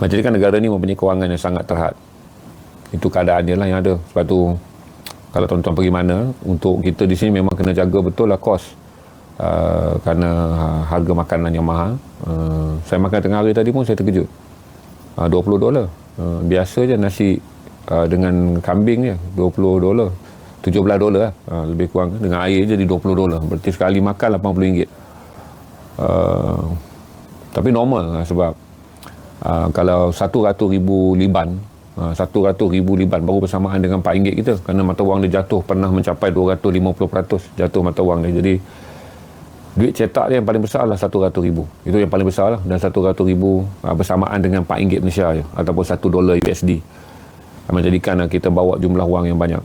Jadi kan negara ni mempunyai kewangan yang sangat terhad. Itu keadaan dia lah yang ada. Sebab tu kalau tuan-tuan pergi mana, untuk kita di sini memang kena jaga betul lah kos. Kerana harga makanan yang mahal. Saya makan tengah hari tadi pun saya terkejut. $20. Biasa je nasi dengan kambing je $20. $17 lah, lebih kurang. Dengan air jadi $20. Berarti sekali makan RM80. Tapi normal lah sebab kalau 100,000 Liban, 100,000 Liban baru bersamaan dengan RM4 kita, kerana mata wang dia jatuh pernah mencapai 250% jatuh mata wang dia. Jadi duit cetak dia yang paling besar lah 100,000. Itu yang paling besar lah. Dan 100,000 bersamaan dengan RM4 Malaysia je, ataupun $1 USD, menjadikan kita bawa jumlah wang yang banyak.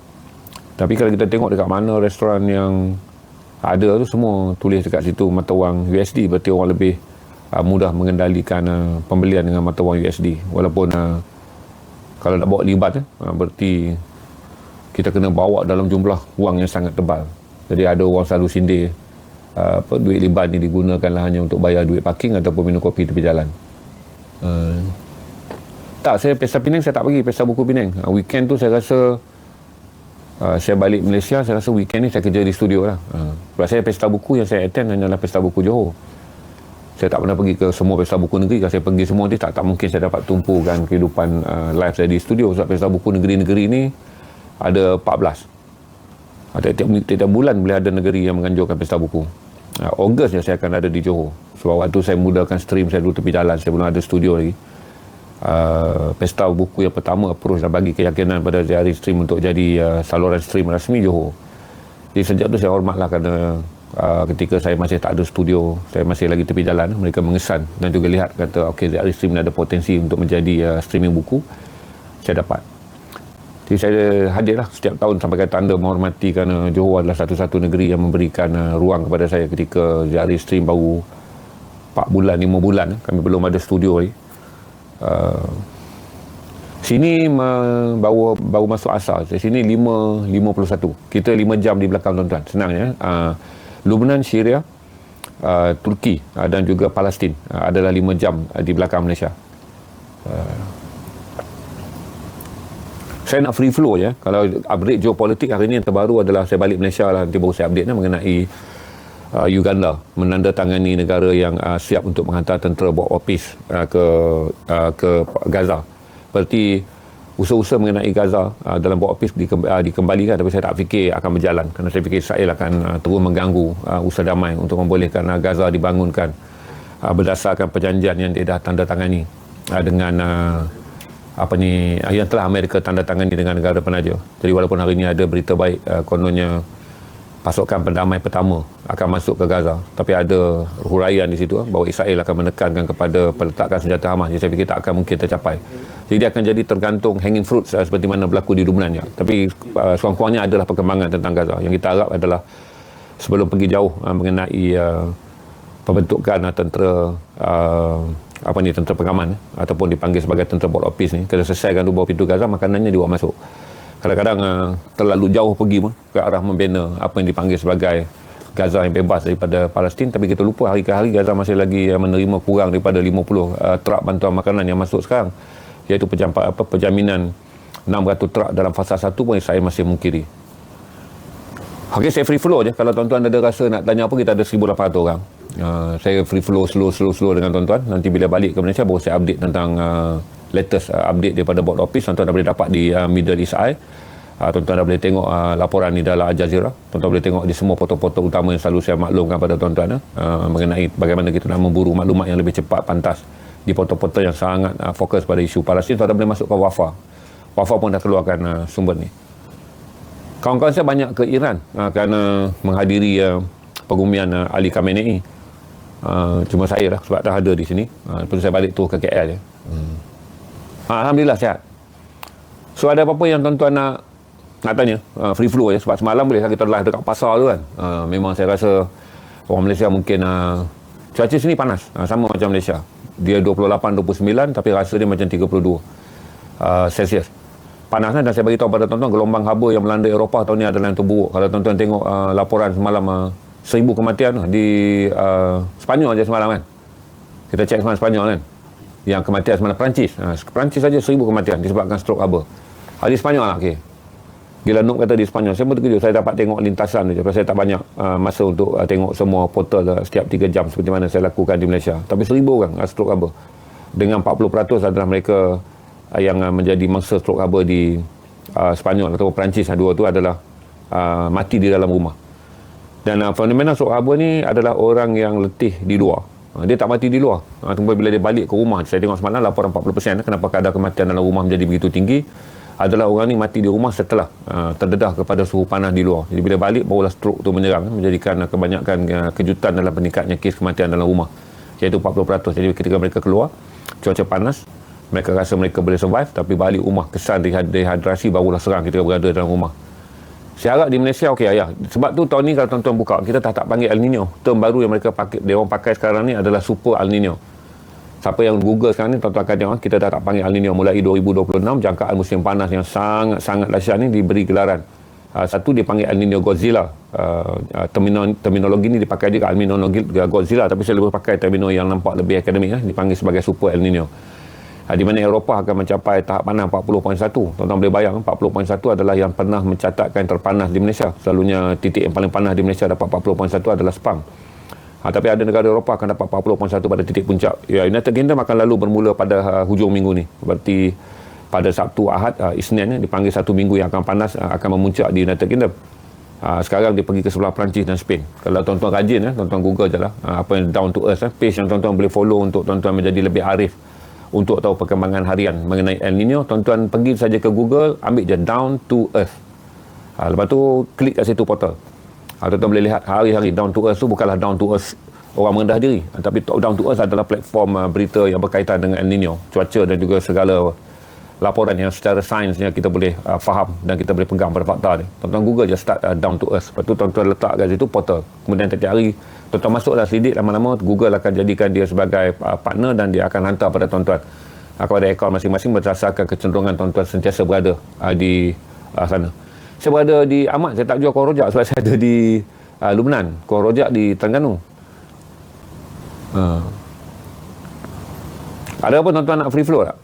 Tapi kalau kita tengok dekat mana restoran yang ada tu, semua tulis dekat situ mata wang USD. Berarti orang lebih mudah mengendalikan pembelian dengan mata wang USD. Walaupun kalau nak bawa libat, berarti kita kena bawa dalam jumlah wang yang sangat tebal. Jadi ada orang selalu sindir duit libat ni digunakanlah hanya untuk bayar duit parking ataupun minum kopi tepi jalan. Tak, saya Pesta Penang saya tak pergi. Pesta Buku Penang, weekend tu saya rasa saya balik Malaysia, saya rasa weekend ni saya kerja di studio lah. Sebab saya pesta buku yang saya attend hanyalah Pesta Buku Johor. Saya tak pernah pergi ke semua pesta buku negeri. Kalau saya pergi semua ni, tak mungkin saya dapat tumpukan kehidupan live saya di studio. Sebab pesta buku negeri-negeri ni ada 14. Tiap bulan boleh ada negeri yang menganjurkan pesta buku. Ogos je saya akan ada di Johor. Sebab waktu saya mulakan stream saya dulu tepi jalan, saya belum ada studio lagi. Pesta buku yang pertama approach dan bagi keyakinan pada Zahari Stream untuk jadi saluran stream rasmi Johor. Jadi sejak tu saya hormatlah, kerana ketika saya masih tak ada studio, saya masih lagi tepi jalan, mereka mengesan dan juga lihat kata okey, Zahari Stream ada potensi untuk menjadi streaming buku. Saya dapat. Jadi saya hadirlah setiap tahun sampai kata anda menghormati, kerana Johor adalah satu-satu negeri yang memberikan ruang kepada saya ketika Zahari Stream baru 4 bulan 5 bulan kami belum ada studio lagi. Sini baru masuk asal. Sini 5.51. Kita 5 jam di belakang tuan-tuan. Senangnya Lebanon, Syria, Turki dan juga Palestin adalah 5 jam di belakang Malaysia. Saya nak free flow je. Kalau update geopolitik hari ni yang terbaru adalah saya balik Malaysia lah, nanti baru saya update mengenai Uganda menandatangani negara yang siap untuk menghantar tentera buat opis ke Gaza. Berarti usaha-usaha mengenai Gaza dalam buat opis dikembalikan, tapi saya tak fikir akan berjalan, kerana saya fikir Israel akan terus mengganggu usaha damai untuk membolehkan Gaza dibangunkan berdasarkan perjanjian yang dia dah tandatangani dengan yang telah Amerika tandatangani dengan negara penaja. Jadi walaupun hari ini ada berita baik, kononnya pasukan pendamai pertama akan masuk ke Gaza, tapi ada huraian di situ bahawa Israel akan menekankan kepada peletakan senjata Hamas. Jadi saya fikir tak akan mungkin tercapai. Jadi dia akan jadi tergantung hanging fruit seperti mana berlaku di Lebanon. Tapi sekurang-kurangnya adalah perkembangan tentang Gaza. Yang kita harap adalah sebelum pergi jauh mengenai pembentukan tentera tentera pengaman ataupun dipanggil sebagai tentera board of peace ni, kena selesaikan dulu bawah pintu Gaza, makanannya dibawa masuk. Kadang-kadang terlalu jauh pergi ke arah membina apa yang dipanggil sebagai Gaza yang bebas daripada Palestin, tapi kita lupa hari ke hari Gaza masih lagi menerima kurang daripada 50 truk bantuan makanan yang masuk sekarang, iaitu penjaminan 600 truk dalam fasa 1 pun saya masih mungkiri. Okey, saya free flow je. Kalau tuan-tuan ada rasa nak tanya apa, kita ada 1,800 orang. Saya free flow slow dengan tuan-tuan. Nanti bila balik ke Malaysia baru saya update tentang latest update daripada board office. Tuan-tuan dah boleh dapat di Middle East Eye. Tuan-tuan dah boleh tengok laporan ni dalam Al Jazeera. Tuan-tuan boleh tengok di semua foto-foto utama yang selalu saya maklumkan pada tuan-tuan mengenai bagaimana kita nak memburu maklumat yang lebih cepat, pantas di foto-foto yang sangat fokus pada isu Palestin. Tuan-tuan boleh masuk ke Wafa. Wafa pun dah keluarkan sumber ni. Kawan-kawan saya banyak ke Iran kerana menghadiri pengumian Ali Khamenei. Cuma saya lah sebab dah ada di sini. Lepas saya balik tu ke KL je. Alhamdulillah sihat. So ada apa-apa yang tuan-tuan nak tanya, free flow je. Sebab semalam boleh kita live dekat pasar tu kan. Memang saya rasa orang Malaysia mungkin cuaca sini panas, sama macam Malaysia. Dia 28-29 tapi rasa dia macam 32 Celsius. Panas kan. Dan saya beritahu pada tuan-tuan, gelombang haba yang melanda Eropah tahun ni adalah yang terburuk. Kalau tuan-tuan tengok laporan semalam 1,000 kematian di Sepanyol je semalam kan. Kita cek semalam Sepanyol kan. Yang kematian semalam Perancis. Perancis saja 1,000 kematian disebabkan strok haba. Di Sepanyol lah, okey. Gila Nuk kata di Sepanyol. Saya pun terkejut. Saya dapat tengok lintasan je. Saya tak banyak masa untuk tengok semua portal setiap 3 jam seperti mana saya lakukan di Malaysia. Tapi 1,000 orang strok haba. Dengan 40% adalah mereka yang menjadi mangsa strok haba di Sepanyol atau Perancis. Dua tu adalah mati di dalam rumah. Dan fenomena strok haba ni adalah orang yang letih di luar. Dia tak mati di luar. Tunggu bila dia balik ke rumah. Saya tengok semalam laporan 40%. Kenapa kadar kematian dalam rumah menjadi begitu tinggi? Adalah orang ni mati di rumah setelah terdedah kepada suhu panas di luar. Jadi bila balik barulah strok tu menyerang, menjadikan kebanyakan kejutan dalam peningkatnya kes kematian dalam rumah, iaitu 40%. Jadi ketika mereka keluar cuaca panas, mereka rasa mereka boleh survive, tapi balik rumah kesan dehidrasi barulah serang ketika berada dalam rumah. Saya harap di Malaysia okey ayah. Sebab tu tahun ni kalau tuan-tuan buka, kita tak panggil El Nino. Term baru yang mereka pakai, dia orang pakai sekarang ni adalah Super El Nino. Siapa yang Google sekarang ni, tuan-tuan akan tengok, kita dah tak panggil El Nino mulai 2026. Jangkaan musim panas yang sangat dahsyat ni diberi gelaran. Satu dipanggil El Nino Godzilla. Terminologi ni dipakai juga El Nino Godzilla, tapi saya lebih pakai terminologi yang nampak lebih akademik, dipanggil sebagai Super El Nino. Di mana Eropah akan mencapai tahap panas 40.1. Tuan-tuan boleh bayang 40.1 adalah yang pernah mencatatkan terpanas di Malaysia. Selalunya titik yang paling panas di Malaysia dapat 40.1 adalah Sepang. Tapi ada negara Eropah akan dapat 40.1 pada titik puncak. United Kingdom akan lalu bermula pada hujung minggu ni. Berarti pada Sabtu, Ahad, Isnin dipanggil satu minggu yang akan panas akan memuncak di United Kingdom. Sekarang dia pergi ke sebelah Perancis dan Spain. Kalau tuan-tuan rajin, tuan-tuan Google je lah apa yang down to earth, page yang tuan-tuan boleh follow untuk tuan-tuan menjadi lebih arif untuk tahu perkembangan harian mengenai El Nino. Tuan-tuan pergi saja ke Google, ambil je down to earth. Lepas tu klik kat situ portal. Tuan-tuan boleh lihat hari-hari. Down to earth tu bukanlah down to earth orang merendah diri, tapi down to earth adalah platform berita yang berkaitan dengan El Nino, cuaca dan juga segala laporan yang secara sainsnya kita boleh faham dan kita boleh pegang pada fakta ni. Tuan-tuan Google je start down to earth. Lepas tu tuan-tuan letak kat situ portal. Kemudian setiap hari tuan-tuan masuklah selidik, lama-lama Google akan jadikan dia sebagai partner dan dia akan hantar pada tuan-tuan kepada akaun masing-masing berdasarkan kecenderungan tuan-tuan sentiasa berada di sana. Saya berada di Amat, saya tak jual kuah rojak sebab saya ada di Lubnan. Kuah rojak di Terengganu. Ada apa tuan-tuan nak free flow tak?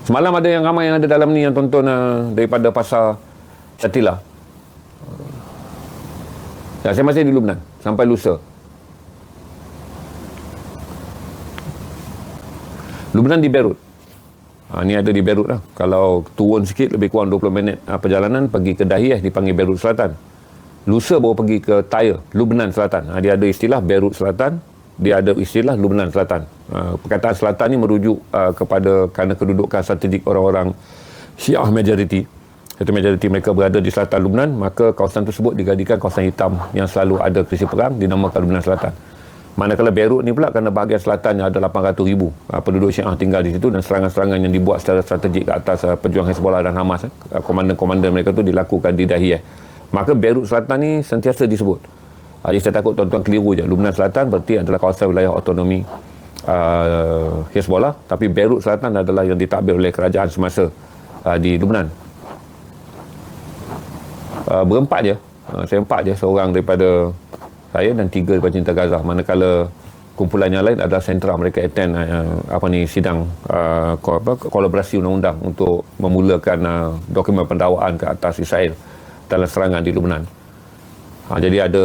Semalam ada yang ramai yang ada dalam ni yang tonton daripada pasar Catila. Saya masih di Lubnan sampai lusa. Lubnan di Beirut. Ni ada di Beirut lah. Kalau turun sikit lebih kurang 20 minit perjalanan pergi ke Dahiyeh dipanggil Beirut Selatan. Lusa baru pergi ke Tyre, Lubnan Selatan. Dia ada istilah Beirut Selatan, dia ada istilah Lubnan Selatan. Perkataan selatan ni merujuk kepada kerana kedudukan strategik orang-orang Syiah majoriti. Itu majoriti mereka berada di selatan Lubnan, maka kawasan tersebut digadikan kawasan hitam yang selalu ada krisis perang, dinamakan Lubnan Selatan. Manakala Beirut ni pula kerana bahagian selatannya ada 800,000 penduduk Syiah tinggal di situ dan serangan-serangan yang dibuat secara strategik ke atas pejuang Hezbollah dan Hamas, komandan-komandan mereka tu dilakukan di Dahiyeh. Maka Beirut Selatan ni sentiasa disebut. Jadi saya takut tuan-tuan keliru je. Lubnan Selatan berarti adalah kawasan wilayah otonomi Hezbollah, tapi Beirut Selatan adalah yang ditadbir oleh kerajaan semasa di Lubnan. Berempat je. Saya empat je, seorang daripada saya dan 3 daripada Cinta Gaza. Manakala kumpulan yang lain adalah sentra mereka attend sidang kolaborasi undang-undang untuk memulakan dokumen pendakwaan ke atas Israel dalam serangan di Lubnan. Jadi ada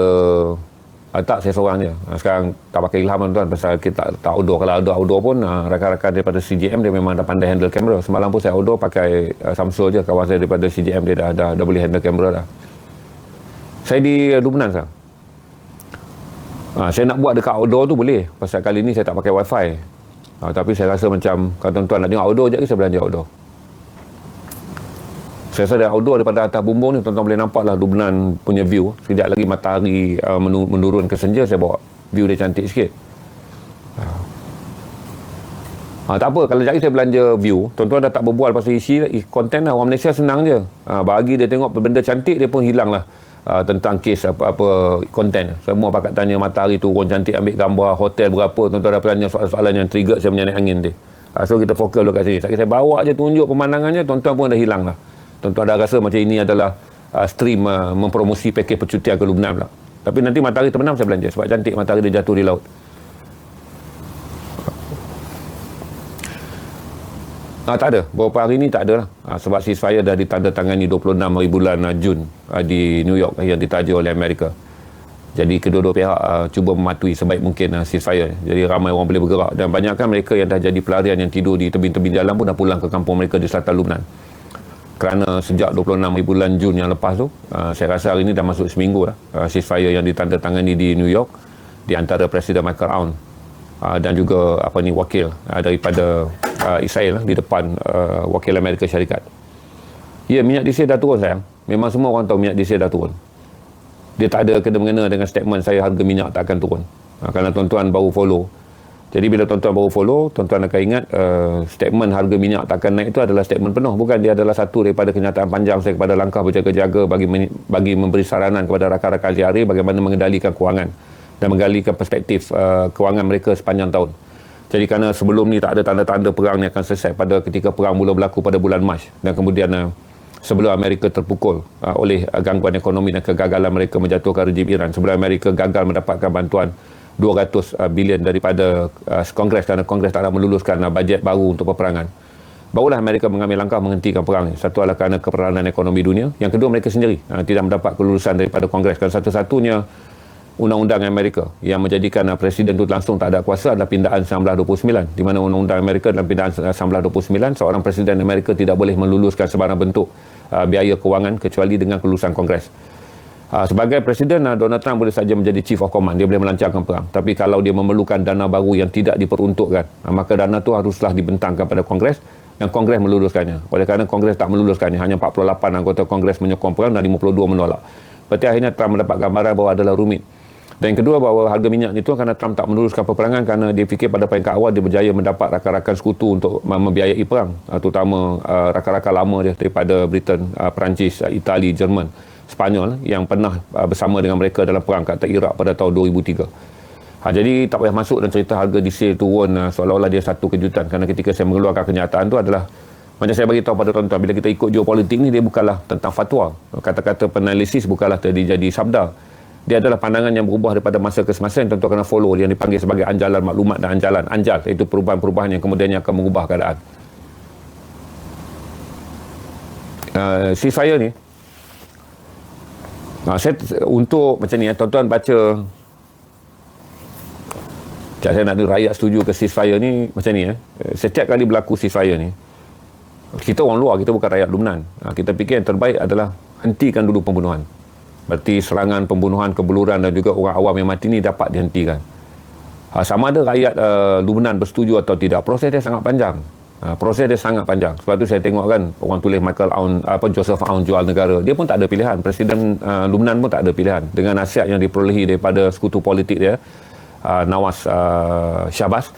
tak saya seorang je. Sekarang tak pakai ilham tuan pasal kita tak outdoor. Kalau ada outdoor pun rakan-rakan daripada CGM dia memang dah pandai handle kamera. Semalam pun saya outdoor pakai Samsung je. Kawan saya daripada CGM dia dah boleh handle kamera dah. Saya di Lubnan sekarang. Saya nak buat dekat outdoor tu boleh. Pasal kali ni saya tak pakai wifi. Tapi saya rasa macam kalau tuan-tuan nak tengok outdoor je ke saya belanja outdoor. Saya rasa dari outdoor daripada atas bumbung ni tuan-tuan boleh nampak lah Lubnan punya view. Sekejap lagi matahari menurun ke senja, saya bawa view dia cantik sikit. Tak apa, kalau jadi saya belanja view, tuan-tuan dah tak berbual pasal isi konten lah. Orang Malaysia senang je. Bagi dia tengok benda cantik, dia pun hilang lah tentang kes apa konten. Semua pakat tanya matahari turun cantik, ambil gambar hotel berapa. Tuan-tuan dah tanya soalan-soalan yang trigger saya punya naik angin dia. So kita fokus dulu kat sini. Saya bawa je tunjuk pemandangannya, tuan-tuan pun dah hilang lah. Tuan-tuan dah rasa macam ini adalah stream mempromosi pakej percutian ke Lubnan pula. Tapi nanti matahari terbenam saya belanja sebab cantik matahari dia jatuh di laut. Tak ada. Beberapa hari ni tak ada lah. Sebab ceasefire dah ditandatangani 26 hari bulan Jun di New York yang ditaja oleh Amerika. Jadi kedua-dua pihak cuba mematuhi sebaik mungkin ceasefire. Jadi ramai orang boleh bergerak. Dan banyakkan mereka yang dah jadi pelarian yang tidur di tebing-tebing jalan pun dah pulang ke kampung mereka di selatan Lubnan. Kerana sejak 26 hari bulan Jun yang lepas tu, saya rasa hari ni dah masuk seminggu lah. Ceasefire yang ditandatangani di New York di antara Presiden Michael Aoun dan juga wakil daripada Israel di depan wakil Amerika Syarikat. Ya, minyak diesel dah turun sayang. Memang semua orang tahu minyak diesel dah turun. Dia tak ada kena-mengena dengan statement saya harga minyak tak akan turun. Kerana tuan-tuan baru follow. Jadi bila tuan-tuan baru follow, tuan-tuan akan ingat statement harga minyak tak akan naik itu adalah statement penuh. Bukan, dia adalah satu daripada kenyataan panjang saya kepada langkah berjaga-jaga bagi memberi saranan kepada rakan-rakan ahli bagaimana mengendalikan kewangan dan mengendalikan perspektif kewangan mereka sepanjang tahun. Jadi kerana sebelum ni tak ada tanda-tanda perang ni akan selesai pada ketika perang mula berlaku pada bulan Mac, dan kemudian sebelum Amerika terpukul oleh gangguan ekonomi dan kegagalan mereka menjatuhkan rejim Iran, sebelum Amerika gagal mendapatkan bantuan 200 bilion daripada Kongres kerana Kongres tak nak meluluskan bajet baru untuk peperangan, barulah Amerika mengambil langkah menghentikan perang ni. Satu adalah kerana keperanan ekonomi dunia, yang kedua mereka sendiri tidak mendapat kelulusan daripada Kongres, kerana satu-satunya undang-undang Amerika yang menjadikan Presiden itu langsung tak ada kuasa adalah pindaan 1929, di mana undang-undang Amerika dalam pindaan 1929 seorang Presiden Amerika tidak boleh meluluskan sebarang bentuk biaya kewangan kecuali dengan kelulusan Kongres. Sebagai Presiden, Donald Trump boleh saja menjadi Chief of Command, dia boleh melancarkan perang, tapi kalau dia memerlukan dana baru yang tidak diperuntukkan, maka dana itu haruslah dibentangkan pada Kongres dan Kongres meluluskannya. Oleh kerana Kongres tak meluluskannya, hanya 48 anggota Kongres menyokong perang dan 52 menolak. Berarti akhirnya Trump mendapat gambaran bahawa adalah rumit. Dan yang kedua, bahawa harga minyak itu kerana Trump tak meneruskan peperangan kerana dia fikir pada peringkat awal dia berjaya mendapat rakan-rakan sekutu untuk membiayai perang, terutama rakan-rakan lama dia daripada Britain, Perancis, Itali, Jerman, Spanyol yang pernah bersama dengan mereka dalam perang kat Iraq pada tahun 2003. Jadi tak payah masuk dan cerita harga diesel turun seolah-olah dia satu kejutan, kerana ketika saya mengeluarkan kenyataan tu adalah macam saya bagi tahu pada tuan-tuan, bila kita ikut geopolitik ni, dia bukanlah tentang fatwa. Kata-kata penalisis bukanlah jadi sabda. Dia adalah pandangan yang berubah daripada masa ke semasa, yang tentu kena follow, yang dipanggil sebagai anjalan maklumat dan anjal, iaitu perubahan-perubahan yang kemudiannya akan mengubah keadaan. Ceasefire ni, saya untuk macam ni, tuan-tuan baca, saya nak ada rakyat setuju ke ceasefire ni macam ni. Setiap kali berlaku ceasefire ni, kita orang luar, kita bukan rakyat Lubnan, kita fikir yang terbaik adalah hentikan dulu pembunuhan. Berarti serangan, pembunuhan, kebeluran dan juga orang awam yang mati ni dapat dihentikan. Sama ada rakyat Lubnan bersetuju atau tidak, proses dia sangat panjang. Proses dia sangat panjang. Sebab tu saya tengok kan, orang tulis Michael Aoun, Joseph Aoun jual negara. Dia pun tak ada pilihan. Presiden Lubnan pun tak ada pilihan. Dengan nasihat yang diperolehi daripada sekutu politik dia, Nawaz Shahbaz,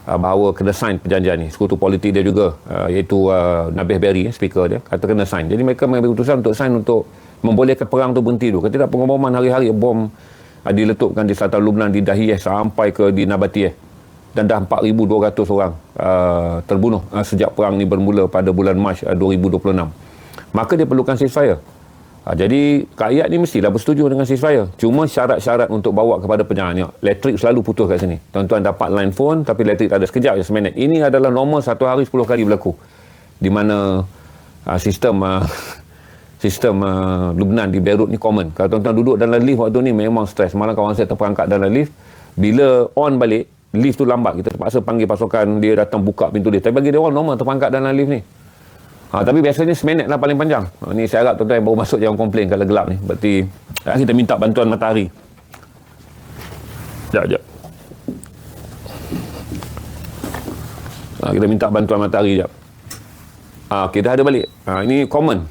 bahawa kena sign perjanjian ni. Sekutu politik dia juga, iaitu Nabih Berri, speaker dia, kata kena sign. Jadi mereka mengambil keputusan untuk sign untuk membolehkan perang tu berhenti dulu. Ketika pengumuman hari-hari bom diletupkan di selatan Lubnan, di Dahiyeh sampai ke di Nabatiyeh, dan dah 4,200 orang terbunuh sejak perang ni bermula pada bulan Mac 2026. Maka dia perlukan ceasefire. Jadi rakyat ni mestilah bersetuju dengan ceasefire. Cuma syarat-syarat untuk bawa kepada penyanyi, elektrik selalu putus kat sini. Tuan-tuan dapat line phone tapi elektrik tak ada, sekejap je, seminit. Ini adalah normal satu hari 10 kali berlaku, di mana sistem Lubnan di Beirut ni common. Kalau tuan-tuan duduk dalam lift waktu ni memang stres. Malah kawan saya terperangkap dalam lift, bila on balik lift tu lambat, kita terpaksa panggil pasukan, dia datang buka pintu lift. Tapi bagi dia orang normal terperangkap dalam lift ni. Tapi biasanya seminit lah paling panjang. Ni saya harap tuan-tuan yang baru masuk jangan komplain kalau gelap ni. Berarti kita minta bantuan matahari. Sekejap. Kita minta bantuan matahari sekejap. Kita ada balik. Ini common.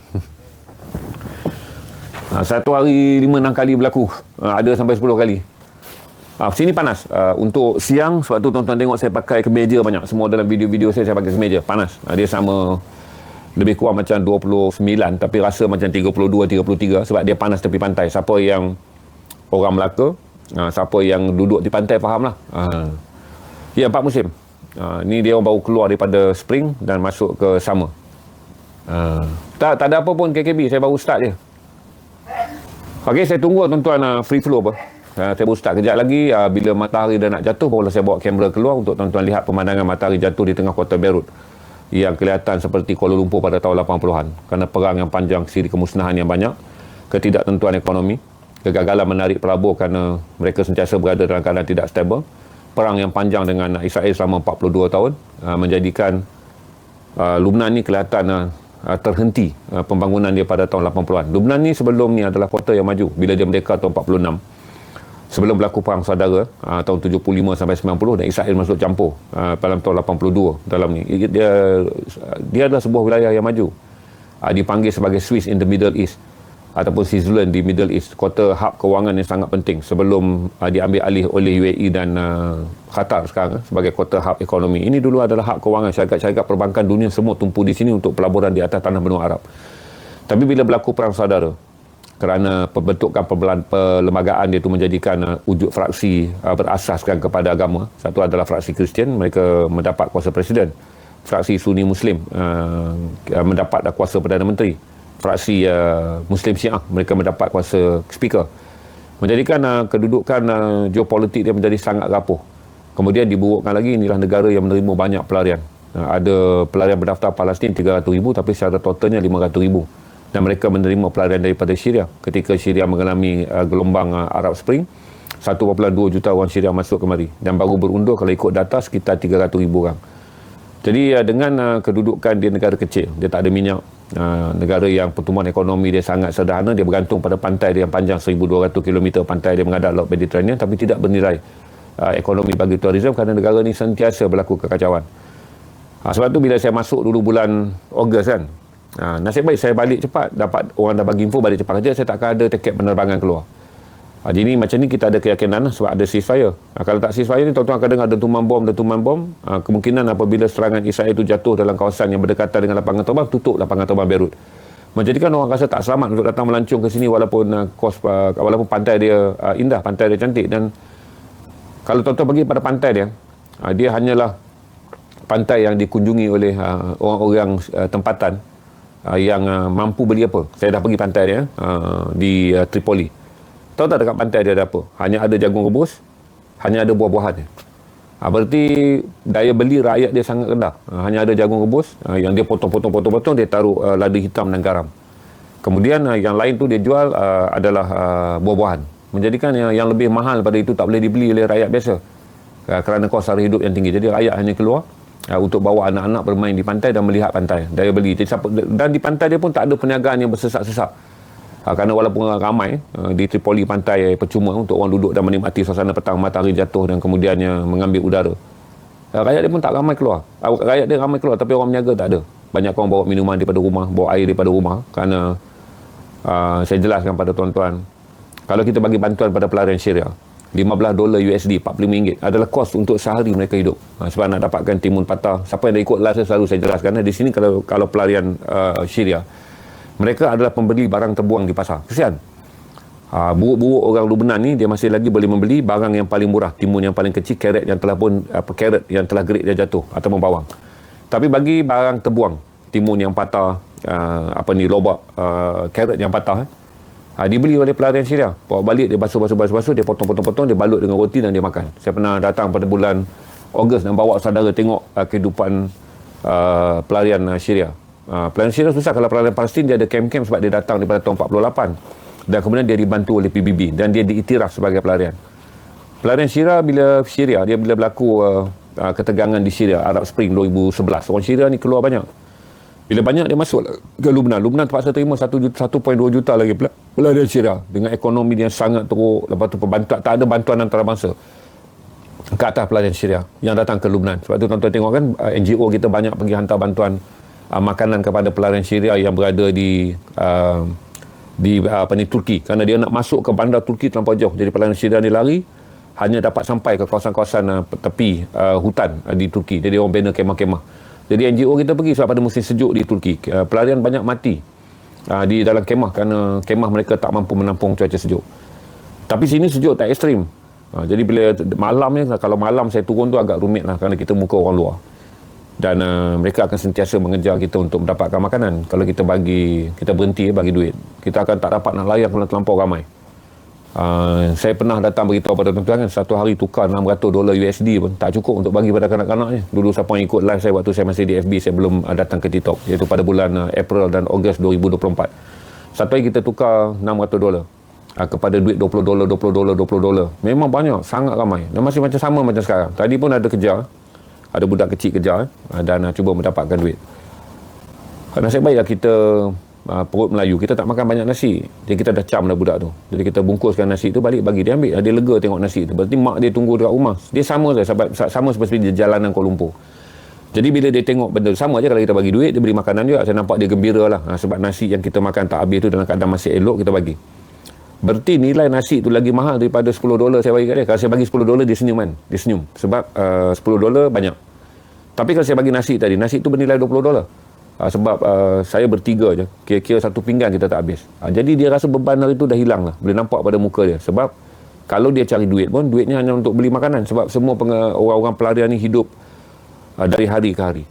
Satu hari 5-6 kali berlaku. Ada sampai 10 kali. Sini panas. Untuk siang, sebab tu tuan-tuan tengok saya pakai kemeja banyak. Semua dalam video-video saya pakai kemeja. Panas. Dia sama lebih kurang macam 29, tapi rasa macam 32-33 sebab dia panas tepi pantai. Siapa yang orang Melaka, siapa yang duduk di pantai faham lah. Ya, 4 musim. Ni dia orang baru keluar daripada spring dan masuk ke summer. Tak ada apa pun KKB, saya baru start je. Okey, saya tunggu tuan-tuan free flow apa. Saya baru start kejap lagi. Bila matahari dah nak jatuh, barulah saya bawa kamera keluar untuk tuan-tuan lihat pemandangan matahari jatuh di tengah kota Beirut. yang kelihatan seperti Kuala Lumpur pada tahun 80-an, kerana perang yang panjang, siri kemusnahan yang banyak, ketidaktentuan ekonomi, kegagalan menarik pelabur kerana mereka sentiasa berada dalam keadaan tidak stabil, perang yang panjang dengan Israel selama 42 tahun menjadikan Lubnan ni kelihatan terhenti pembangunan dia pada tahun 80-an. Lubnan ni sebelum ni adalah kota yang maju bila dia merdeka tahun 46. Sebelum berlaku perang saudara tahun 75 sampai 90 dan Israel masuk campur dalam tahun 82 dalam ni. Dia adalah sebuah wilayah yang maju. Dipanggil sebagai Swiss in the Middle East ataupun Switzerland di Middle East, kota hub kewangan yang sangat penting sebelum diambil alih oleh UAE dan Qatar sekarang sebagai kota hub ekonomi. Ini dulu adalah hub kewangan, syarikat-syarikat perbankan dunia semua tumpu di sini untuk pelaburan di atas tanah benua Arab. Tapi bila berlaku perang saudara, kerana pembentukan perlembagaan dia itu menjadikan wujud fraksi berasaskan kepada agama. Satu adalah fraksi Kristian, mereka mendapat kuasa presiden. Fraksi Sunni Muslim mendapat kuasa Perdana Menteri. Fraksi Muslim Syiah, mereka mendapat kuasa speaker. Menjadikan kedudukan geopolitik dia menjadi sangat rapuh. Kemudian diburukkan lagi, inilah negara yang menerima banyak pelarian. Ada pelarian berdaftar Palestin 300,000 tapi secara totalnya 500,000. Dan mereka menerima pelarian daripada Syria. Ketika Syria mengalami gelombang Arab Spring, 1.2 juta orang Syria masuk kemari. Dan baru berundur kalau ikut data sekitar 300,000 orang. Jadi dengan kedudukan dia negara kecil, dia tak ada minyak, negara yang pertumbuhan ekonomi dia sangat sederhana, dia bergantung pada pantai dia yang panjang 1,200 km, pantai dia menghadap Laut Mediterranean, tapi tidak bernilai ekonomi bagi tourism kerana negara ni sentiasa berlaku kekacauan. Sebab tu bila saya masuk dulu bulan Ogos kan, nasib baik saya balik cepat, dapat orang dah bagi info balik cepat kerja, saya takkan ada tiket penerbangan keluar. Jadi macam ni kita ada keyakinan sebab ada ceasefire. Kalau tak ceasefire ni tuan-tuan akan dengar dentuman bom. Kemungkinan apabila serangan Israel itu jatuh dalam kawasan yang berdekatan dengan lapangan terbang, tutup lapangan terbang Beirut. Menjadikan orang rasa tak selamat untuk datang melancong ke sini walaupun pantai dia indah, pantai dia cantik. Dan kalau tuan-tuan pergi pada pantai dia, dia hanyalah pantai yang dikunjungi oleh orang-orang tempatan yang mampu beli apa. Saya dah pergi pantai dia di Tripoli. Tahu tak dekat pantai dia ada apa? Hanya ada jagung rebus, hanya ada buah-buahan. Berarti daya beli rakyat dia sangat rendah. Hanya ada jagung rebus yang dia potong, dia taruh lada hitam dan garam. Kemudian yang lain tu dia jual adalah buah-buahan. Menjadikan yang lebih mahal pada itu tak boleh dibeli oleh rakyat biasa. Kerana kos sara hidup yang tinggi. Jadi rakyat hanya keluar untuk bawa anak-anak bermain di pantai dan melihat pantai. Daya beli. Dan di pantai dia pun tak ada perniagaan yang bersesak-sesak. Kerana walaupun ramai di Tripoli pantai percuma untuk orang duduk dan menikmati suasana petang matahari jatuh dan kemudiannya mengambil udara. Rakyat dia pun tak ramai keluar. Rakyat dia ramai keluar tapi orang meniaga tak ada. Banyak orang bawa minuman daripada rumah, bawa air daripada rumah. Kerana saya jelaskan pada tuan-tuan, kalau kita bagi bantuan pada pelarian Syria, $15 USD, RM45 adalah kos untuk sehari mereka hidup. Sebab nak dapatkan timun patah. Siapa yang dah ikut live selalu saya jelaskan. Di sini kalau pelarian Syria, mereka adalah pembeli barang terbuang di pasar. Kesian. Buruk-buruk orang Lubnan ni, dia masih lagi boleh membeli barang yang paling murah. Timun yang paling kecil, carrot yang telah carrot yang telah gerik dia jatuh, ataupun bawang. Tapi bagi barang terbuang, timun yang patah, lobak, carrot yang patah, dibeli oleh pelarian Syria. Bawa balik, dia basuh, dia potong, dia balut dengan roti dan dia makan. Saya pernah datang pada bulan Ogos dan bawa saudara tengok kehidupan pelarian Syria. Pelarian Syria susah. Kalau pelarian Palestin dia ada kem-kem sebab dia datang daripada tahun 48 dan kemudian dia dibantu oleh PBB dan dia diiktiraf sebagai pelarian. Pelarian Syria bila berlaku ketegangan di Syria, Arab Spring 2011, orang Syria ni keluar banyak. Bila banyak dia masuk ke Lubnan terpaksa terima 1.2 juta lagi pelarian Syria dengan ekonomi dia sangat teruk. Lepas tu tak ada bantuan antarabangsa ke atas pelarian Syria yang datang ke Lubnan. Sebab tu tuan-tuan tengok kan, NGO kita banyak pergi hantar bantuan makanan kepada pelarian Syria yang berada di Turki, kerana dia nak masuk ke bandar Turki terlampau jauh. Jadi pelarian Syria ni lari hanya dapat sampai ke kawasan-kawasan tepi hutan di Turki. Jadi orang bina kemah-kemah. Jadi NGO kita pergi sebab pada musim sejuk di Turki, pelarian banyak mati di dalam kemah kerana kemah mereka tak mampu menampung cuaca sejuk. Tapi sini sejuk tak ekstrim. Jadi bila malam ni, kalau malam saya turun tu agak rumit lah kerana kita muka orang luar. Dan mereka akan sentiasa mengejar kita untuk mendapatkan makanan. Kalau kita berhenti bagi duit, kita akan tak dapat nak layan kalau terlampau ramai. Saya pernah datang beritahu pada tuan-tuan kan, satu hari tukar $600 USD pun tak cukup untuk bagi pada kanak-kanaknya. Dulu siapa yang ikut live saya waktu saya masih di FB, saya belum datang ke TikTok, iaitu pada bulan April dan Ogos 2024. Satu hari kita tukar $600 kepada duit $20, $20. Memang banyak, sangat ramai. Dan masih macam sama macam sekarang. Tadi pun ada kejar, ada budak kecil kejar dan cuba mendapatkan duit. Nasib baiklah kita perut Melayu, kita tak makan banyak nasi. Jadi kita dah cam dah budak tu. Jadi kita bungkuskan nasi tu, balik bagi dia ambil. Dia lega tengok nasi tu. Berarti mak dia tunggu dekat rumah. Dia sama seperti di jalanan Kuala Lumpur. Jadi bila dia tengok benda sama je, kalau kita bagi duit, dia beri makanan juga. Saya nampak dia gembira lah. Sebab nasi yang kita makan tak habis tu dalam keadaan masih elok, kita bagi. Berarti nilai nasi tu lagi mahal daripada $10 saya bagi kat dia. Kalau saya bagi $10, dia senyum kan. Dia senyum. Sebab $10 banyak. Tapi kalau saya bagi nasi tadi, nasi tu bernilai $20. Sebab saya bertiga je, kira-kira satu pinggan kita tak habis. Jadi dia rasa beban hari tu dah hilang lah, boleh nampak pada muka dia. Sebab kalau dia cari duit pun, duitnya hanya untuk beli makanan. Sebab semua orang-orang pelarian ni hidup dari hari ke hari.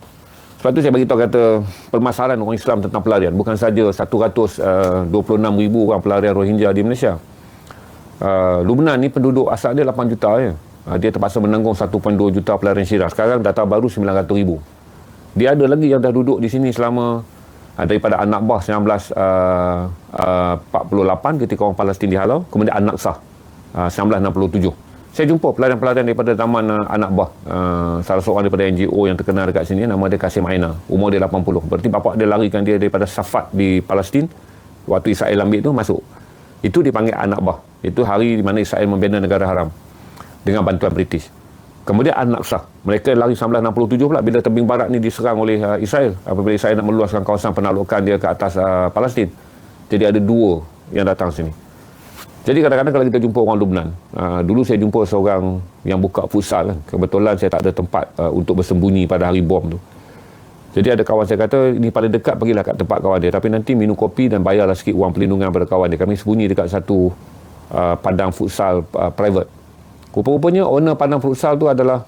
Sebab tu saya bagi tahu kata permasalahan orang Islam tentang pelarian bukan saja 126,000 orang pelarian Rohingya di Malaysia. Lubnan ni penduduk asal dia 8 juta je. Dia terpaksa menanggung 1.2 juta pelarian Syirah. Sekarang data baru 900,000. Dia ada lagi yang dah duduk di sini selama daripada An-Nakbah 1948 ketika orang Palestin dihalau, kemudian An-Naqsah 1967. Saya jumpa pelarian-pelarian daripada zaman An-Nakbah, salah seorang daripada NGO yang terkenal dekat sini, nama dia Kasim Aina, umur dia 80. Berarti bapak dia larikan dia daripada Safat di Palestin waktu Israel ambil tu, masuk. Itu dipanggil An-Nakbah. Itu hari di mana Israel membina negara haram dengan bantuan British. Kemudian An-Naqsah, mereka lari 1967 pula bila tebing barat ni diserang oleh Israel, apabila Israel nak meluaskan kawasan penaklukan dia ke atas Palestin. Jadi ada dua yang datang sini. Jadi kadang-kadang kalau kita jumpa orang Lubnan, dulu saya jumpa seorang yang buka futsal kan. Kebetulan saya tak ada tempat untuk bersembunyi pada hari bom tu. Jadi ada kawan saya kata, ini paling dekat, pergilah kat tempat kawan dia, tapi nanti minum kopi dan bayarlah sikit wang perlindungan pada kawan dia. Kami sembunyi dekat satu padang futsal private. Rupa-rupanya owner padang futsal tu adalah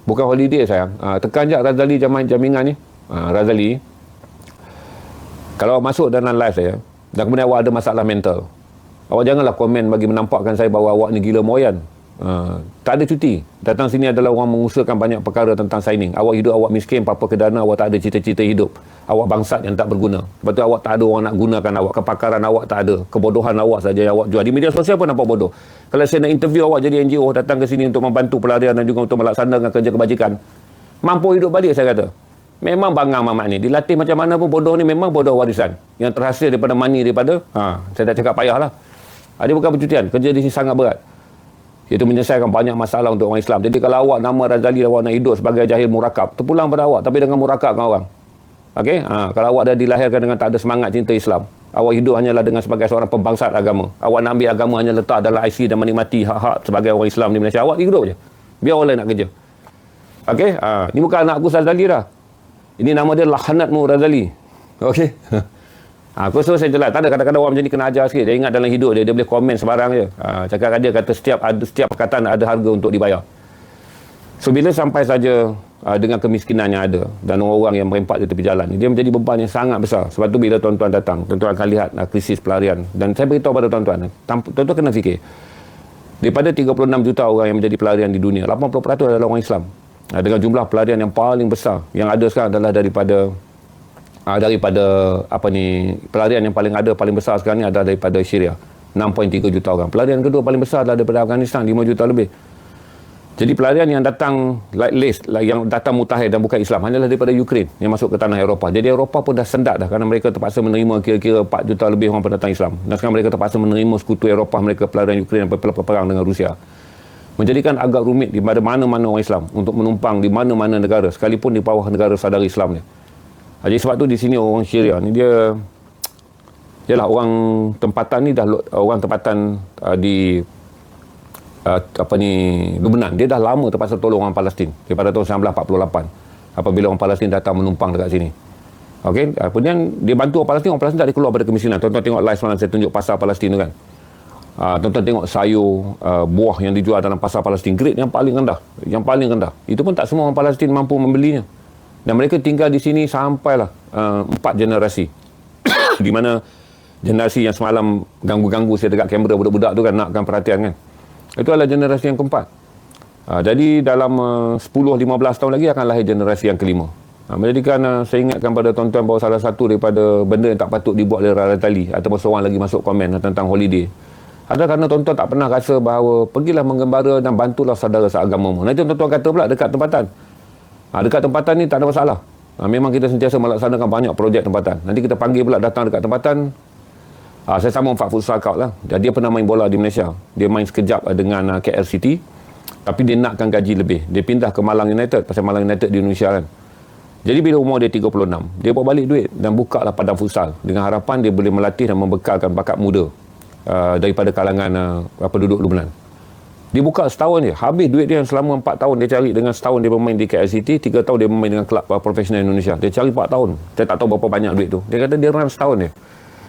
bukan holiday sayang. Tekan je Razali jamingan ni. Razali, kalau awak masuk dalam live saya dan kemudian awak ada masalah mental, awak janganlah komen bagi menampakkan saya bahawa awak ni gila moyan. Tak ada cuti. Datang sini adalah orang mengusahakan banyak perkara tentang signing. Awak hidup awak miskin, apa ke dana, awak tak ada cita-cita hidup. Awak bangsat yang tak berguna. Sebab tu awak tak ada orang nak gunakan awak. Kepakaran awak tak ada. Kebodohan awak saja yang awak jual. Di media sosial pun nampak bodoh. Kalau saya nak interview awak jadi NGO, datang ke sini untuk membantu pelarian dan juga untuk melaksanakan kerja kebajikan, mampu hidup balik, saya kata. Memang bangang mamak ni. Dilatih macam mana pun bodoh ni memang bodoh warisan. Yang terhasil daripada money daripada, saya dah cakap payahlah. Dia bukan percutian. Kerja di sini sangat berat. Itu menyelesaikan banyak masalah untuk orang Islam. Jadi kalau awak nama Razali, awak nak hidup sebagai jahil murakab, terpulang pada awak, tapi dengan murakabkan orang. Okey? Kalau awak dah dilahirkan dengan tak ada semangat cinta Islam, awak hidup hanyalah dengan sebagai seorang pembangsat agama. Awak nak ambil agama hanya letak dalam IC dan menikmati hak-hak sebagai orang Islam di Malaysia. Awak hidup je. Biar orang lain nak kerja. Okey? Ini bukan anak aku Razali dah. Ini nama dia Lahanatmu Razali. Okey? Aku rasa saya jelas. Tak ada, kadang-kadang orang macam ni kena ajar sikit. Dia ingat dalam hidup dia boleh komen sebarang je. Cakap dia kata setiap perkataan ada harga untuk dibayar. So bila sampai saja dengan kemiskinan yang ada dan orang-orang yang merempat di tepi jalan, dia menjadi beban yang sangat besar. Sebab tu bila tuan-tuan datang, tuan-tuan akan lihat krisis pelarian. Dan saya beritahu pada tuan-tuan, tuan-tuan kena fikir, daripada 36 juta orang yang menjadi pelarian di dunia, 80% adalah orang Islam. Dengan jumlah pelarian yang paling besar yang ada sekarang adalah daripada pelarian yang paling besar sekarang ni adalah daripada Syria, 6.3 juta orang. Pelarian kedua paling besar adalah daripada Afghanistan, 5 juta lebih. Jadi pelarian yang datang yang datang mutakhir dan bukan Islam hanyalah daripada Ukraine yang masuk ke tanah Eropah. Jadi Eropah pun dah sendat dah kerana mereka terpaksa menerima kira-kira 4 juta lebih orang pendatang Islam. Dan sekarang mereka terpaksa menerima sekutu Eropah mereka, pelarian Ukraine yang berperang dengan Rusia. Menjadikan agak rumit di mana-mana orang Islam untuk menumpang di mana-mana negara, sekalipun di bawah negara saudara Islam ni. Jadi sebab tu di sini orang Syria ni dia ialah orang tempatan ni, dah orang tempatan di Lubnan. Dia dah lama terpaksa tolong orang Palestin daripada tahun 1948 apabila orang Palestin datang menumpang dekat sini. Okey, kemudian dia bantu orang Palestin tak boleh keluar daripada kemiskinan. Tuan-tuan tengok live semalam saya tunjuk pasar Palestin tu kan. Tuan-tuan tengok sayur, buah yang dijual dalam pasar Palestin, grade yang paling rendah. Itu pun tak semua orang Palestin mampu membelinya. Dan mereka tinggal di sini sampailah 4 generasi. Di mana generasi yang semalam ganggu-ganggu saya dekat kamera budak-budak tu kan, nakkan perhatian kan. Itu adalah generasi yang keempat. Jadi dalam 10-15 tahun lagi akan lahir generasi yang kelima. Menjadikan saya ingatkan pada tuan-tuan bahawa salah satu daripada benda yang tak patut dibuat oleh Rara Tali ataupun seorang lagi masuk komen tentang holiday adalah kerana tuan-tuan tak pernah rasa bahawa pergilah menggembara dan bantulah saudara seagamamu. Nanti tuan-tuan kata pula dekat tempatan. Dekat tempatan ni tak ada masalah. Memang kita sentiasa melaksanakan banyak projek tempatan. Nanti kita panggil pula datang dekat tempatan. Saya sama Pak Futsal Scout lah. Dia pernah main bola di Malaysia. Dia main sekejap dengan KL City. Tapi dia nakkan gaji lebih. Dia pindah ke Malang United. Pasal Malang United di Indonesia kan. Jadi bila umur dia 36, dia bawa balik duit dan buka lah padang futsal. Dengan harapan dia boleh melatih dan membekalkan bakat muda daripada kalangan penduduk Lubnan. Dia buka setahun je. Habis duit dia yang selama 4 tahun dia cari dengan setahun dia bermain di KL City, 3 tahun dia bermain dengan kelab profesional Indonesia. Dia cari 4 tahun. Saya tak tahu berapa banyak duit tu. Dia kata dia run setahun je.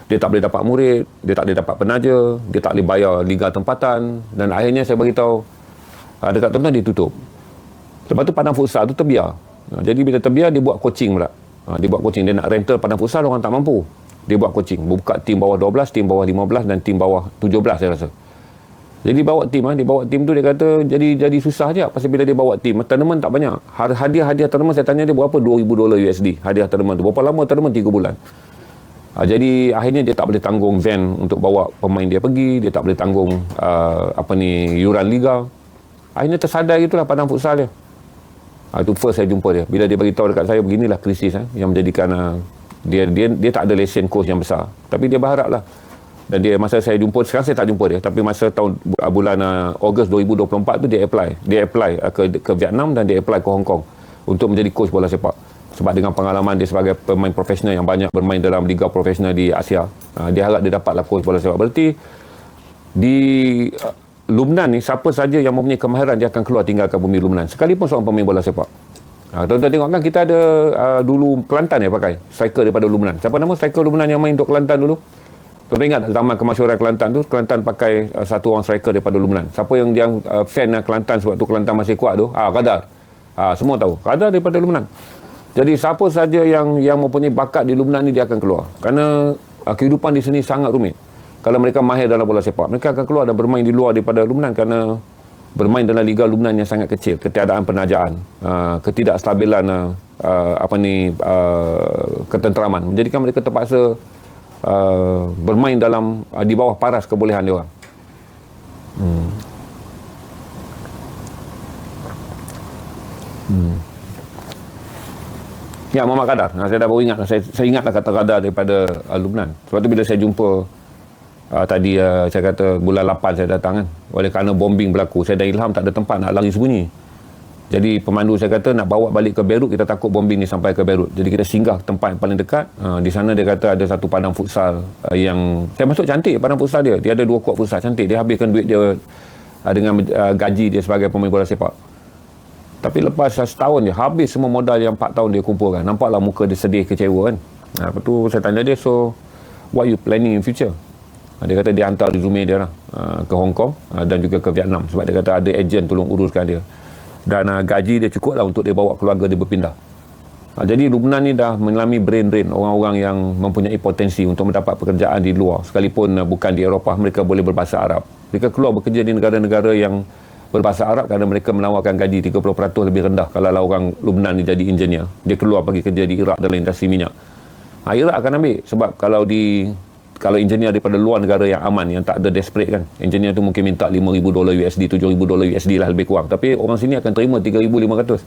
Dia tak boleh dapat murid, dia tak boleh dapat penaja, dia tak boleh bayar liga tempatan dan akhirnya saya beritahu dekat tuan-tuan dia tutup. Lepas tu padang futsal tu terbiar. Jadi bila terbiar dia buat coaching pula. Dia buat coaching, dia nak rental padang futsal orang tak mampu. Dia buat coaching, buka tim bawah 12, tim bawah 15 dan tim bawah 17 saya rasa. Jadi bawa tim, dia bawa tim tu dia kata jadi susah je pasal bila dia bawa tim, tournament tak banyak. Hadiah tournament saya tanya dia berapa $2,000 USD. Hadiah tournament tu. Berapa lama tournament? 3 bulan. Jadi akhirnya dia tak boleh tanggung van untuk bawa pemain dia pergi, dia tak boleh tanggung yuran liga. Akhirnya tersadar gitulah padang futsal dia. Itu first saya jumpa dia. Bila dia beritahu dekat saya beginilah krisis yang menjadikan dia tak ada lesen coach yang besar. Tapi dia berharap lah. Dan dia masa saya jumpa, sekarang saya tak jumpa dia. Tapi masa bulan Ogos 2024 tu dia apply ke Vietnam dan dia apply ke Hong Kong untuk menjadi coach bola sepak. Sebab dengan pengalaman dia sebagai pemain profesional yang banyak bermain dalam liga profesional di Asia, dia harap dia dapatlah coach bola sepak. Berarti di Lubnan ni siapa saja yang mempunyai kemahiran dia akan keluar tinggalkan bumi Lubnan sekalipun seorang pemain bola sepak. Tuan-tuan tengok kan kita ada dulu Kelantan pakai striker daripada Lubnan. Siapa nama striker Lubnan yang main untuk Kelantan dulu? Tuan-tuan ingat zaman kemasyhuran Kelantan tu, Kelantan pakai satu orang striker daripada Lubnan. Siapa yang fan Kelantan sebab tu Kelantan masih kuat tu? Qadar. Semua tahu. Qadar daripada Lubnan. Jadi siapa saja yang mempunyai bakat di Lubnan ni dia akan keluar. Kerana kehidupan di sini sangat rumit. Kalau mereka mahir dalam bola sepak, mereka akan keluar dan bermain di luar daripada Lubnan kerana bermain dalam liga Lubnan yang sangat kecil, ketiadaan penajaan, ketidakstabilan ketenteraman menjadikan mereka terpaksa bermain dalam di bawah paras kebolehan dia orang. Ya, Muhammad Qadar. Saya dah baru ingat. Saya ingatlah kata Qadar daripada Lubnan. Sebab tu bila saya jumpa tadi saya kata bulan 8 saya datang kan. Oleh kerana bombing berlaku, saya dan Ilham tak ada tempat nak lari sembunyi. Jadi pemandu saya kata nak bawa balik ke Beirut, kita takut bombing ni sampai ke Beirut. Jadi kita singgah tempat yang paling dekat. Di sana dia kata ada satu padang futsal yang saya masuk cantik padang futsal dia. Dia ada 2 kuat futsal cantik. Dia habiskan duit dia dengan gaji dia sebagai pemain bola sepak. Tapi lepas setahun je habis semua modal yang 4 tahun dia kumpulkan. Nampaklah muka dia sedih, kecewa kan. Lepas tu saya tanya dia, so what you planning in future? Dia kata dia hantar resume dia lah ke Hong Kong dan juga ke Vietnam. Sebab dia kata ada ejen tolong uruskan dia. Dan gaji dia cukup lah untuk dia bawa keluarga dia berpindah. Jadi Lubnan ni dah mengalami brain drain. Orang-orang yang mempunyai potensi untuk mendapat pekerjaan di luar, sekalipun bukan di Eropah, mereka boleh berbahasa Arab. Mereka keluar bekerja di negara-negara yang berbahasa Arab kerana mereka menawarkan gaji 30% lebih rendah kalau orang Lubnan ni jadi engineer. Dia keluar pergi kerja di Iraq dalam industri minyak. Iraq akan ambil sebab kalau engineer daripada luar negara yang aman, yang tak ada desperate kan, engineer tu mungkin minta $5,000 USD, $7,000 USD lah lebih kurang, tapi orang sini akan terima $3,500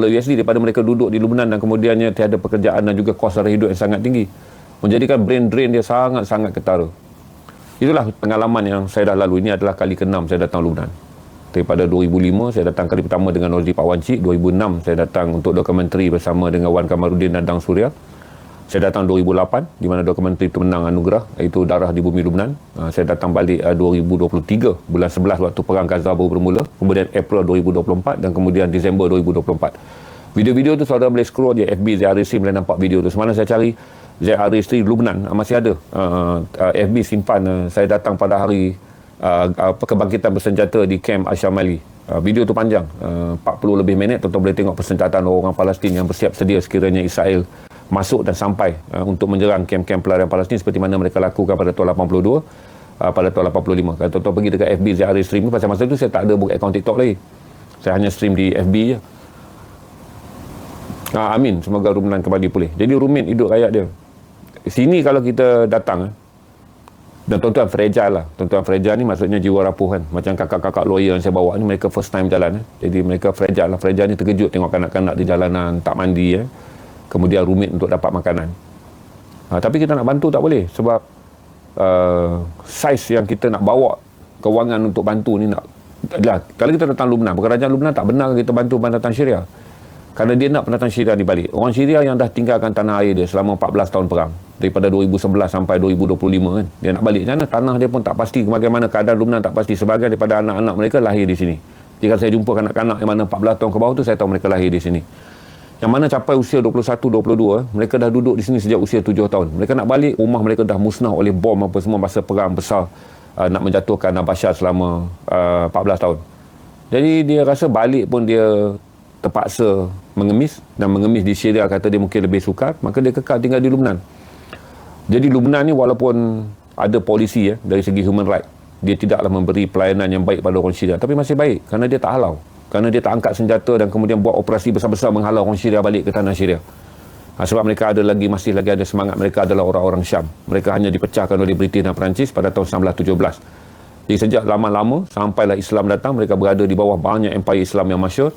USD daripada mereka duduk di Lubnan dan kemudiannya tiada pekerjaan dan juga kos sara hidup yang sangat tinggi, menjadikan brain drain dia sangat-sangat ketara. Itulah pengalaman yang saya dah lalui. Ini adalah kali ke-6 saya datang Lubnan. Daripada 2005 saya datang kali pertama dengan Nozli Pak Wan Cik, 2006 saya datang untuk dokumentari bersama dengan Wan Kamaruddin dan Dang Surya. Saya datang 2008 di mana dokumentari itu menang anugerah, iaitu Darah di Bumi Lubnan. Saya datang balik 2023 bulan 11 waktu perang Gaza baru bermula, kemudian April 2024 dan kemudian Disember 2024. Video-video tu saudara boleh scroll je FB ZRST, boleh nampak video tu. Semalam saya cari ZRST Lubnan, masih ada. FB simpan saya datang pada hari kebangkitan bersenjata di Camp Ashamali. Video tu panjang, 40 lebih minit. Tuan-tuan boleh tengok persenjataan orang Palestin yang bersiap sedia sekiranya Israel masuk dan sampai untuk menyerang kamp-kamp pelarian Palestin seperti mana mereka lakukan pada tahun 82, pada tahun 85. Kalau tuan-tuan pergi dekat FB Zahari stream ni, pasal masa tu saya tak ada buka akaun TikTok lagi. Saya hanya stream di FB je. Amin, semoga Rumnan kembali pulih. Jadi rumit hidup rakyat dia. Sini kalau kita datang, dan tuan-tuan fragile lah. Tuan-tuan fragile ni maksudnya jiwa rapuh kan. Macam kakak-kakak lawyer yang saya bawa ni, mereka first time jalan. Jadi mereka fragile lah. Fragile ni terkejut tengok kanak-kanak di jalanan tak mandi. Kemudian rumit untuk dapat makanan. Tapi kita nak bantu tak boleh. Sebab saiz yang kita nak bawa kewangan untuk bantu ni nak adalah, kalau kita datang Lubnan, kerajaan Lubnan tak benar kita bantu pendatang Syria. Kerana dia nak pendatang Syria ni balik. Orang Syria yang dah tinggalkan tanah air dia selama 14 tahun perang. Daripada 2011 sampai 2025 kan. Dia nak balik sana, tanah dia pun tak pasti. Bagaimana keadaan Lubnan tak pasti. Sebagian daripada anak-anak mereka lahir di sini. Jika saya jumpa kanak-kanak yang mana 14 tahun ke bawah tu, saya tahu mereka lahir di sini. Yang mana capai usia 21, 22, mereka dah duduk di sini sejak usia 7 tahun. Mereka nak balik, rumah mereka dah musnah oleh bom apa semua masa perang besar nak menjatuhkan Bashar selama 14 tahun. Jadi dia rasa balik pun dia terpaksa mengemis, dan mengemis di Syria kata dia mungkin lebih sukar, maka dia kekal tinggal di Lubnan. Jadi Lubnan ni walaupun ada polisi dari segi human right, dia tidaklah memberi pelayanan yang baik pada orang Syria, tapi masih baik kerana dia tak halau. Kerana dia tak angkat senjata dan kemudian buat operasi besar-besar menghalau orang Syria balik ke tanah Syria. Sebab mereka masih lagi ada semangat, mereka adalah orang-orang Syam. Mereka hanya dipecahkan oleh British dan Perancis pada tahun 1917. Jadi sejak lama-lama sampailah Islam datang, mereka berada di bawah banyak empire Islam yang masyhur.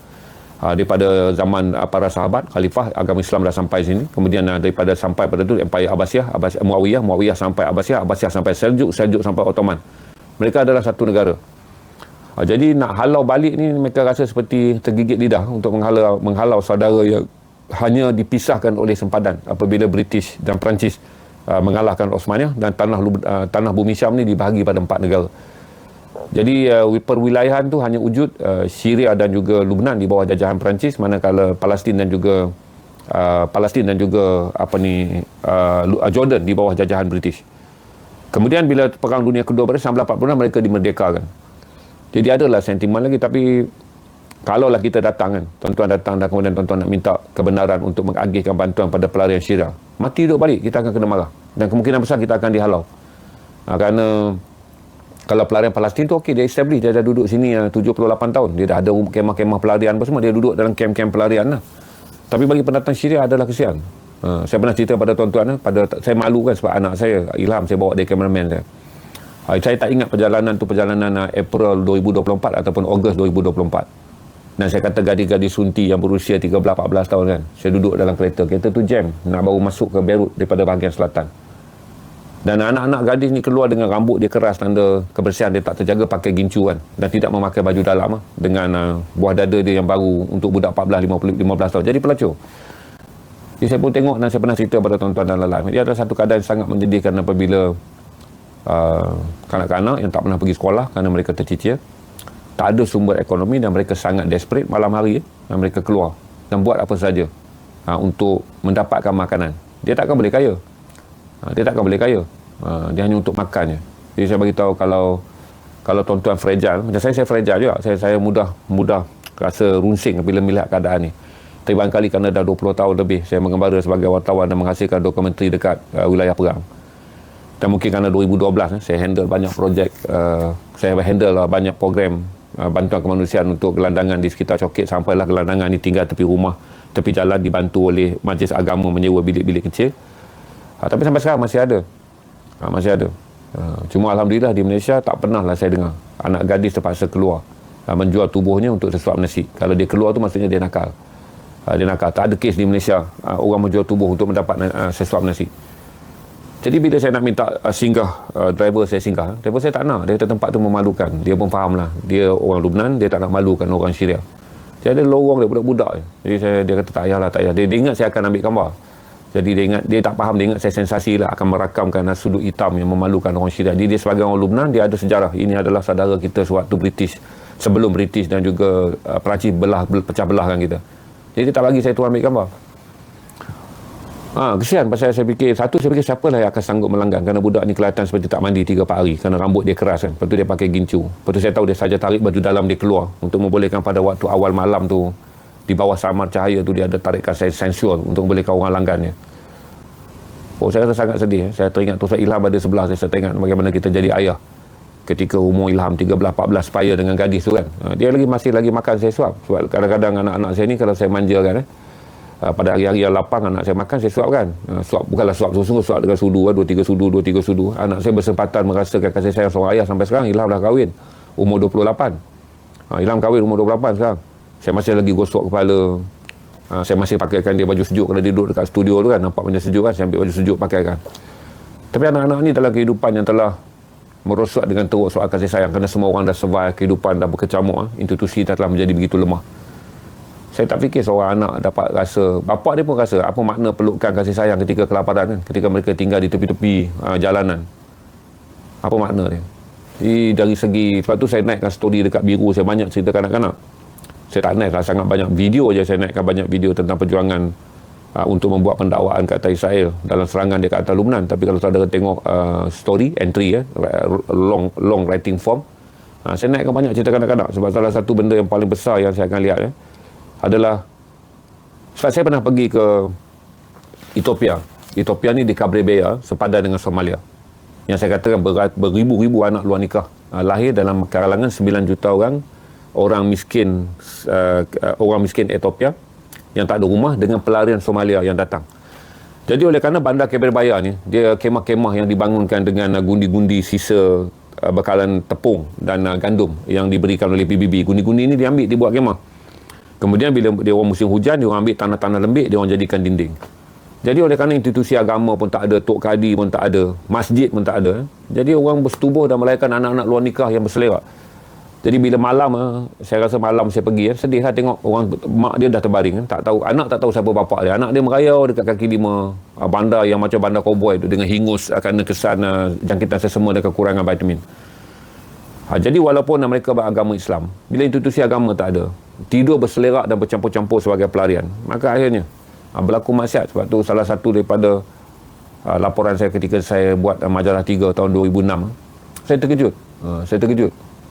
Daripada zaman para sahabat, khalifah, agama Islam dah sampai sini. Kemudian daripada sampai pada tu empire Abbasiyah, Muawiyah sampai Abbasiyah sampai Seljuk sampai Ottoman. Mereka adalah satu negara. Jadi nak halau balik ni mereka rasa seperti tergigit lidah untuk menghalau saudara yang hanya dipisahkan oleh sempadan apabila British dan Perancis mengalahkan Osmaniyah, dan tanah bumi Syam ni dibahagi pada 4 negara. Jadi perwilayahan tu hanya wujud Syria dan juga Lubnan di bawah jajahan Perancis, manakala Palestin dan juga Jordan di bawah jajahan British. Kemudian bila Perang Dunia Kedua pada 1946 mereka dimerdekakan. Jadi adalah sentimen lagi, tapi kalaulah kita datang kan, tuan-tuan datang dan kemudian tuan-tuan nak minta kebenaran untuk mengagihkan bantuan pada pelarian Syria, mati hidup balik kita akan kena marah, dan kemungkinan besar kita akan dihalau. Kerana kalau pelarian Palestin tu okey, dia establish, dia dah duduk sini 78 tahun, dia dah ada kemah-kemah pelarian apa semua, dia duduk dalam kem-kem pelarian lah. Tapi bagi pendatang Syria adalah kesian. Saya pernah cerita pada tuan-tuan, saya malu kan sebab anak saya Ilham, saya bawa dia cameraman saya. Saya tak ingat perjalanan April 2024 ataupun Ogos 2024. Dan saya kata gadis-gadis sunti yang berusia 13-14 tahun kan, saya duduk dalam kereta tu jam, nak baru masuk ke Beirut daripada bahagian selatan. Dan anak-anak gadis ni keluar dengan rambut dia keras, tanda kebersihan dia tak terjaga, pakai gincu kan, dan tidak memakai baju dalam dengan buah dada dia yang baru untuk budak 14-15 tahun, jadi pelacur. Jadi saya pun tengok, dan saya pernah cerita pada tuan-tuan dalam live, dia adalah satu keadaan yang sangat menyedihkan apabila kanak-kanak yang tak pernah pergi sekolah kerana mereka tercicir, tak ada sumber ekonomi, dan mereka sangat desperate malam hari, dan mereka keluar dan buat apa saja untuk mendapatkan makanan. Dia takkan boleh kaya. Dia hanya untuk makan je. Jadi saya bagi tahu, kalau tuan-tuan fragile, macam saya fragile juga. Saya mudah rasa runsing bila melihat keadaan ni. Tapi barangkali kerana dah 20 tahun lebih saya mengembara sebagai wartawan dan menghasilkan dokumentari dekat wilayah perang. Dan mungkin kerana 2012 saya handle banyak projek, saya handle banyak program bantuan kemanusiaan untuk gelandangan di sekitar Cokit, sampailah gelandangan ni tinggal tepi rumah, tepi jalan, dibantu oleh majlis agama menyewa bilik-bilik kecil. Tapi sampai sekarang masih ada. Cuma Alhamdulillah di Malaysia tak pernah lah saya dengar anak gadis terpaksa keluar menjual tubuhnya untuk sesuap nasi. Kalau dia keluar tu maksudnya dia nakal. Tak ada kes di Malaysia orang menjual tubuh untuk mendapat sesuap nasi. Jadi bila saya nak minta singgah, driver saya tak nak. Dia kata tempat tu memalukan. Dia pun faham lah, dia orang Lubnan, dia tak nak malukan orang Syria. Jadi ada lorong dia budak-budak je. Jadi dia kata tak payah. Dia ingat saya akan ambil gambar. Jadi dia tak faham, dia ingat saya sensasi lah akan merakamkan sudut hitam yang memalukan orang Syria. Jadi dia sebagai orang Lubnan, dia ada sejarah. Ini adalah saudara kita sewaktu British, sebelum British dan juga Perancis pecah belahkan kita. Jadi dia tak bagi saya turun ambil gambar. Kesian, pasal saya fikir siapa lah yang akan sanggup melanggar, kerana budak ni kelihatan seperti tak mandi 3-4 hari kerana rambut dia keras kan. Lepas tu dia pakai gincu. Lepas tu saya tahu dia saja tarik baju dalam dia keluar untuk membolehkan pada waktu awal malam tu di bawah samar cahaya tu dia ada tarikan sensual untuk membolehkan orang langgannya. saya rasa sangat sedih. Saya teringat Tuan Ilham ada sebelah saya teringat bagaimana kita jadi ayah ketika umur Ilham 13-14 sepaya dengan gadis tu kan. Dia masih lagi makan saya suap. Sebab kadang-kadang anak-anak saya ni kalau saya manjakan pada hari-hari yang lapang anak saya makan saya suap kan. Suap bukanlah suap sungguh-sungguh, suap dengan sudu 2-3 sudu 2-3 sudu. Anak saya bersempatan merasakan kasih sayang seorang ayah sampai sekarang. Ilham dah kahwin umur 28. Ilham kahwin umur 28 sekarang. Saya masih lagi gosok kepala. Saya masih pakaikan dia baju sejuk kalau dia duduk dekat studio tu kan, nampak macam sejuk kan, saya ambil baju sejuk pakaikan. Tapi anak-anak ni dalam kehidupan yang telah merosot dengan teruk soal kasih sayang, kerana semua orang dah survive kehidupan dah berkecamuk, institusi dah telah menjadi begitu lemah. Saya tak fikir seorang anak dapat rasa, bapak dia pun rasa apa makna pelukkan kasih sayang ketika kelaparan kan, ketika mereka tinggal di tepi-tepi jalanan. Apa makna dia? Jadi dari segi, sebab tu saya naikkan story dekat Biru, saya banyak cerita kanak-kanak. Saya tak naik lah sangat banyak video je, saya naikkan banyak video tentang perjuangan untuk membuat pendakwaan ke atas Israel dalam serangan dia ke atas Lubnan. Tapi kalau saudara tengok story, entry long writing form, saya naikkan banyak cerita kanak-kanak. Sebab salah satu benda yang paling besar yang saya akan lihat adalah, sebab saya pernah pergi ke Ethiopia. Ethiopia ni di Kabrebeya, sepadan dengan Somalia. Yang saya katakan beribu-ribu anak luar nikah lahir dalam kalangan 9 juta orang miskin Ethiopia yang tak ada rumah dengan pelarian Somalia yang datang. Jadi oleh kerana bandar Kabrebeya ni, dia kemah-kemah yang dibangunkan dengan gundi-gundi sisa bekalan tepung dan gandum yang diberikan oleh PBB. Gundi-gundi ni diambil, dibuat kemah. Kemudian bila dia orang musim hujan, dia orang ambil tanah-tanah lembik, dia orang jadikan dinding. Jadi oleh kerana institusi agama pun tak ada, Tok Kadi pun tak ada, masjid pun tak ada, jadi orang bersetubuh dan melahirkan anak-anak luar nikah yang berselerak. Jadi bila malam, saya rasa malam saya pergi, sedih lah tengok orang, mak dia dah terbaring, tak tahu, anak tak tahu siapa bapak dia. Anak dia merayau dekat kaki lima, bandar yang macam bandar koboi tu, dengan hingus kerana kesan jangkitan sesama dan kekurangan vitamin. Jadi walaupun mereka beragama Islam, bila institusi agama tak ada, tidur berselerak dan bercampur-campur sebagai pelarian, maka akhirnya berlaku maksiat. Sebab tu salah satu daripada laporan saya ketika saya buat majalah 3 tahun 2006, saya terkejut.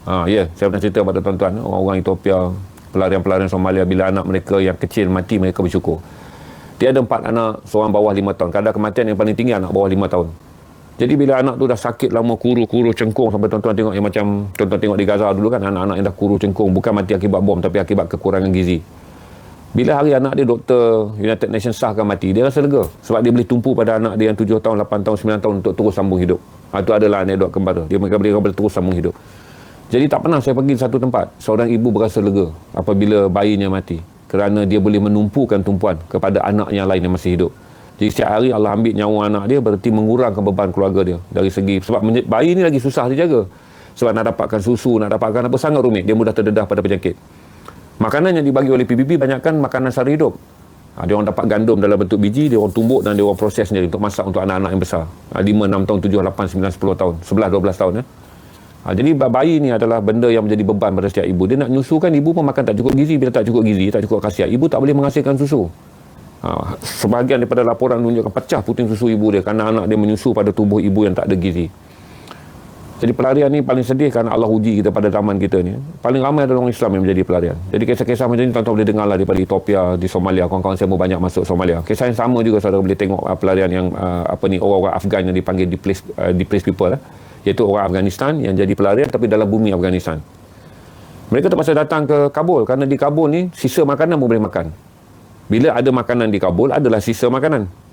Saya pernah cerita pada tuan-tuan, orang-orang Ethiopia, pelarian-pelarian Somalia, bila anak mereka yang kecil mati, mereka bersyukur. Dia ada 4 anak, seorang bawah 5 tahun. Kadar kematian yang paling tinggi anak bawah 5 tahun. Jadi bila anak tu dah sakit lama, kuru cengkung, sampai tuan-tuan tengok yang macam tuan-tuan tengok di Gaza dulu kan, anak-anak yang dah kuru cengkung, bukan mati akibat bom tapi akibat kekurangan gizi. Bila hari anak dia doktor United Nations sahkan mati, dia rasa lega sebab dia boleh tumpu pada anak dia yang 7 tahun, 8 tahun, 9 tahun untuk terus sambung hidup. Itu adalah anekdot kembar tu. Mereka boleh terus sambung hidup. Jadi tak pernah saya pergi satu tempat seorang ibu berasa lega apabila bayinya mati, kerana dia boleh menumpukan tumpuan kepada anak yang lain yang masih hidup. Jadi setiap hari Allah ambil nyawa anak dia, berarti mengurangkan beban keluarga dia dari segi, sebab bayi ni lagi susah dijaga. Sebab nak dapatkan susu, nak dapatkan apa, sangat rumit. Dia mudah terdedah pada penyakit. Makanan yang dibagi oleh PBB banyakkan makanan sara hidup. Dia orang dapat gandum dalam bentuk biji, dia orang tumbuk dan dia orang proses sendiri untuk masak untuk anak-anak yang besar. 5, 6 tahun, 7, 8, 9, 10 tahun, 11, 12 tahun. Jadi bayi ni adalah benda yang menjadi beban pada setiap ibu. Dia nak nyusukan, ibu pun makan tak cukup gizi. Bila tak cukup gizi, tak cukup khasiat, ibu tak boleh menghasilkan susu. Sebahagian daripada laporan menunjukkan pecah puting susu ibu dia kerana anak dia menyusu pada tubuh ibu yang tak ada gizi. Jadi pelarian ni paling sedih kerana Allah uji kita pada zaman kita ni. Paling ramai adalah orang Islam yang menjadi pelarian. Jadi kisah-kisah macam ni tuan-tuan boleh dengar lah daripada Ethiopia, di Somalia. Kawan-kawan saya pun banyak masuk Somalia. Kisah yang sama juga saudara boleh tengok pelarian yang orang-orang Afgan yang dipanggil displaced people, iaitu orang Afghanistan yang jadi pelarian tapi dalam bumi Afghanistan. Mereka terpaksa datang ke Kabul kerana di Kabul ni sisa makanan pun boleh makan. Bila ada makanan di Kabul, adalah sisa makanan.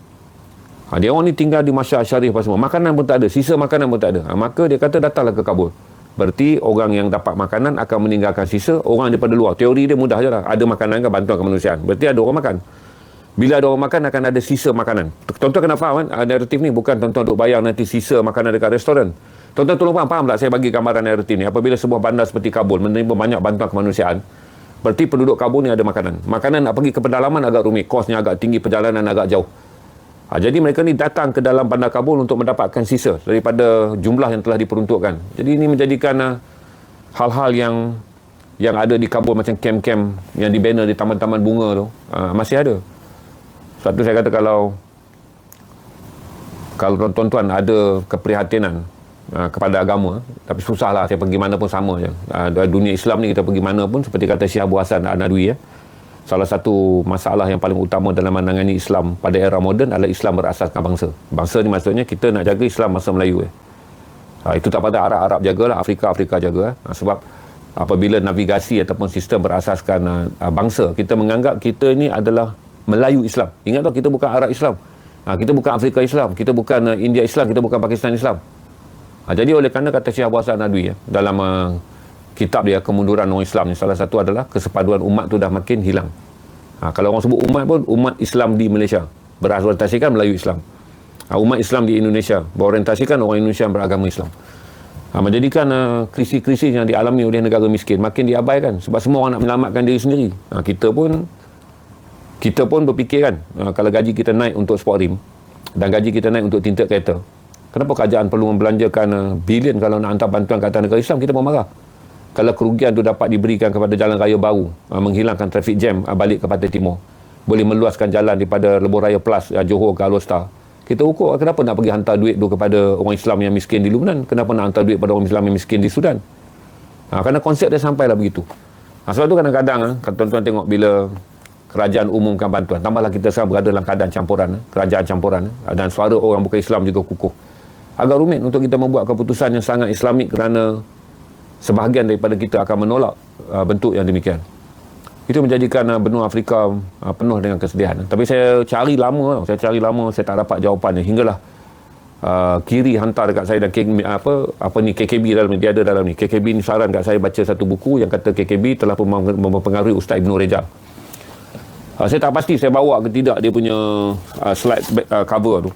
Dia orang ni tinggal di Masyar Syarif apa semua. Makanan pun tak ada, sisa makanan pun tak ada. Maka dia kata datanglah ke Kabul. Berarti orang yang dapat makanan akan meninggalkan sisa orang daripada luar. Teori dia mudah je lah. Ada makanan kan, bantuan kemanusiaan. Berarti ada orang makan. Bila ada orang makan, akan ada sisa makanan. Tuan-tuan kena faham kan, naratif ni bukan tuan-tuan duk bayang nanti sisa makanan dekat restoran. Tuan-tuan tolong faham tak saya bagi gambaran naratif ni. Apabila sebuah bandar seperti Kabul menerima banyak bantuan kemanusiaan, berarti penduduk Kabul ni ada makanan. Makanan nak pergi ke pedalaman agak rumit, kosnya agak tinggi, perjalanan agak jauh. Jadi mereka ni datang ke dalam bandar Kabul untuk mendapatkan sisa daripada jumlah yang telah diperuntukkan. Jadi ini menjadikan hal-hal yang ada di Kabul, macam kem-kem yang dibina di taman-taman bunga tu, masih ada. Sebab tu saya kata kalau tuan-tuan ada keprihatinan kepada agama, tapi susahlah saya pergi mana pun sama je. Dunia Islam ni kita pergi mana pun, seperti kata Syekh Abu Hasan An-Nadwi, salah satu masalah yang paling utama dalam menangani Islam pada era moden adalah Islam berasaskan bangsa. Bangsa ni maksudnya kita nak jaga Islam bangsa Melayu. Itu tak pada Arab jagalah, Afrika jaga. Sebab apabila navigasi ataupun sistem berasaskan bangsa, kita menganggap kita ni adalah Melayu Islam. Ingat tak, kita bukan Arab Islam. Kita bukan Afrika Islam, kita bukan India Islam, kita bukan Pakistan Islam. Jadi oleh kerana kata Syekh Abu Hasan Nadwi dalam kitab dia Kemunduran Orang Islam ni, salah satu adalah kesepaduan umat tu dah makin hilang. Kalau orang sebut umat pun, umat Islam di Malaysia berorientasikan Melayu Islam. Umat Islam di Indonesia berorientasikan orang Indonesia yang beragama Islam. Menjadikan krisis-krisis yang dialami oleh negara miskin makin diabaikan sebab semua orang nak menyelamatkan diri sendiri. Kita pun berfikir kan, kalau gaji kita naik untuk sport rim dan gaji kita naik untuk tinted kereta, kenapa kerajaan perlu membelanjakan bilion kalau nak hantar bantuan ke atas negara Islam? Kita pun marah. Kalau kerugian tu dapat diberikan kepada jalan raya baru, menghilangkan traffic jam balik ke Pantai Timur, boleh meluaskan jalan daripada Lebuh Raya Plus Johor ke Alor Star, kita ukur kenapa nak pergi hantar duit tu kepada orang Islam yang miskin di Lubnan, kenapa nak hantar duit kepada orang Islam yang miskin di Sudan. Kerana konsep dia sampailah begitu. Sebab tu kadang-kadang tuan-tuan tengok bila kerajaan umumkan bantuan, tambahlah kita sekarang berada dalam keadaan campuran, kerajaan campuran, dan suara orang bukan Islam juga kukuh, agak rumit untuk kita membuat keputusan yang sangat Islamik kerana sebahagian daripada kita akan menolak bentuk yang demikian. Itu menjadikan benua Afrika penuh dengan kesedihan. Tapi saya cari lama, saya tak dapat jawapannya hinggalah Kiri hantar dekat saya dan KKB dalam ni, dia ada dalam ni. KKB ni saran kat saya baca satu buku yang kata KKB telah mempengaruhi Ustaz Ibn Rejal. Saya tak pasti saya bawa ke tidak dia punya slide cover tu.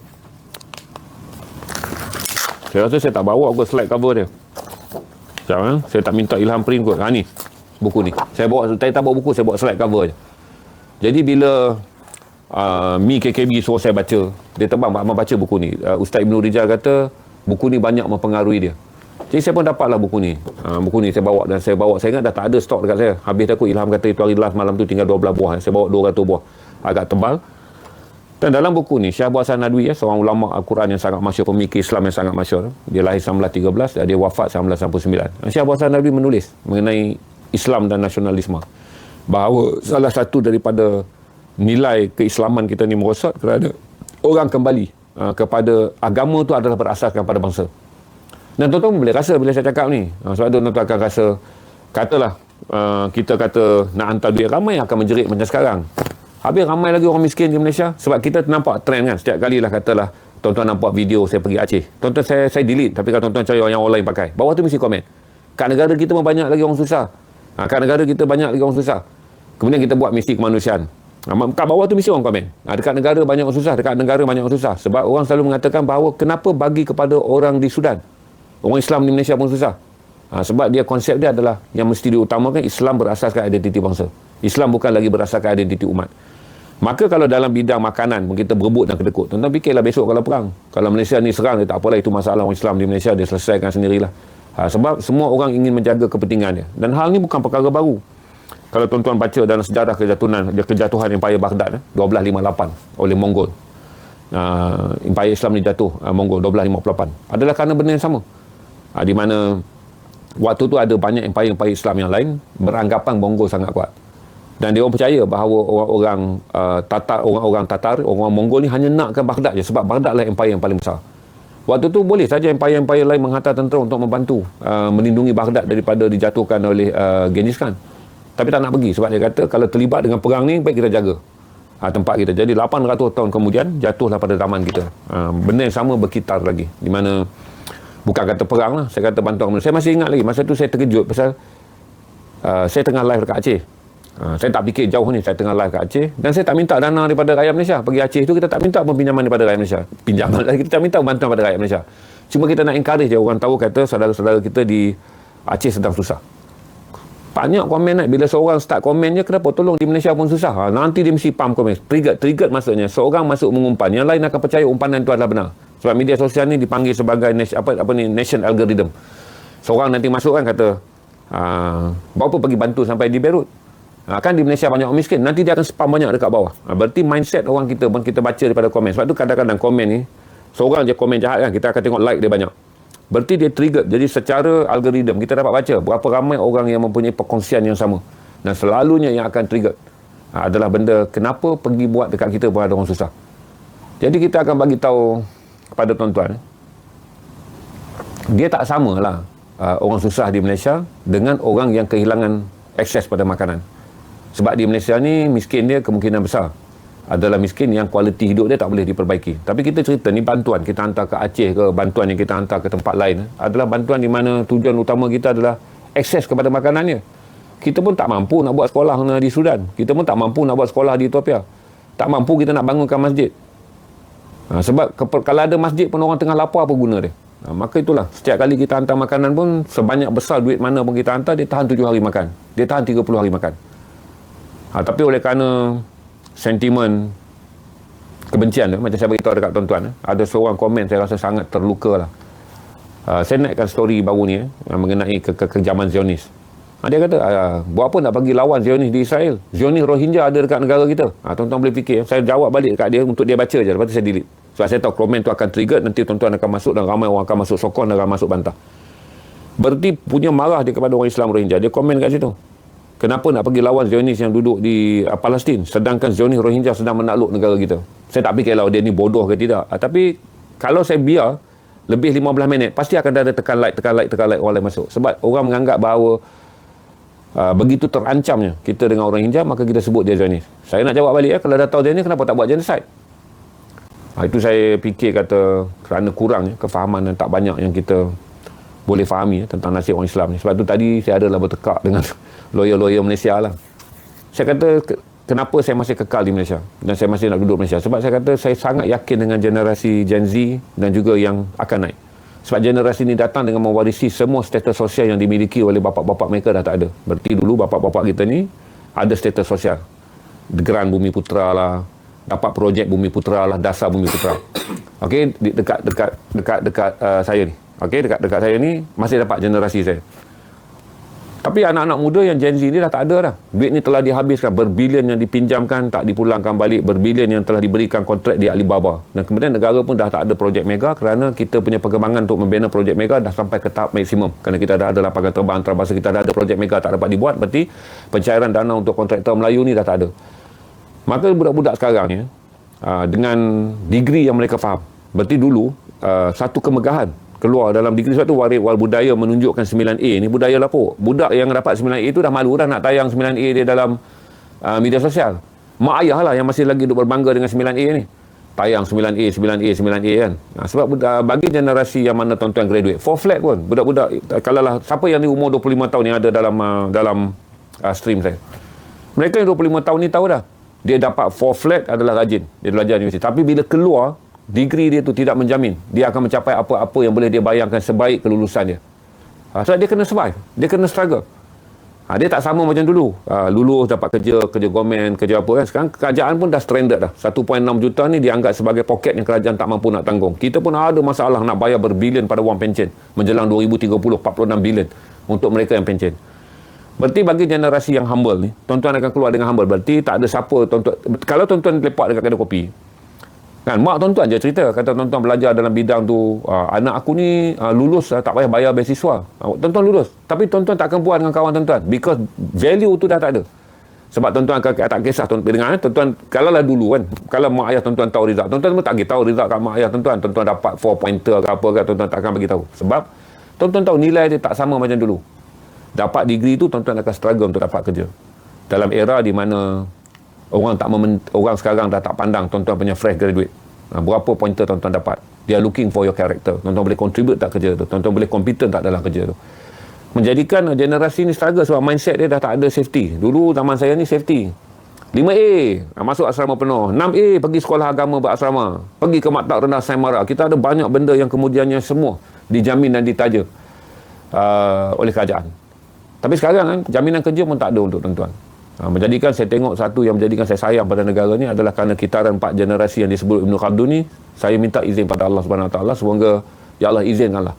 Saya rasa saya tak bawa ke slide cover dia. Saya tak minta Ilham print kot. Ni buku ni. Saya tak bawa buku, saya bawa slide cover je. Jadi bila Mi KKB suruh saya baca, dia tebang baca buku ni. Ustaz Ibn Rijal kata buku ni banyak mempengaruhi dia. Jadi saya pun dapatlah buku ni. Buku ni saya bawa, dan saya ingat dah tak ada stok dekat saya. Habis aku Ilham kata itu hari last malam tu tinggal 12 buah. Saya bawa 200 buah. Agak tebal. Dan dalam buku ni, Syekh Abu Hasan Nadwi, seorang ulama Al-Quran yang sangat masyhur, pemikir Islam yang sangat masyhur. Dia lahir 1913, dia wafat 1999. Syekh Abu Hasan Nadwi menulis mengenai Islam dan nasionalisme. Bahawa salah satu daripada nilai keislaman kita ni merosot kerana orang kembali kepada agama tu adalah berasaskan pada bangsa. Dan tuan-tuan boleh rasa bila saya cakap ni. Sebab tu tuan-tuan akan rasa, katalah kita kata nak hantar duit, ramai akan menjerit macam sekarang. Habis ramai lagi orang miskin di Malaysia. Sebab kita nampak trend kan. Setiap kali lah katalah tuan-tuan nampak video saya pergi Aceh. Tuan-tuan saya delete. Tapi kalau tuan-tuan cari yang orang lain pakai, bawah tu mesti komen. Kat negara kita pun banyak lagi orang susah. Kat negara kita banyak lagi orang susah. Kemudian kita buat misi kemanusiaan. Kat bawah tu mesti orang komen. Dekat negara banyak orang susah. Dekat negara banyak orang susah. Sebab orang selalu mengatakan bahawa kenapa bagi kepada orang di Sudan, orang Islam di Malaysia pun susah. Sebab dia konsep dia adalah yang mesti diutamakan Islam berasaskan identiti bangsa. Islam bukan lagi berasaskan identiti umat. Maka kalau dalam bidang makanan kita berebut dan kedekut, tuan-tuan fikirlah besok kalau perang, kalau Malaysia ni serang, dia tak apalah, itu masalah orang Islam di Malaysia, dia selesaikan sendirilah. Sebab semua orang ingin menjaga kepentingannya. Dan hal ni bukan perkara baru. Kalau tuan-tuan baca dalam sejarah kejatuhan Empire Baghdad 1258 oleh Mongol, Empire Islam ni jatuh Mongol 1258 adalah kerana benda yang sama. Di mana waktu tu ada banyak empire Islam yang lain beranggapan Mongol sangat kuat. Dan dia orang percaya bahawa orang Tatar, orang Mongol ni hanya nakkan Baghdad je, sebab Baghdad lah empire yang paling besar. Waktu tu boleh saja empire lain menghantar tentera untuk membantu melindungi Baghdad daripada dijatuhkan oleh Genghis Khan. Tapi tak nak pergi sebab dia kata kalau terlibat dengan perang ni baik kita jaga tempat kita. Jadi 800 tahun kemudian jatuhlah pada zaman kita. Benda yang sama berkitar lagi, di mana bukan kata perang lah, saya kata bantuan manusia. Saya masih ingat lagi masa tu saya terkejut pasal saya tengah live dekat Aceh. Saya tak fikir jauh ni, saya tengah live kat Aceh dan saya tak minta dana daripada rakyat Malaysia. Pergi Aceh tu kita tak minta pinjaman daripada rakyat Malaysia. Pinjaman lagi, kita tak minta bantuan daripada rakyat Malaysia. Cuma kita nak encourage je orang tahu kata saudara-saudara kita di Aceh sedang susah. Banyak komen naik. Bila seorang start komen je, kenapa tolong di Malaysia pun susah. Nanti dia mesti pump komen. Triggered maksudnya seorang masuk mengumpan, yang lain akan percaya umpanan itu adalah benar. Sebab media sosial ni dipanggil sebagai nation algorithm. Seorang nanti masuk kan kata berapa pergi bantu sampai di Beirut. Kan di Malaysia banyak orang miskin, nanti dia akan spam banyak dekat bawah. Berarti mindset orang kita pun kita baca daripada komen. Sebab tu kadang-kadang komen ni seorang je komen jahat kan, kita akan tengok like dia banyak. Berarti dia trigger. Jadi secara algoritma kita dapat baca berapa ramai orang yang mempunyai perkongsian yang sama, dan selalunya yang akan trigger. adalah benda kenapa pergi buat dekat kita pun ada orang susah. Jadi kita akan bagi tahu kepada tuan-tuan, dia tak samalah orang susah di Malaysia dengan orang yang kehilangan akses pada makanan. Sebab di Malaysia ni miskin dia kemungkinan besar adalah miskin yang kualiti hidup dia tak boleh diperbaiki. Tapi kita cerita ni bantuan kita hantar ke Aceh ke, bantuan yang kita hantar ke tempat lain adalah bantuan di mana tujuan utama kita adalah akses kepada makanannya. Kita pun tak mampu nak buat sekolah di Sudan. Kita pun tak mampu nak buat sekolah di Ethiopia. Tak mampu kita nak bangunkan masjid. Sebab kalau ada masjid pun orang tengah lapar apa guna dia. Maka itulah, setiap kali kita hantar makanan pun sebanyak besar duit mana pun kita hantar, dia tahan 7 hari makan. Dia tahan 30 hari makan. Tapi oleh kerana sentimen kebencian macam saya beritahu dekat tuan-tuan, ada seorang komen saya rasa sangat terluka lah. Saya naikkan story baru ni mengenai kekejaman Zionis. Dia kata buat apa nak pergi lawan Zionis di Israel, Zionis Rohingya ada dekat negara kita. Tuan-tuan boleh fikir. Saya jawab balik dekat dia untuk dia baca je, lepas tu saya delete. Sebab saya tahu komen tu akan trigger, nanti tuan-tuan akan masuk dan ramai orang akan masuk sokong dan akan masuk bantah. Berarti punya marah dia kepada orang Islam Rohingya. Dia komen kat situ, kenapa nak pergi lawan Zionis yang duduk di Palestin, sedangkan Zionis Rohingya sedang menakluk negara kita. Saya tak fikirlah dia ni bodoh ke tidak. Tapi kalau saya biar lebih 15 minit, pasti akan ada tekan like orang lain masuk. Sebab orang menganggap bahawa begitu terancamnya kita dengan orang Rohingya, maka kita sebut dia Zionis. Saya nak jawab balik, kalau dah tahu Zionis, kenapa tak buat genocide? Itu saya fikir kata kerana kurang kefahaman dan tak banyak yang kita boleh fahami tentang nasib orang Islam ni. Sebab tu tadi saya adalah bertekak dengan lawyer-lawyer Malaysia lah. Saya kata kenapa saya masih kekal di Malaysia dan saya masih nak duduk Malaysia. Sebab saya kata saya sangat yakin dengan generasi Gen Z dan juga yang akan naik. Sebab generasi ni datang dengan mewarisi semua status sosial yang dimiliki oleh bapa-bapa mereka dah tak ada. Berarti dulu bapa-bapa kita ni ada status sosial. Geran Bumi Putera lah, dapat projek Bumi Putera lah, dasar Bumi Putera. Okey, dekat saya ni. Okey, dekat saya ni masih dapat generasi saya. Tapi anak-anak muda yang Gen Z ni dah tak ada dah. Duit ni telah dihabiskan, berbilion yang dipinjamkan tak dipulangkan balik, berbilion yang telah diberikan kontrak di Alibaba. Dan kemudian negara pun dah tak ada projek mega kerana kita punya perkembangan untuk membina projek mega dah sampai ke tahap maksimum. Kerana kita dah ada lapangan terbang antarabangsa, kita dah ada projek mega tak dapat dibuat, berarti pencairan dana untuk kontraktor Melayu ni dah tak ada. Maka budak-budak sekarang ni dengan degree yang mereka faham, berarti dulu satu kemegahan keluar dalam degree. Sebab tu waris wal budaya menunjukkan 9A ni budaya lapuk. Budak yang dapat 9A tu dah malu dah nak tayang 9A dia dalam media sosial. Mak ayah lah yang masih lagi duk berbangga dengan 9A ni, tayang 9A kan. Sebab bagi generasi yang mana tuan-tuan graduate 4 flat pun, budak-budak kalau lah siapa yang ni umur 25 tahun yang ada dalam stream saya, mereka yang 25 tahun ni tahu dah dia dapat 4 flat adalah rajin, dia belajar di universiti. Tapi bila keluar, degree dia tu tidak menjamin dia akan mencapai apa-apa yang boleh dia bayangkan sebaik kelulusan dia. Sebab dia kena survive, dia kena struggle. Dia tak sama macam dulu. Lulus dapat kerja government, kerja apa kan. Sekarang kerajaan pun dah stranded dah. 1.6 juta ni dianggap sebagai poket yang kerajaan tak mampu nak tanggung. Kita pun ada masalah nak bayar berbilion pada wang pencen. Menjelang 2030, 46 bilion untuk mereka yang pencen. Berarti bagi generasi yang humble ni, tuan-tuan akan keluar dengan humble. Berarti tak ada siapa tuan-tuan. Kalau tuan-tuan lepak dekat kedai kopi, kan mak tuan-tuan je cerita, kata tuan-tuan belajar dalam bidang tu, anak aku ni lulus tak payah bayar beasiswa. Tuan-tuan lulus, tapi tuan-tuan tak akan puas dengan kawan tuan-tuan because value tu dah tak ada. Sebab tuan-tuan akan tak kisah dengan tuan-tuan. Kalau lah dulu kan, kalau mak ayah tuan-tuan tahu result, tuan-tuan pun tak tahu result kat mak ayah tuan-tuan. Tuan-tuan dapat 4 pointer ke apa ke, tuan-tuan tak akan bagi tahu. Sebab tuan-tuan tahu nilai dia tak sama macam dulu. Dapat degree tu tuan-tuan akan struggle untuk dapat kerja. Dalam era di mana orang sekarang dah tak pandang tuan-tuan punya fresh graduate. Berapa pointer tuan-tuan dapat. They are looking for your character. Tuan-tuan boleh contribute tak kerja tu. Tuan-tuan boleh competent tak dalam kerja tu. Menjadikan generasi ni struggle sebab mindset dia dah tak ada safety. Dulu zaman saya ni safety. 5A, masuk asrama penuh. 6A, pergi sekolah agama berasrama. Pergi ke maktab rendah Saimara. Kita ada banyak benda yang kemudiannya semua dijamin dan ditaja oleh kerajaan. Tapi sekarang kan, jaminan kerja pun tak ada untuk tuan-tuan. Menjadikan saya tengok satu yang menjadikan saya sayang pada negara ni adalah kerana kitaran 4 generasi yang disebut Ibn Khaldun ni, saya minta izin pada Allah Subhanahu Wa Taala, semoga ya Allah izinkanlah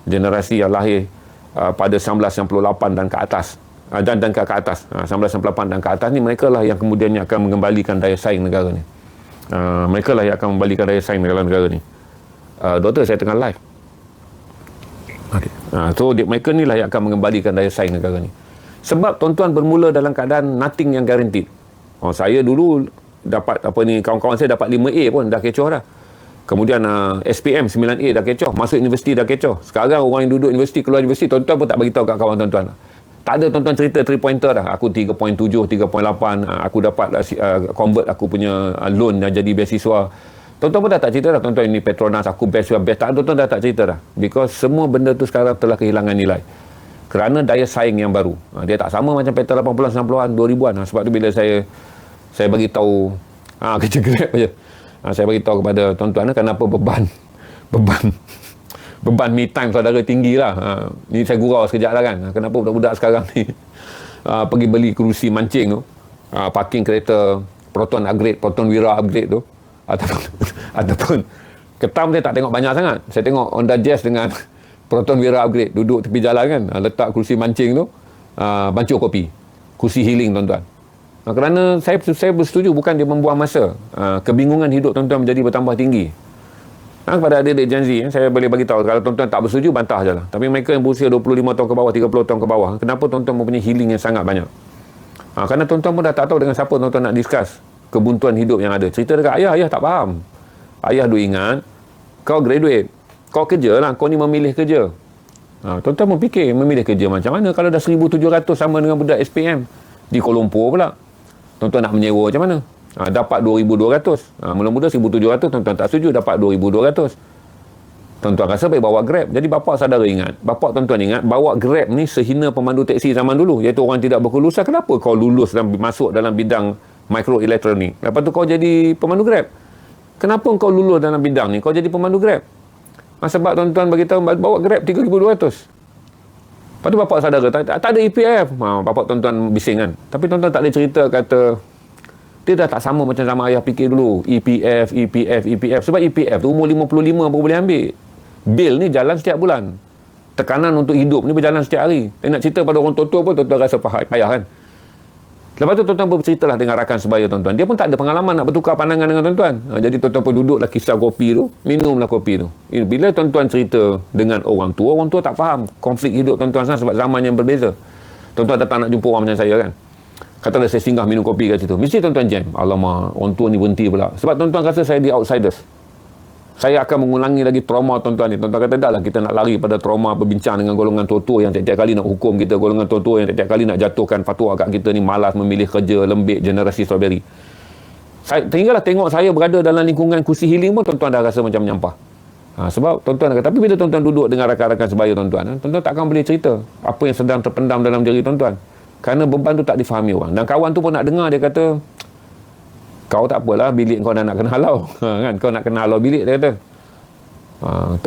generasi yang lahir pada 1998 dan ke atas dan ke atas 1998 dan ke atas ni, mereka lah yang kemudiannya akan mengembalikan daya saing negara ni. Mereka lah yang akan membalikan daya saing dalam negara ni. Doktor, saya tengah live. Okay. So mereka ni lah yang akan mengembalikan daya saing negara ni. Sebab tuan-tuan bermula dalam keadaan nothing yang guaranteed. Saya dulu dapat kawan-kawan saya dapat 5A pun dah kecoh dah. Kemudian SPM 9A dah kecoh, masuk universiti dah kecoh. Sekarang orang yang duduk universiti, keluar universiti, tuan-tuan pun tak bagi tahu kat kawan tuan-tuan. Tak ada tuan-tuan cerita 3 pointer dah. Aku 3.7, 3.8, aku dapat convert aku punya loan dan jadi beasiswa. Tuan-tuan pun dah tak cerita dah, tuan-tuan ini Petronas, aku best. Tak, tuan-tuan dah tak cerita dah. Because semua benda tu sekarang telah kehilangan nilai. Kerana daya saing yang baru. Dia tak sama macam petrol 80-an, 90-an, 2000-an. Sebab tu bila saya bagi tahu kerja Grab je. Saya bagi tahu kepada tuan-tuan kenapa beban me time saudara tinggi lah. Ni saya gurau sekejap lah kan. Kenapa budak-budak sekarang ni pergi beli kerusi mancing tu, parking kereta Proton upgrade, Proton Wira upgrade tu, ataupun ketam saya tak tengok banyak sangat. Saya tengok Honda Jazz dengan Proton Wira upgrade duduk tepi jalan kan, letak kerusi mancing tu, bancur kopi, kursi healing tuan-tuan. Kerana saya bersetuju, bukan dia membuang masa. Kebingungan hidup tuan-tuan menjadi bertambah tinggi. Kepada adik-adik Gen Z, saya boleh bagi tahu, kalau tuan-tuan tak bersetuju, bantah je lah. Tapi mereka yang berusia 25 tahun ke bawah, 30 tahun ke bawah, kenapa tuan-tuan mempunyai healing yang sangat banyak? Kerana tuan-tuan pun dah tak tahu dengan siapa tuan-tuan nak discuss kebuntuan hidup yang ada. Cerita dekat ayah tak faham. Ayah duk ingat, kau graduate, kau kerja lah, kau ni memilih kerja. Tuan-tuan pun fikir, memilih kerja macam mana kalau dah 1,700 sama dengan budak SPM di Kuala Lumpur pula. Tuan-tuan nak menyewa macam mana? Dapat 2,200. Mula-mula 1,700, tuan-tuan tak setuju, dapat 2,200. Tuan-tuan rasa baik bawa Grab. Jadi bapa saudara ingat, bapa tuan-tuan ingat, bawa Grab ni sehina pemandu teksi zaman dulu, iaitu orang tidak berkelulusan. Kenapa kau lulus dan masuk dalam bidang mikroelektronik, lepas tu kau jadi pemandu Grab? Kenapa kau lulus dalam bidang ni, kau jadi pemandu Grab? Sebab tuan-tuan beritahu bawa Grab 3,200. Lepas tu bapak saudara tak ada EPF. Bapak tuan-tuan bising kan. Tapi tuan-tuan tak ada cerita, kata dia dah tak sama macam zaman ayah fikir dulu. EPF. Sebab EPF tu umur 55 baru boleh ambil. Bil ni jalan setiap bulan. Tekanan untuk hidup ni berjalan setiap hari. Saya nak cerita pada orang tua-tua pun tuan-tuan rasa payah kan. Lepas tu tuan-tuan berceritalah dengan rakan sebaya tuan-tuan. Dia pun tak ada pengalaman nak bertukar pandangan dengan tuan-tuan. Jadi tuan-tuan pun duduklah kisah kopi tu, minumlah kopi tu. Bila tuan-tuan cerita dengan orang tua tak faham konflik hidup tuan-tuan sana sebab zaman yang berbeza. Tuan-tuan datang nak jumpa orang macam saya kan. Katalah saya singgah minum kopi kat situ. Mesti tuan-tuan jam. Alamak, orang tua ni berhenti pula. Sebab tuan-tuan rasa saya di outsiders. Saya akan mengulangi lagi trauma tuan-tuan ni. Tuan-tuan kata, dah lah kita nak lari pada trauma berbincang dengan golongan tua-tua yang tiap-tiap kali nak hukum kita. Golongan tua-tua yang tiap-tiap kali nak jatuhkan fatwa kat kita ni, malas memilih kerja, lembik, generasi strawberry. Tinggallah tengok saya berada dalam lingkungan kursi healing pun tuan-tuan dah rasa macam menyampah. Sebab tuan-tuan kata, tapi bila tuan-tuan duduk dengan rakan-rakan sebaya tuan-tuan, tuan-tuan takkan boleh cerita apa yang sedang terpendam dalam diri tuan-tuan. Kerana beban tu tak difahami orang. Dan kawan tu pun nak dengar, dia kata, kau tak apalah, bilik kau dah nak kena halau. Kan? Kau nak kena halau bilik, dia kata.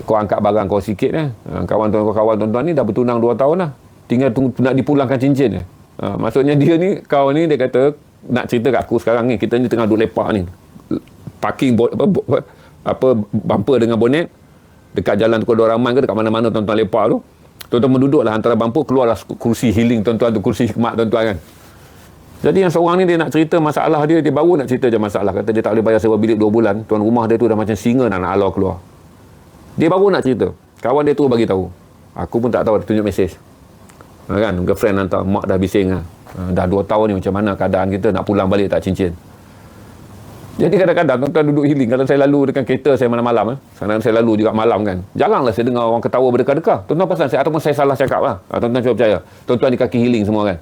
Kau angkat barang kau sikit kawan tuan-tuan ni dah bertunang 2 tahun lah, tinggal nak dipulangkan cincin maksudnya dia ni, kau ni, dia kata nak cerita kat aku sekarang ni, kita ni tengah duduk lepak ni, parking bumper dengan bonet dekat jalan Tukar Dua Rahman ke, dekat mana-mana tuan-tuan lepak tu, tuan-tuan menduduklah antara bumper, keluarlah kursi healing tuan-tuan tu, kursi hikmat tuan-tuan kan. Jadi yang seorang ni dia nak cerita masalah dia baru nak cerita je masalah, kata dia tak boleh bayar sewa bilik 2 bulan, tuan rumah dia tu dah macam singa nak halau keluar. Dia baru nak cerita. Kawan dia tu bagi tahu. Aku pun tak tahu, dia tunjuk mesej. Kan, girlfriend hantar, mak dah bising dah 2 tahun ni macam mana keadaan kita, nak pulang balik tak cincin. Jadi kadang-kadang tuan-tuan duduk healing, kalau saya lalu dengan kereta saya malam-malam kadang saya lalu juga malam kan, jaranglah saya dengar orang ketawa berdekah-dekah. Tuan-tuan pasal saya, ataupun saya salah cakap lah. Tuan-tuan cuba percaya, tuan-tuan di kaki healing semua kan,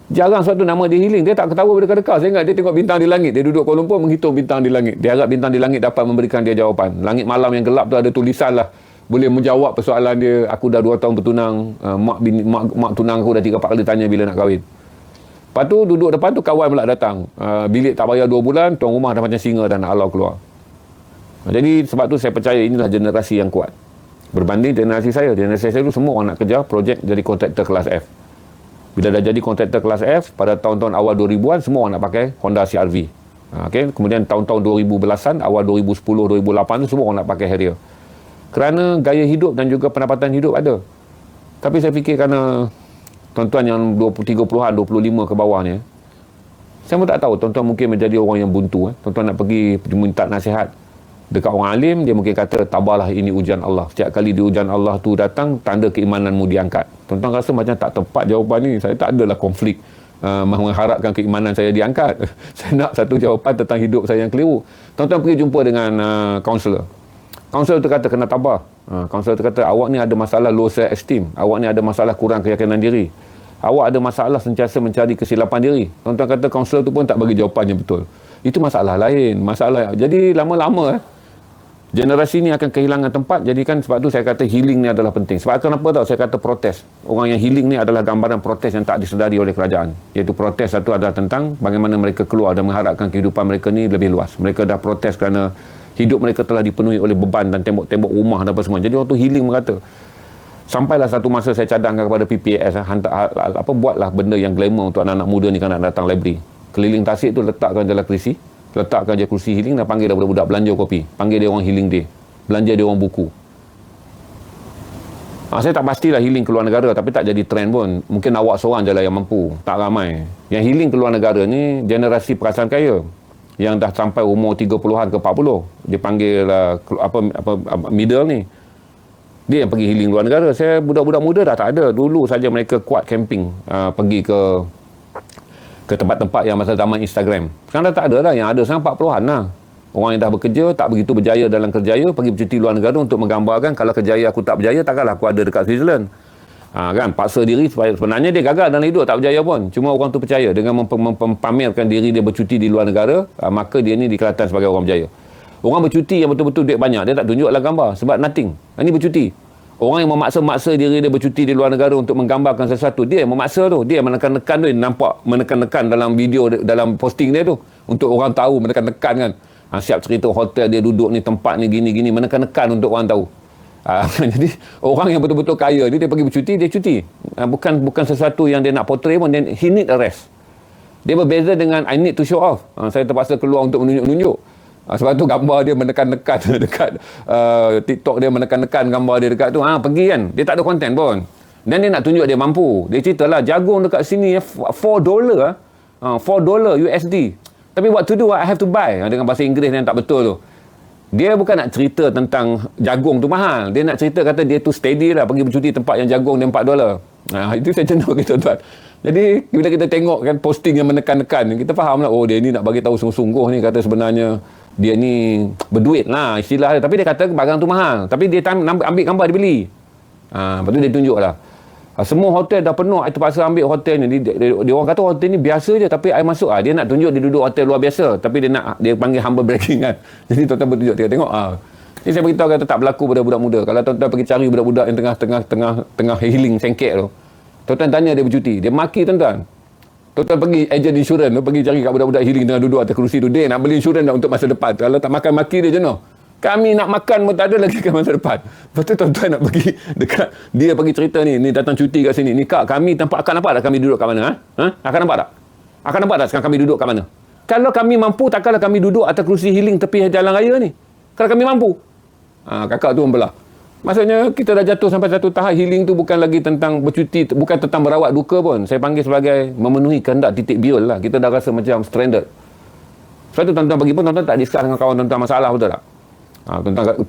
jarang suatu nama dia healing, dia tak ketawa berdekah-dekah. Saya ingat dia tengok bintang di langit, dia duduk Kuala Lumpur menghitung bintang di langit, dia harap bintang di langit dapat memberikan dia jawapan. Langit malam yang gelap tu ada tulisan lah, boleh menjawab persoalan dia. Aku dah 2 tahun bertunang, mak tunang aku dah 3-4 kali tanya bila nak kahwin. Lepas tu duduk depan tu, kawan pula datang, bilik tak bayar 2 bulan, tuan rumah dah macam singa dah nak halau keluar. Jadi sebab tu saya percaya inilah generasi yang kuat berbanding generasi saya tu semua orang nak kerja projek jadi kontraktor kelas F. Bila dah jadi kontraktor kelas F pada tahun-tahun awal 2000-an, semua orang nak pakai Honda CR-V. Kemudian tahun-tahun 2010-an, awal 2010 2008 tu semua orang nak pakai Harrier. Kerana gaya hidup dan juga pendapatan hidup ada. Tapi saya fikir kerana tuan-tuan yang 30-an, 25 ke bawah ni, saya pun tak tahu, tuan-tuan mungkin menjadi orang yang buntu. Tuan-tuan nak pergi minta nasihat dekat orang alim, dia mungkin kata, tabahlah ini ujian Allah. Setiap kali di ujian Allah tu datang, tanda keimananmu diangkat. Tuan-tuan rasa macam tak tepat jawapan ni. Saya tak adalah konflik mengharapkan keimanan saya diangkat. Saya nak satu jawapan tentang hidup saya yang keliru. Tuan-tuan pergi jumpa dengan kaunselor. Kaunselor tu kata kena tabah. Kaunselor tu kata awak ni ada masalah low self esteem. Awak ni ada masalah kurang keyakinan diri. Awak ada masalah sentiasa mencari kesilapan diri. Tuan-tuan kata kaunselor tu pun tak bagi jawapan yang betul. Itu masalah lain. Jadi lama-lama generasi ni akan kehilangan tempat. Jadi kan sebab tu saya kata healing ni adalah penting. Sebab kenapa tahu saya kata protes. Orang yang healing ni adalah gambaran protes yang tak disedari oleh kerajaan. Iaitu protes satu adalah tentang bagaimana mereka keluar dan mengharapkan kehidupan mereka ni lebih luas. Mereka dah protes kerana hidup mereka telah dipenuhi oleh beban dan tembok-tembok rumah dan apa semua. Jadi waktu healing berkata, sampailah satu masa saya cadangkan kepada PPS, buatlah benda yang glamour untuk anak-anak muda ni kan nak datang library. Keliling Tasik tu letakkan dalam kursi. Letakkan je kursi healing dan panggil dah budak-budak belanja kopi. Panggil dia orang healing day. Belanja dia orang buku. Saya tak pastilah healing keluar negara tapi tak jadi trend pun. Mungkin awak seorang je lah yang mampu. Tak ramai. Yang healing keluar negara ni generasi perasaan kaya. Yang dah sampai umur 30-an ke 40. Dia panggil middle ni. Dia yang pergi healing luar negara. Saya budak-budak muda dah tak ada. Dulu saja mereka kuat camping. Pergi ke tempat-tempat yang masa zaman Instagram. Sekarang dah tak ada dah. Yang ada sekarang 40-an lah. Orang yang dah bekerja, tak begitu berjaya dalam kerjaya, pergi bercuti luar negara untuk menggambarkan kalau kerjaya aku tak berjaya, takkanlah aku ada dekat Switzerland. Kan? Paksa diri supaya sebenarnya dia gagal dalam hidup, tak berjaya pun. Cuma orang tu percaya dengan mempamerkan diri dia bercuti di luar negara, maka dia ni dikelatan sebagai orang berjaya. Orang bercuti yang betul-betul duit banyak, dia tak tunjuk dalam gambar. Sebab nothing. Ini bercuti. Orang yang memaksa-maksa diri dia bercuti di luar negara untuk menggambarkan sesuatu, dia yang memaksa tu. Dia yang menekan-nekan tu. Nampak menekan-nekan dalam video, dalam posting dia tu. Untuk orang tahu, menekan-nekan kan. Siap cerita hotel dia duduk ni, tempat ni gini-gini. Menekan-nekan untuk orang tahu. Jadi, orang yang betul-betul kaya ni, dia pergi bercuti, dia cuti. Bukan sesuatu yang dia nak portray pun. He need a rest. Dia berbeza dengan I need to show off. Saya terpaksa keluar untuk menunjuk-nunjuk. Sebab tu gambar dia menekan-nekan dekat TikTok dia, menekan-nekan gambar dia dekat tu. Pergi kan. Dia tak ada konten pun. Dan dia nak tunjuk dia mampu. Dia ceritalah jagung dekat sini $4. $4 USD. Tapi what to do, I have to buy. Dengan bahasa Inggeris yang tak betul tu. Dia bukan nak cerita tentang jagung tu mahal. Dia nak cerita kata dia tu steady lah. Pergi bercuti tempat yang jagung dia $4. Itu saya cenderung kita tuan. Jadi bila kita tengok kan posting yang menekan-nekan, kita faham lah, oh dia ni nak bagi tahu sungguh-sungguh ni, kata sebenarnya dia ni berduit lah istilah dia. Tapi dia kata barang tu mahal. Tapi dia ambil gambar, dia beli. Lepas tu dia tunjuk lah. Semua hotel dah penuh. I terpaksa ambil hotel ni. Dia orang kata hotel ni biasa je. Tapi I masuk. Dia nak tunjuk dia duduk hotel luar biasa. Tapi dia panggil humble bragging kan. Jadi tuan-tuan bertunjuk. Tengok. Ini saya beritahu kata tak berlaku pada budak muda. Kalau tuan-tuan pergi cari budak-budak yang tengah healing sengkek tu. Tuan-tuan tanya dia bercuti. Dia maki tuan-tuan. Tuan-tuan pergi agent insurans tu, pergi cari kat budak-budak healing tengah duduk atas kerusi tu. Dia nak beli insurans dah untuk masa depan. Kalau tak makan, maki dia jenuh. Kami nak makan pun tak ada lagi ke masa depan. Lepas tu tuan-tuan nak pergi dekat, dia pergi cerita ni datang cuti kat sini. Ni kak, kami akan nampak tak kami duduk kat mana? Akan nampak tak? Akan nampak tak sekarang kami duduk kat mana? Kalau kami mampu, takkanlah kami duduk atas kerusi healing tepi jalan raya ni. Kalau kami mampu. Kakak tu membelah. Maksudnya kita dah jatuh sampai satu tahap healing tu bukan lagi tentang bercuti, bukan tentang merawat duka pun. Saya panggil sebagai memenuhi kehendak titik biol lah. Kita dah rasa macam stranded. Sebab tu tuan-tuan pergi pun tuan-tuan tak discuss dengan kawan tuan-tuan masalah, betul tak?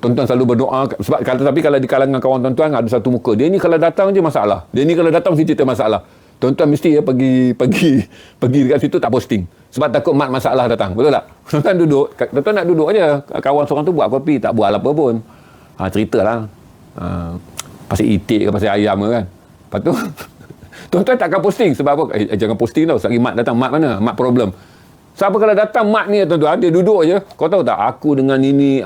Tuan-tuan selalu berdoa. Sebab tapi kalau di kalangan kawan tuan-tuan ada satu muka. Dia ni kalau datang je masalah. Dia ni kalau datang mesti cerita masalah. Tuan-tuan mesti pergi dekat situ tak posting. Sebab takut mat masalah datang. Betul tak? Tuan-tuan duduk. Tuan-tuan nak duduk aja. Kawan seorang tu buat kopi, tak buat apa pun. Ceritalah. Pasal itik ke pasal ayam ke kan. Lepas tu tuan-tuan takkan posting. Sebab apa? Jangan posting tau. Sekali mat datang. Mat mana? Mat problem. Siapa kalau datang mat ni tuan-tuan, dia duduk je. Kau tahu tak, aku dengan ini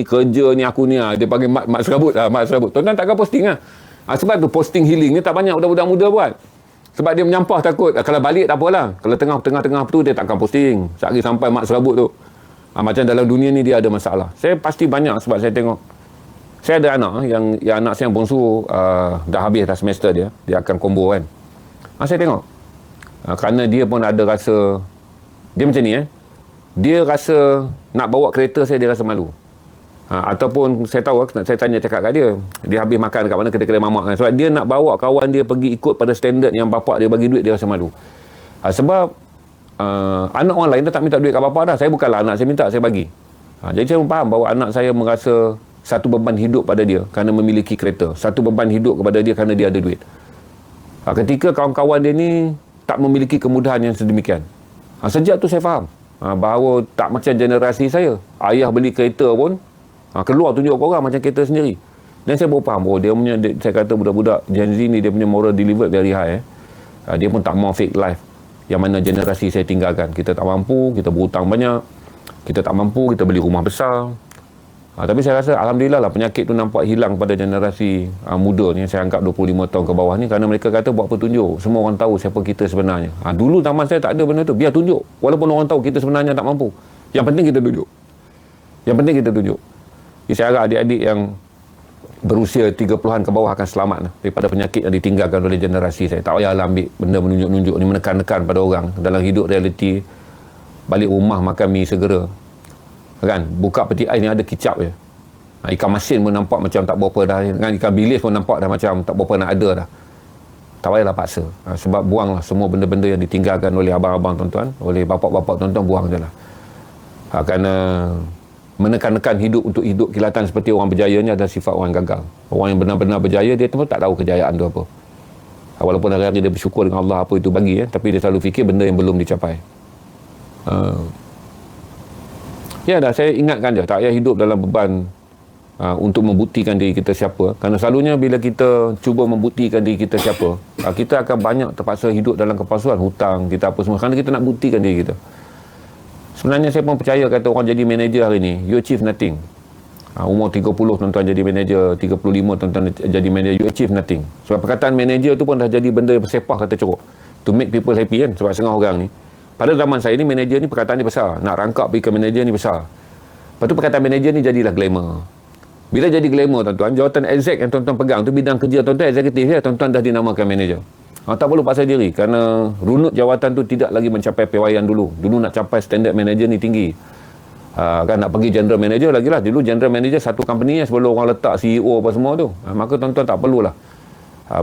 kerja ni, aku ni. Dia panggil mat serabut. Mat serabut. Tuan-tuan takkan posting lah. Sebab tu posting healing ni tak banyak budak-budak muda buat. Sebab dia menyampah takut. Kalau balik tak apalah. Kalau tengah-tengah tu dia takkan posting. Sekali sampai mat serabut tu. Macam dalam dunia ni dia ada masalah. Saya pasti banyak sebab saya tengok. Saya ada anak yang anak saya yang bongsu dah habis dah semester dia akan combo kan. Saya tengok. Kerana dia pun ada rasa, dia macam ni dia rasa nak bawa kereta dia rasa malu. Ataupun saya tahu, saya cakap kat dia habis makan kat mana kedai-kedai mamak kan. Sebab dia nak bawa kawan dia pergi ikut pada standard yang bapak dia bagi duit, dia rasa malu. Sebab anak orang lain dah tak minta duit kat bapak dah. Saya bukanlah anak saya minta, saya bagi. Jadi saya faham bahawa anak saya merasa satu beban hidup pada dia kerana memiliki kereta. Satu beban hidup kepada dia kerana dia ada duit. Ketika kawan-kawan dia ni tak memiliki kemudahan yang sedemikian. Sejak tu saya faham bahawa tak macam generasi saya. Ayah beli kereta pun keluar tunjuk ke orang macam kereta sendiri. Dan saya baru faham, saya kata budak-budak Gen Z ni dia punya moral delivered very high. Dia pun tak mau fake life yang mana generasi saya tinggalkan. Kita tak mampu, kita berhutang banyak, kita tak mampu, kita beli rumah besar. Tapi saya rasa Alhamdulillah lah penyakit tu nampak hilang pada generasi muda ni, saya anggap 25 tahun ke bawah ni, kerana mereka kata buat apa tunjuk, semua orang tahu siapa kita sebenarnya. Dulu zaman saya tak ada benda tu, biar tunjuk walaupun orang tahu kita sebenarnya tak mampu, yang penting kita tunjuk, Jadi saya harap adik-adik yang berusia 30-an ke bawah akan selamat daripada penyakit yang ditinggalkan oleh generasi saya. Tak payahlah ambil benda menunjuk-nunjuk ni, menekan-nekan pada orang. Dalam hidup realiti, balik rumah makan mi segera, kan, buka peti ais ni ada kicap je. Ikan masin pun nampak macam tak berapa dah, kan, ikan bilis pun nampak dah macam tak berapa nak ada dah. Tak payahlah paksa. Sebab buanglah semua benda-benda yang ditinggalkan oleh abang-abang tuan-tuan, oleh bapak-bapak tuan-tuan, buang je lah. Kerana menekan-nekan hidup untuk hidup kilatan seperti orang berjaya ni adalah sifat orang gagal. Orang yang benar-benar berjaya, dia pun tak tahu kejayaan tu apa. Walaupun hari-hari dia bersyukur dengan Allah apa itu bagi, tapi dia selalu fikir benda yang belum dicapai. Ya dah, saya ingatkan je, tak payah hidup dalam beban untuk membuktikan diri kita siapa. Kerana selalunya bila kita cuba membuktikan diri kita siapa, kita akan banyak terpaksa hidup dalam kepalsuan, hutang kita apa semua, kerana kita nak buktikan diri kita. Sebenarnya saya pun percaya kata orang jadi manager hari ni, you achieve nothing. Umur 30 tuan-tuan jadi manager, 35 tuan-tuan jadi manager, you achieve nothing. Sebab perkataan manager tu pun dah jadi benda bersepah kata corok, to make people happy, kan. Sebab setengah orang ni, pada zaman saya ni, manager ni perkataan ni besar. Nak rangkap pergi ke manager ni besar. Lepas tu perkataan manager ni jadilah glamour. Bila jadi glamour tuan-tuan, jawatan exec yang tuan-tuan pegang tu, bidang kerja tuan-tuan eksekutif ya, tuan-tuan dah dinamakan manager. Tak perlu paksa diri, kerana runut jawatan tu tidak lagi mencapai pewaian dulu. Dulu nak capai standard manager ni tinggi. Kan nak pergi general manager lagi lah. Dulu general manager satu company sebelum orang letak CEO apa semua tu. Maka tuan-tuan tak perlulah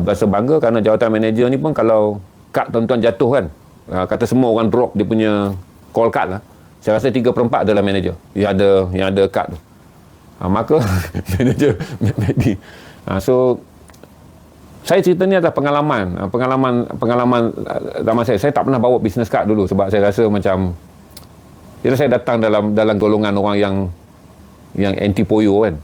berasa bangga, kerana jawatan manager ni pun kalau kad tuan-tuan jatuh kan, kata semua orang drop dia punya call card lah, saya rasa 3/4 adalah manager yang ada kad tu. Maka manager so saya cerita ni adalah pengalaman zaman saya tak pernah bawa business card dulu, sebab saya rasa macam saya datang dalam golongan orang yang anti poyo kan.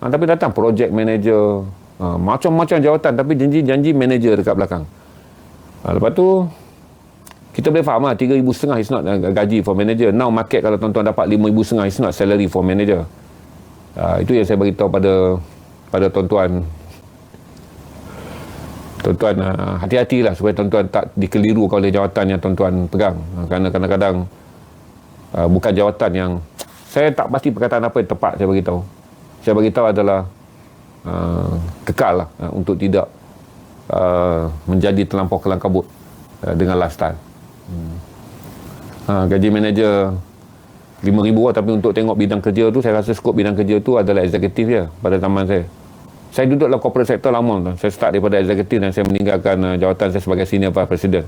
Tapi datang project manager, macam-macam jawatan, tapi janji manager dekat belakang. Lepas tu kita boleh faham lah, 3,500 is not gaji for manager. Now market kalau tuan-tuan dapat 5,500 is not salary for manager. Itu yang saya beritahu pada tuan-tuan. Tuan-tuan hati-hatilah supaya tuan-tuan tak dikelirukan oleh jawatan yang tuan-tuan pegang. Kerana kadang-kadang bukan jawatan yang, saya tak pasti perkataan apa yang tepat saya beritahu. Saya beritahu adalah kekal lah, untuk tidak menjadi terlampau kelang kabut dengan lifestyle. Gaji manager 5,000 tapi untuk tengok bidang kerja tu, saya rasa skop bidang kerja tu adalah eksekutif je pada zaman saya. Saya duduk dalam corporate sector lama tu. Saya start daripada eksekutif dan saya meninggalkan jawatan saya sebagai senior vice president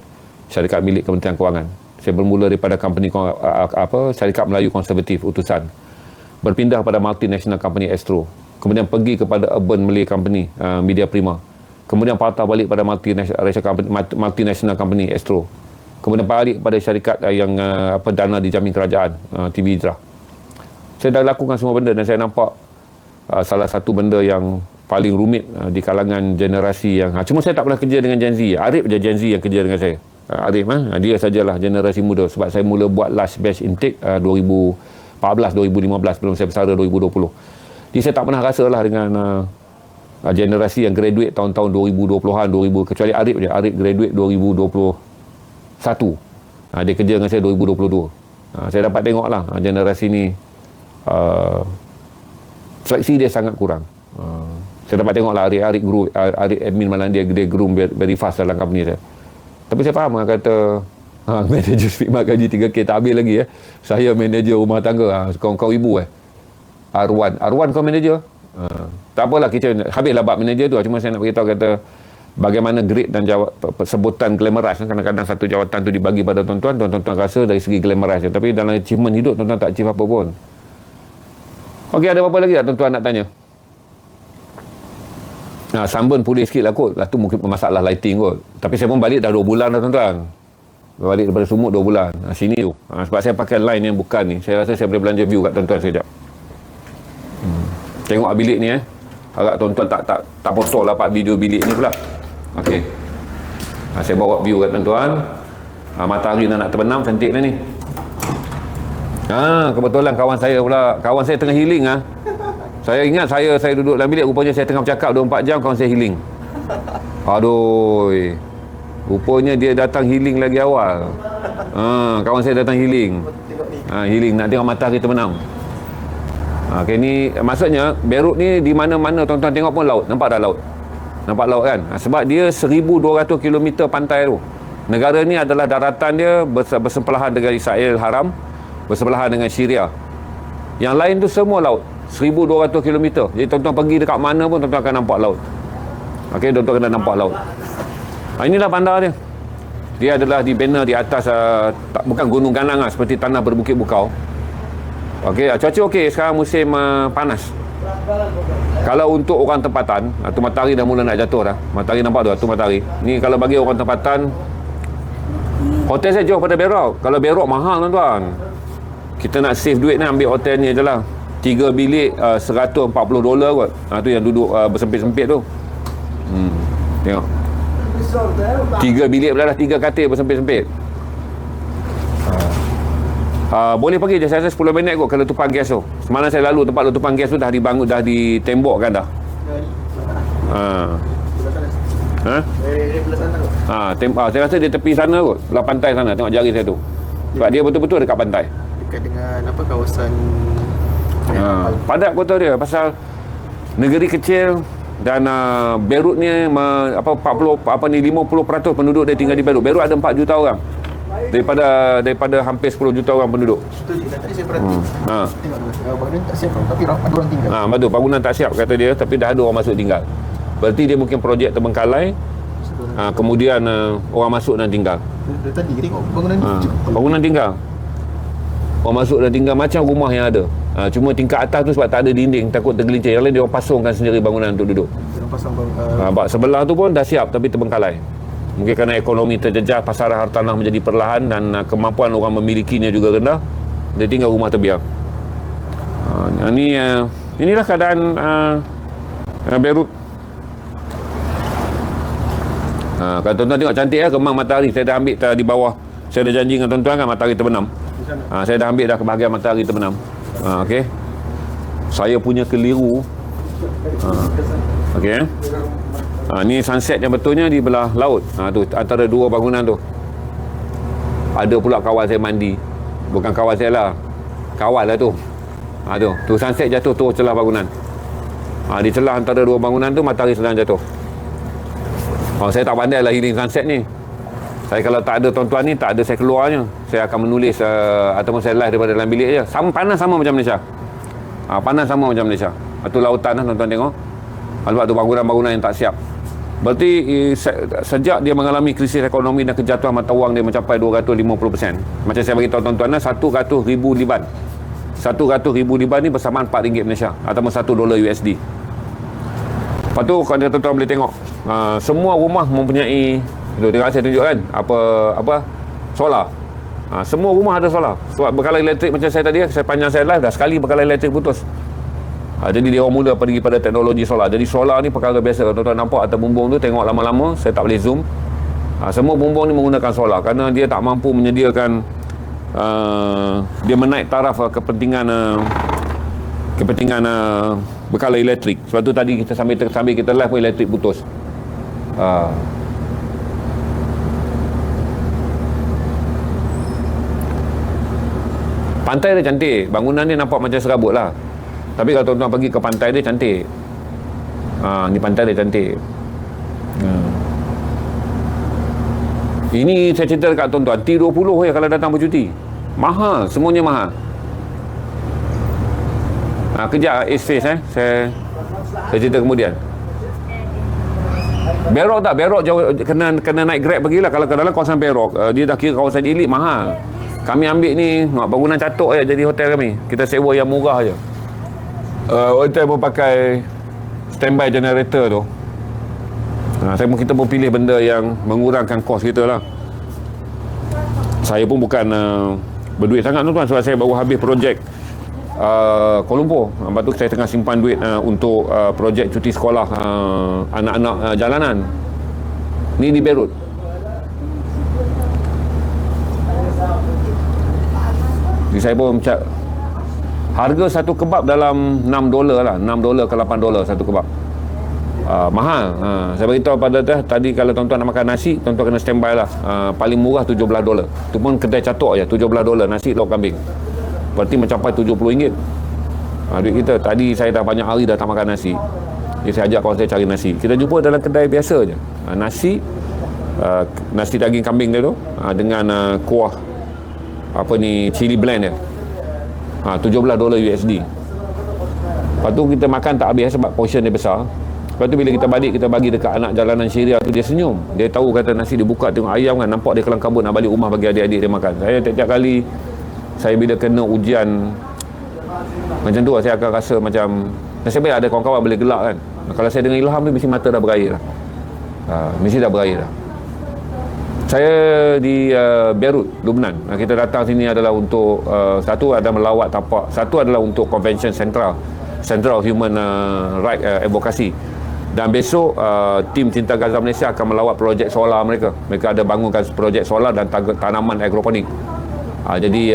syarikat milik Kementerian Kewangan. Saya bermula daripada company syarikat Melayu Konservatif Utusan, berpindah pada multinational company Astro, kemudian pergi kepada Urban Malay Company Media Prima, kemudian patah balik pada multinational company Astro, kemudian balik pada syarikat yang dana dijamin kerajaan, TV Hijrah. Saya dah lakukan semua benda dan saya nampak salah satu benda yang paling rumit di kalangan generasi yang cuma saya tak pernah kerja dengan Gen Z. Arif je Gen Z yang kerja dengan saya. Arif dia sajalah generasi muda, sebab saya mula buat last batch intake 2014-2015 belum saya bersara 2020. Jadi saya tak pernah rasa lah dengan generasi yang graduate tahun-tahun 2020-an, kecuali Arif je. Arif graduate 2021. Dia kerja dengan saya 2022. Saya dapat tengok lah generasi ni seleksi dia sangat kurang. Saya dapat tengok lah Arif admin malam dia groom very fast dalam company saya. Tapi saya faham kata manager speak gaji 3K tak habis lagi saya manager rumah tangga kau ibu Arwan kau manager. Tak apalah, kita habislah bab manager tu. Cuma saya nak beritahu kata bagaimana grade dan sebutan glamorous. Kadang-kadang satu jawatan tu dibagi pada tuan-tuan rasa dari segi glamorous, tapi dalam achievement hidup tuan-tuan tak achieve apa pun. Okey, ada apa-apa lagi tak tuan-tuan nak tanya? Sunburn pulih sikit lah kot. Lah tu mungkin masalah lighting kot. Tapi saya pun balik dah 2 bulan dah tuan-tuan. Balik daripada Sumut 2 bulan. Sini tu. Sebab saya pakai line yang bukan ni. Saya rasa saya boleh belanja view kat tuan-tuan sekejap. Tengok bilik ni Harap tuan-tuan tak potong lah pak video bilik ni pula. Okey. Saya bawa view kat tuan-tuan. Matahari nak terbenam, cantik dah ni. Kebetulan kawan saya pula. Kawan saya tengah healing Saya ingat saya duduk dalam bilik, rupanya saya tengah bercakap 24 jam, kawan saya healing. Aduh. Rupanya dia datang healing lagi awal. Kawan saya datang healing. Healing nak tengok matahari terbenam. Okay, ni maksudnya Beirut ni di mana-mana tuan-tuan tengok pun laut. Nampak dah laut? Nampak laut kan? Sebab dia 1,200 km pantai tu. Negara ni adalah daratan dia bersebelahan dengan Israel Haram, bersebelahan dengan Syria. Yang lain tu semua laut. 1,200 km. Jadi tuan-tuan pergi dekat mana pun tuan-tuan akan nampak laut. Okey, tuan-tuan akan nampak laut. Inilah bandar dia. Dia adalah dibina di atas bukan gunung ganang seperti tanah berbukit bukau. Okey, cuaca okey sekarang musim panas. Kalau untuk orang tempatan, tu matahari dah mula nak jatuh dah. Matahari nampak tu matahari. Ni kalau bagi orang tempatan, hotel saya jauh pada Beirut. Kalau Beirut mahal tuan-tuan. Kita nak save duit ni ambil hotel ni je lah. 3 bilik $140 kot. Tu yang duduk bersempit-sempit tu. Tengok. 3 bilik pula dah, 3 katil bersempit-sempit. Boleh pergi je, saya rasa 10 minit kot kalau tumpang gas tu. Semalam saya lalu tempat tumpang gas tu dah dibangun, dah ditembokkan dah. Saya rasa dia tepi sana kot, belah pantai sana, tengok jari saya tu. Sebab dia betul-betul dekat pantai. Dekat dengan kawasan padat kota dia, pasal negeri kecil. Dan Beirut ni 50% penduduk dia tinggal di Beirut. Beirut ada 4 juta orang. Daripada hampir 10 juta orang penduduk. Tadi saya perhati. Tengok bangunan tak siap tapi ada orang tinggal. Betul, bangunan tak siap kata dia, tapi dah ada orang masuk tinggal. Berarti dia mungkin projek terbengkalai. Kemudian orang masuk dan tinggal. Tadi tengok bangunan bangunan tinggal. Orang masuk dan tinggal macam rumah yang ada. Cuma tingkat atas tu sebab tak ada dinding, takut tergelincir. Yang lain dia orang pasungkan sendiri bangunan untuk duduk. Sebelah tu pun dah siap tapi terbengkalai. Mungkin kerana ekonomi terjejas, pasaran hartanah menjadi perlahan dan kemampuan orang memilikinya juga rendah. Dia tinggal rumah terbiar. Inilah keadaan Beirut. Kalau tuan-tuan tengok cantik kemang matahari. Saya dah ambil di bawah. Saya dah janji dengan tuan-tuan kan matahari terbenam. Saya dah ambil dah kebahagiaan matahari terbenam. Okey. Saya punya keliru. Okey. Ni sunset yang betulnya di belah laut. Tu antara dua bangunan tu. Ada pula kawan saya mandi. Bukan kawan saya lah. Kawan lah tu. Tu sunset jatuh tu celah bangunan. Di celah antara dua bangunan tu matahari sedang jatuh. Saya tak pandai lah healing sunset ni. Saya kalau tak ada tuan-tuan ni, tak ada saya keluarnya. Saya akan menulis ataupun saya live daripada dalam bilik je. Panas sama macam Malaysia. Panas sama macam Malaysia. Itu lautan lah tuan-tuan tengok. Sebab tu bangunan-bangunan yang tak siap. Berarti sejak dia mengalami krisis ekonomi dan kejatuhan mata wang dia mencapai 250%. Macam saya bagi tahu tuan-tuan lah, 100,000 Liban. 100,000 Liban ni bersamaan RM4 Malaysia ataupun $1 USD. Lepas tu kalau tuan-tuan boleh tengok, semua rumah mempunyai, tengok saya tunjuk kan, apa solar. Semua rumah ada solar. Sebab bekalan elektrik macam saya tadi, panjang saya live dah sekali bekalan elektrik putus. Jadi dia orang mula pergi pada teknologi solar. Jadi solar ni perkara biasa. Kalau tuan-tuan nampak atas bumbung tu, tengok lama-lama, saya tak boleh zoom. Semua bumbung ni menggunakan solar kerana dia tak mampu menyediakan, dia menaik taraf kepentingan bekalan elektrik. Sebab tu tadi kita sambil kita live pun elektrik putus. Pantai dia cantik, bangunan dia nampak macam serabut lah. Tapi kalau tuan-tuan pergi ke pantai dia cantik. Ni pantai dia cantik. Ini saya cerita dekat tuan-tuan, T20 ya kalau datang bercuti. Mahal, semuanya mahal. Kejap East Face saya cerita kemudian. Beirut tak? Beirut jauh, kena naik Grab pergilah. Kalau ke dalam kawasan Beirut, dia dah kira kawasan elit, mahal. Kami ambil ni bangunan catuk je jadi hotel kami. Kita sewa yang murah je. Hotel pun pakai standby generator tu. Kita pun pilih benda yang mengurangkan kos kita lah. Saya pun bukan berduit sangat tuan-tuan, sebab saya baru habis projek Kuala Lumpur. Lepas tu saya tengah simpan duit untuk projek cuti sekolah anak-anak jalanan. Ni di Beirut. Jadi saya pun macam harga satu kebab dalam $6 lah, $6 ke $8 satu kebab. Mahal. Saya beritahu pada tadi, kalau tuan-tuan nak makan nasi, tuan-tuan kena standby lah. Paling murah $17. Itu pun kedai catok je, $17 nasi lauk kambing. Berarti mencapai RM70. Duit kita. Tadi saya dah banyak hari dah tak makan nasi. Jadi saya ajak kawan saya cari nasi. Kita jumpa dalam kedai biasa je. Nasi daging kambing dia tu dengan kuah chili blend dia. $17 USD. Lepas tu kita makan tak habis sebab portion dia besar. Lepas tu bila kita balik, kita bagi dekat anak jalanan Syria tu, dia senyum. Dia tahu kata nasi dia buka, tengok ayam kan, nampak dia kelang kabut nak balik rumah bagi adik-adik dia makan. Saya tiap-tiap kali saya bila kena ujian macam tu, saya akan rasa macam nasib baik ada kawan-kawan boleh gelak kan. Kalau saya dengar Ilham ni, mesti mata dah berair lah. Mesti dah berair lah. Saya di Beirut, Lubnan. Kita datang sini adalah untuk satu ada melawat tapak, satu adalah untuk Convention Central of Human Right Advocacy. Dan besok tim Cinta Gaza Malaysia akan melawat projek solar mereka. Mereka ada bangunkan projek solar dan tanaman agroponik. Jadi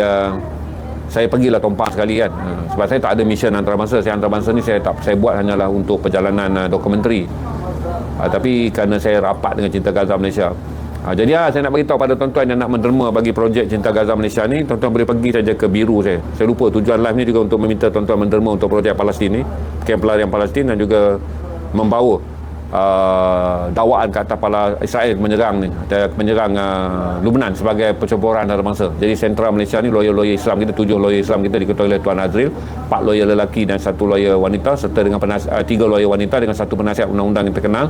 saya pergilah Tompang sekali kan. Sebab saya tak ada mission antarabangsa. Saya antarabangsa ni saya buat hanyalah untuk perjalanan dokumentari. Tapi kerana saya rapat dengan Cinta Gaza Malaysia, jadi saya nak beritahu pada tuan-tuan yang nak menderma bagi projek Cinta Gaza Malaysia ni, tuan-tuan boleh pergi saja ke biru saya. Saya lupa tujuan live ni juga untuk meminta tuan-tuan menderma untuk projek Palestin ni, kem pelarian Palestin, dan juga membawa dakwaan ke atas Israel menyerang Lubnan sebagai percemburuan antarabangsa. Jadi sentra Malaysia ni, lawyer-lawyer Islam kita, 7 lawyer Islam kita diketuai oleh Tuan Azril, 4 lawyer lelaki dan 1 lawyer wanita, serta dengan 3 lawyer wanita dengan 1 penasihat undang-undang yang terkenal,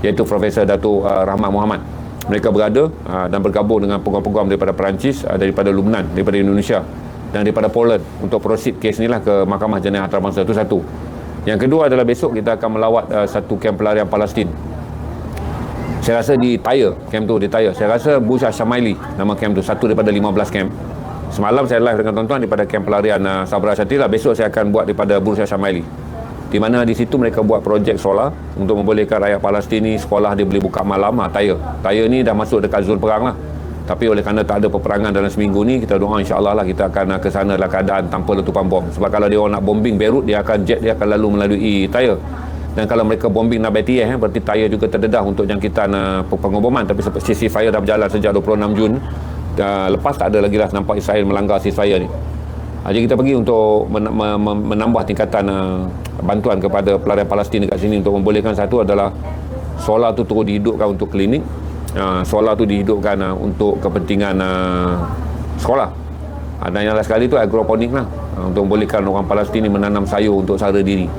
iaitu Profesor Datuk Rahmat Muhammad. Mereka berada dan bergabung dengan peguam-peguam daripada Perancis, daripada Lubnan, daripada Indonesia dan daripada Poland untuk proceed kes ni lah ke Mahkamah Jenayah Antarabangsa. Itu satu. Yang kedua adalah besok kita akan melawat satu kem pelarian Palestin. Saya rasa di Tyre, kem tu di Tyre. Saya rasa Burj Al-Shamaili nama kem tu, satu daripada 15 kem. Semalam saya live dengan tuan-tuan daripada kem pelarian Sabra Shatila. Besok saya akan buat daripada Burj Al-Shamaili, di mana di situ mereka buat projek solar untuk membolehkan rakyat Palestin ni sekolah dia boleh buka malam. Tyre ni dah masuk dekat zon perang lah. Tapi oleh kerana tak ada peperangan dalam seminggu ni, kita doa insya-Allah lah kita akan ke sana dalam keadaan tanpa letupan bom. Sebab kalau dia orang nak bombing Beirut, dia akan lalu melalui Tyre. Dan kalau mereka bombing Nabateeh, berarti Tyre juga terdedah untuk jangkitan pengeboman. Tapi ceasefire dah berjalan sejak 26 Jun. Lepas tak ada lagi lah nampak Israel melanggar ceasefire ni. Jadi kita pergi untuk menambah tingkatan bantuan kepada pelarian Palestin dekat sini untuk membolehkan. Satu adalah solar tu terus dihidupkan untuk klinik, solar tu dihidupkan untuk kepentingan sekolah, dan yang last sekali tu agroponik lah, untuk membolehkan orang Palestin ni menanam sayur untuk sara diri.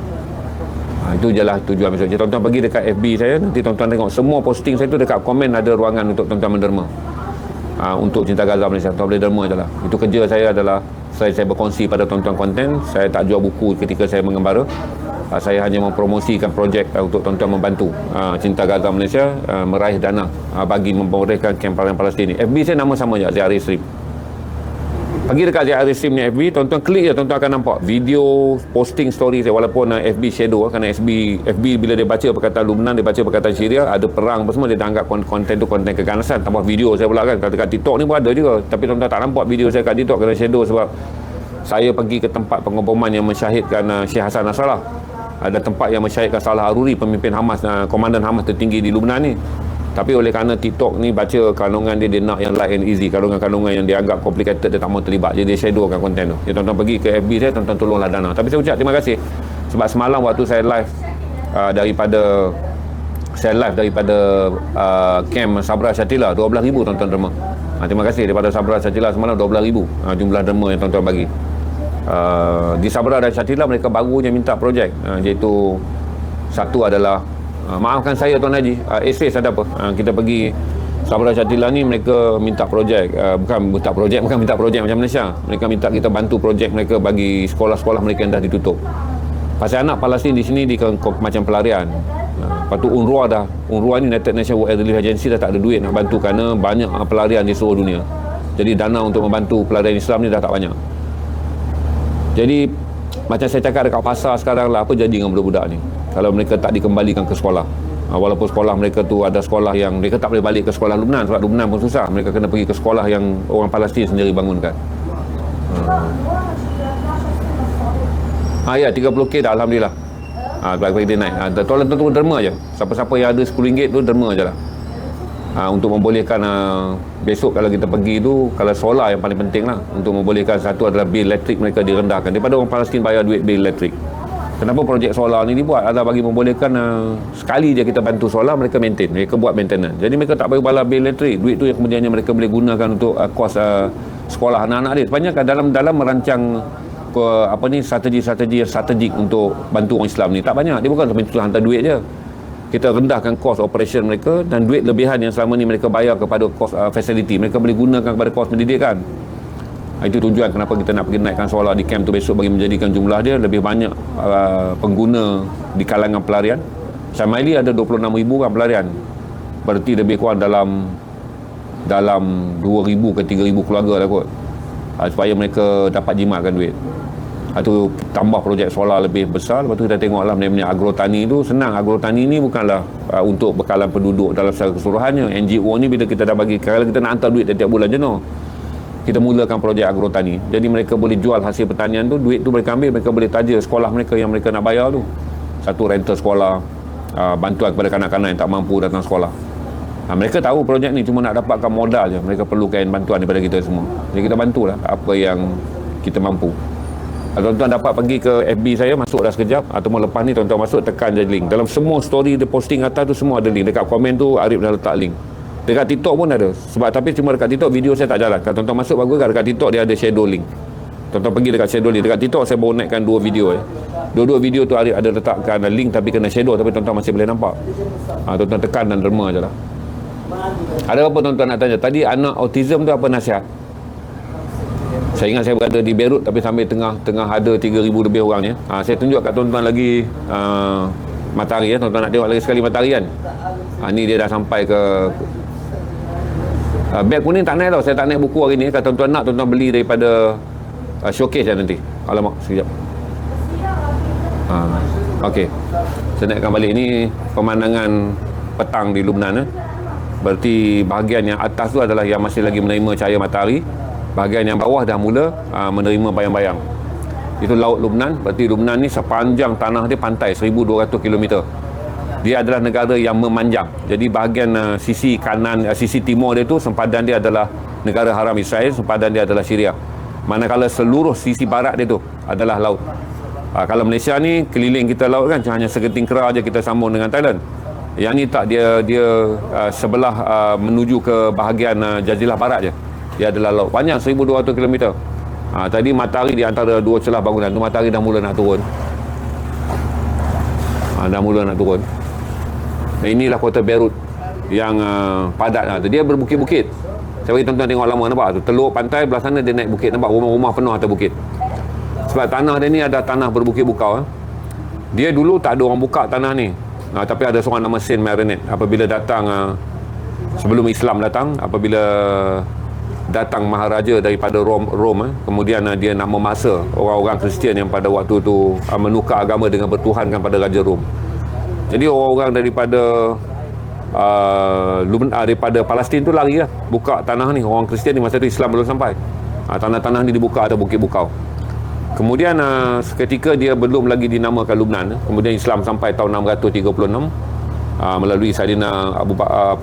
Itu je lah tujuan besok. Jadi tuan-tuan pergi dekat FB saya, nanti tuan-tuan tengok semua posting saya tu, dekat komen ada ruangan untuk tuan-tuan menderma untuk Cinta Gaza Malaysia. Tuan boleh derma je lah. Itu kerja saya adalah saya berkongsi pada tuan-tuan konten. Saya tak jual buku ketika saya mengembara. Saya hanya mempromosikan projek untuk tuan-tuan membantu Cinta Gaza Malaysia meraih dana bagi membolehkan kem pelarian Palestin ni. FB saya nama sama je, Zia Arif Stream. Pergi dekat Zia Arif Stream ni FB, tuan-tuan klik je, tuan-tuan akan nampak video posting story saya. Walaupun FB shadow, kerana FB bila dia baca perkataan Lubnan, dia baca perkataan Syria, ada perang apa semua, dia dah anggap konten tu konten keganasan. Tambah video saya pula kan. Kalau dekat TikTok ni pun ada juga, tapi tuan-tuan tak nampak video saya kat TikTok kerana shadow. Sebab saya pergi ke tempat pengeboman yang mensyahidkan Syekh Hassan Nasrallah. Ada tempat yang mensyahidkan Salah Haruri, pemimpin Hamas, komandan Hamas tertinggi di Lubnan ni. Tapi oleh kerana TikTok ni baca kandungan dia nak yang light and easy, kandungan yang dianggap complicated, dia tak mau terlibat, jadi dia shadowkan konten tu. Jadi tuan-tuan pergi ke FB saya, tuan-tuan tolonglah dana. Tapi saya ucap terima kasih, sebab semalam waktu saya live daripada camp Sabra Shatila, 12,000 tuan-tuan derma. Terima kasih daripada Sabra Shatila semalam 12,000 jumlah derma yang tuan-tuan bagi. Di Sabra dan Shatila mereka barunya minta projek, iaitu satu adalah maafkan saya Tuan Haji, SS ada apa, kita pergi Sabra Shatila ni, mereka minta projek, bukan minta projek macam Malaysia. Mereka minta kita bantu projek mereka bagi sekolah-sekolah mereka yang dah ditutup. Pasal anak Palestin di sini macam pelarian. Lepas tu UNRWA ni, United Nations World Relief Agency, dah tak ada duit nak bantu kerana banyak pelarian di seluruh dunia. Jadi dana untuk membantu pelarian Islam ni dah tak banyak. Jadi macam saya cakap dekat pasar sekarang lah, apa jadi dengan budak-budak ni kalau mereka tak dikembalikan ke sekolah? Walaupun sekolah mereka tu ada sekolah yang mereka tak boleh balik ke sekolah Lubnan, sebab Lubnan pun susah, mereka kena pergi ke sekolah yang orang Palestin sendiri bangunkan. Ya, 30k dah, Alhamdulillah. Bagi dia naik. Tolong tu derma je. Siapa-siapa yang ada RM10 tu derma je lah. Untuk membolehkan besok kalau kita pergi tu, kalau solar yang paling penting lah, untuk membolehkan satu adalah bil elektrik mereka direndahkan daripada orang Palestin bayar duit bil elektrik. Kenapa projek solar ni dibuat? Adalah bagi membolehkan sekali je kita bantu solar, mereka maintain, mereka buat maintenance. Jadi mereka tak payah bayar bil elektrik. Duit tu yang kemudiannya mereka boleh gunakan untuk kos sekolah anak-anak dia. Sebenarnya dalam merancang strategi strategik untuk bantu orang Islam ni tak banyak. Dia bukan sampai hantar duit je. Kita rendahkan kos operation mereka, dan duit lebihan yang selama ni mereka bayar kepada kos facility mereka boleh gunakan kepada kos pendidikan. Itu tujuan kenapa kita nak pergi naikkan solar di camp tu besok, bagi menjadikan jumlah dia lebih banyak pengguna di kalangan pelarian. Syamaili ada 26,000 orang pelarian. Berarti lebih kurang dalam 2,000 ke 3,000 keluarga lah kot. Supaya mereka dapat jimatkan duit. Itu tambah projek solar lebih besar. Lepas tu kita tengoklah benda-benda agrotani tu senang. Agrotani ni bukanlah untuk bekalan penduduk dalam secara keseluruhannya. NGO ni bila kita dah bagi, kalau kita nak hantar duit tiap bulan jenuh, kita mulakan projek agrotani. Jadi mereka boleh jual hasil pertanian tu, duit tu mereka ambil, mereka boleh taja sekolah mereka yang mereka nak bayar tu. Satu rental sekolah, bantuan kepada kanak-kanak yang tak mampu datang sekolah. Mereka tahu projek ni cuma nak dapatkan modal je. Mereka perlukan bantuan daripada kita semua. Jadi kita bantulah apa yang kita mampu. Tuan-tuan dapat pergi ke FB saya, masuk dah sekejap, ataupun lepas ni tuan-tuan masuk, tekan je link. Dalam semua story dia posting atas tu semua ada link. Dekat komen tu Arif dah letak link. Dekat TikTok pun ada. Sebab tapi cuma dekat TikTok video saya tak jalan. Kalau tuan-tuan masuk bagus, dekat TikTok dia ada shadow link. Tuan-tuan pergi dekat shadow link. Dekat TikTok saya baru naikkan 2 video. Dua-dua video tu Arif ada letakkan link, tapi kena shadow, tapi tuan-tuan masih boleh nampak. Tuan-tuan tekan dan derma je lah. Ada apa tuan-tuan nak tanya? Tadi anak autism tu apa nasihat? Saya ingat saya berada di Beirut, tapi sampai tengah ada 3,000 lebih orang ni. Saya tunjuk kat tuan-tuan lagi matahari. Tuan-tuan nak tengok lagi sekali matahari kan? Ni dia dah sampai ke beg kuning tak naik tau. Saya tak naik buku hari ni. Kalau tuan-tuan nak, tuan-tuan beli daripada showcase lah nanti. Alamak, sekejap. Okey, saya naikkan balik. Ni pemandangan petang di Lubnan. Berarti bahagian yang atas tu adalah yang masih lagi menerima cahaya matahari. Bahagian yang bawah dah mula menerima bayang-bayang. Itu Laut Lubnan. Berarti Lubnan ni sepanjang tanah dia pantai 1,200 km. Dia adalah negara yang memanjang. Jadi bahagian sisi kanan, sisi timur dia tu, sempadan dia adalah negara haram Israel, sempadan dia adalah Syria. Manakala seluruh sisi barat dia tu adalah laut. Kalau Malaysia ni keliling kita laut kan, hanya segeting kera je kita sambung dengan Thailand. Yang ni tak, dia sebelah menuju ke bahagian Jazirah Barat je. Dia adalah laut. Panjang 1,200 km. Tadi matahari di antara dua celah bangunan tu, matahari dah mula nak turun. Dah mula nak turun. Inilah kota Beirut yang padat. Dia berbukit-bukit. Saya bagi tuan-tuan tengok lama, nampak tu teluk pantai belah sana, dia naik bukit, nampak rumah-rumah penuh atas bukit. Sebab tanah dia ni ada tanah berbukit-bukau. Dia dulu tak ada orang buka tanah ni. Tapi ada seorang nama Saint Marinette. Apabila datang sebelum Islam datang, apabila datang maharaja daripada Rom, kemudian dia nak memaksa orang-orang Kristian yang pada waktu tu menukar agama dengan bertuhankan pada Raja Rom. Jadi orang-orang daripada Palestin tu lari lah, buka tanah ni. Orang Kristian di masa tu Islam belum sampai. Tanah-tanah ni dibuka atas bukit-bukau. Kemudian seketika dia belum lagi dinamakan Lubnan. Kemudian Islam sampai tahun 636 melalui Saidina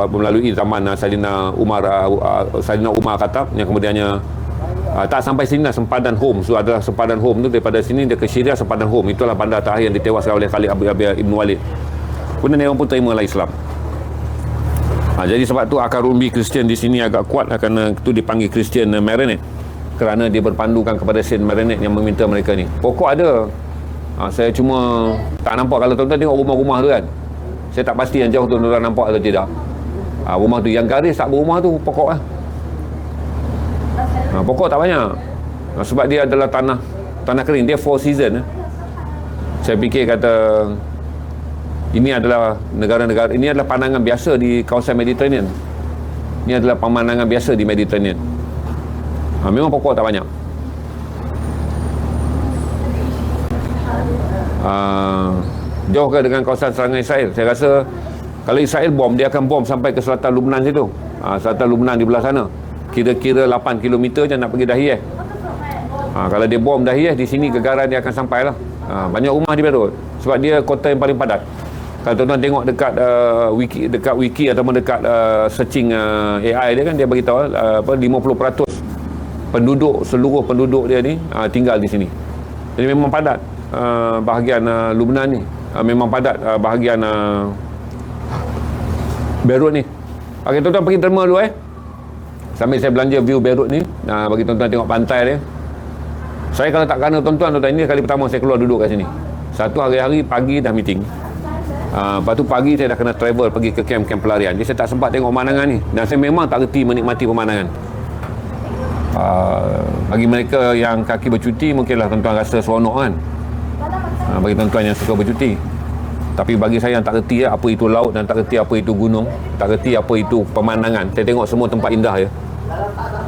melalui zaman Saidina Umar Khattab, yang kemudiannya tak sampai sini lah, sempadan Hom. So adalah sempadan Hom tu, daripada sini dia ke Syria, sempadan Hom. Itulah bandar terakhir yang ditewaskan oleh Khalid Ibn Walid. Kemudian orang pun terimalah Islam. Jadi sebab tu akar umbi Kristian di sini agak kuat, kerana itu dipanggil Kristian Marinette, kerana dia berpandukan kepada Saint Marinette yang meminta mereka ni. Pokok ada. Saya cuma tak nampak. Kalau tuan-tuan tengok rumah-rumah tu kan, saya tak pasti yang jauh tuan-tuan nampak atau tidak. Rumah tu yang garis tak berumah tu pokok lah. Pokok tak banyak. Sebab dia adalah tanah kering. Dia 4 season. Saya fikir kata ini adalah negara-negara, ini adalah pandangan biasa di kawasan Mediterranean. Ini adalah pemandangan biasa di Mediterranean. Memang pokok tak banyak. Jauh ke dengan kawasan serangan Israel? Saya rasa kalau Israel bom, dia akan bom sampai ke selatan Lubnan situ. Selatan Lubnan di belah sana. Kira-kira 8 km je nak pergi Dahiyeh. Kalau dia bom Dahiyeh, di sini gegaran dia akan sampai lah. Banyak rumah di Beirut. Sebab dia kota yang paling padat. Kalau tuan-tuan tengok dekat wiki ataupun dekat searching AI dia kan, dia beritahu 50% seluruh penduduk dia ni tinggal di sini. Jadi memang padat bahagian Lubnan ni. Memang padat bahagian Beirut ni. Okey, tuan-tuan pergi terma dulu sambil saya belanja view Beirut ni, bagi tuan-tuan tengok pantai dia. Saya kalau tak kena tuan-tuan, ini kali pertama saya keluar duduk kat sini. Satu hari-hari pagi dah meeting. Lepas tu pagi saya dah kena travel pergi ke kamp-kamp pelarian. Jadi saya tak sempat tengok pemandangan ni. Dan saya memang tak reti menikmati pemandangan. Bagi mereka yang kaki bercuti, mungkinlah tuan-tuan rasa seronok kan. Bagi tuan-tuan yang suka bercuti. Tapi bagi saya yang tak reti apa itu laut dan tak reti apa itu gunung, tak reti apa itu pemandangan. Saya tengok semua tempat indah ya.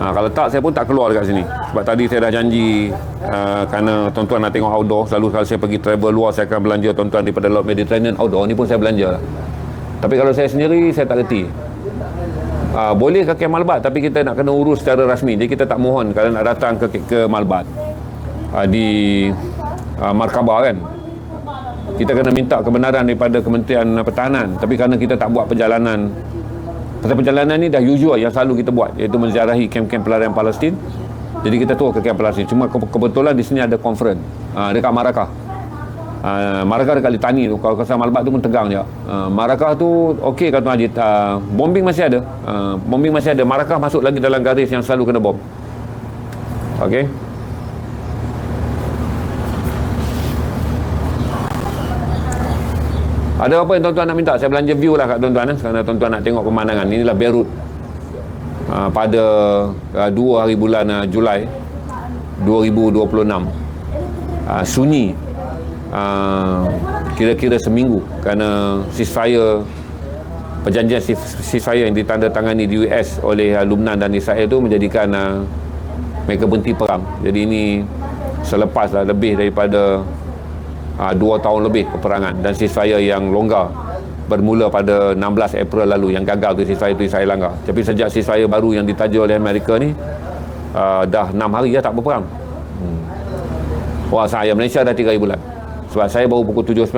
Kalau tak, saya pun tak keluar dekat sini. Sebab tadi saya dah janji, kerana tuan-tuan nak tengok outdoor. Selalu kalau saya pergi travel luar, saya akan belanja tuan-tuan daripada Laut Mediterranean outdoor. Ni pun saya belanja. Tapi kalau saya sendiri, saya tak reti. Boleh ke Camp Malbat, tapi kita nak kena urus secara rasmi. Jadi kita tak mohon kalau nak datang ke Malbat di Markabah kan. Kita kena minta kebenaran daripada Kementerian Pertahanan. Tapi kerana kita tak buat perjalanan, pasal perjalanan ni dah usual yang selalu kita buat, iaitu menziarahi kamp-kamp pelarian Palestin. Jadi kita turun ke kamp Palestin. Cuma kebetulan di sini ada conference dekat Marakah. Marakah dekat Litani tu. Kalau kawasan Malbat tu pun tegang je. Marakah tu okey kata Tuan Haji. Bombing masih ada. Bombing masih ada. Marakah masuk lagi dalam garis yang selalu kena bom. Okey. Ada apa yang tuan-tuan nak minta? Saya belanja view lah kat tuan-tuan kerana tuan-tuan nak tengok pemandangan. Inilah Beirut pada 2 hari bulan Julai 2026. Sunyi kira-kira seminggu kerana ceasefire, perjanjian ceasefire yang ditandatangani di US oleh Lubnan dan Israel itu menjadikan mereka berhenti perang. Jadi ini selepas lebih daripada 2 tahun lebih peperangan dan ceasefire yang longgar bermula pada 16 April lalu. Yang gagal tu ceasefire tu Israel langgar. Tapi sejak ceasefire baru yang ditaja oleh Amerika ni dah 6 hari tak berperang. Wah, saya Malaysia dah 3 hari bulan. Sebab saya baru pukul 7.19.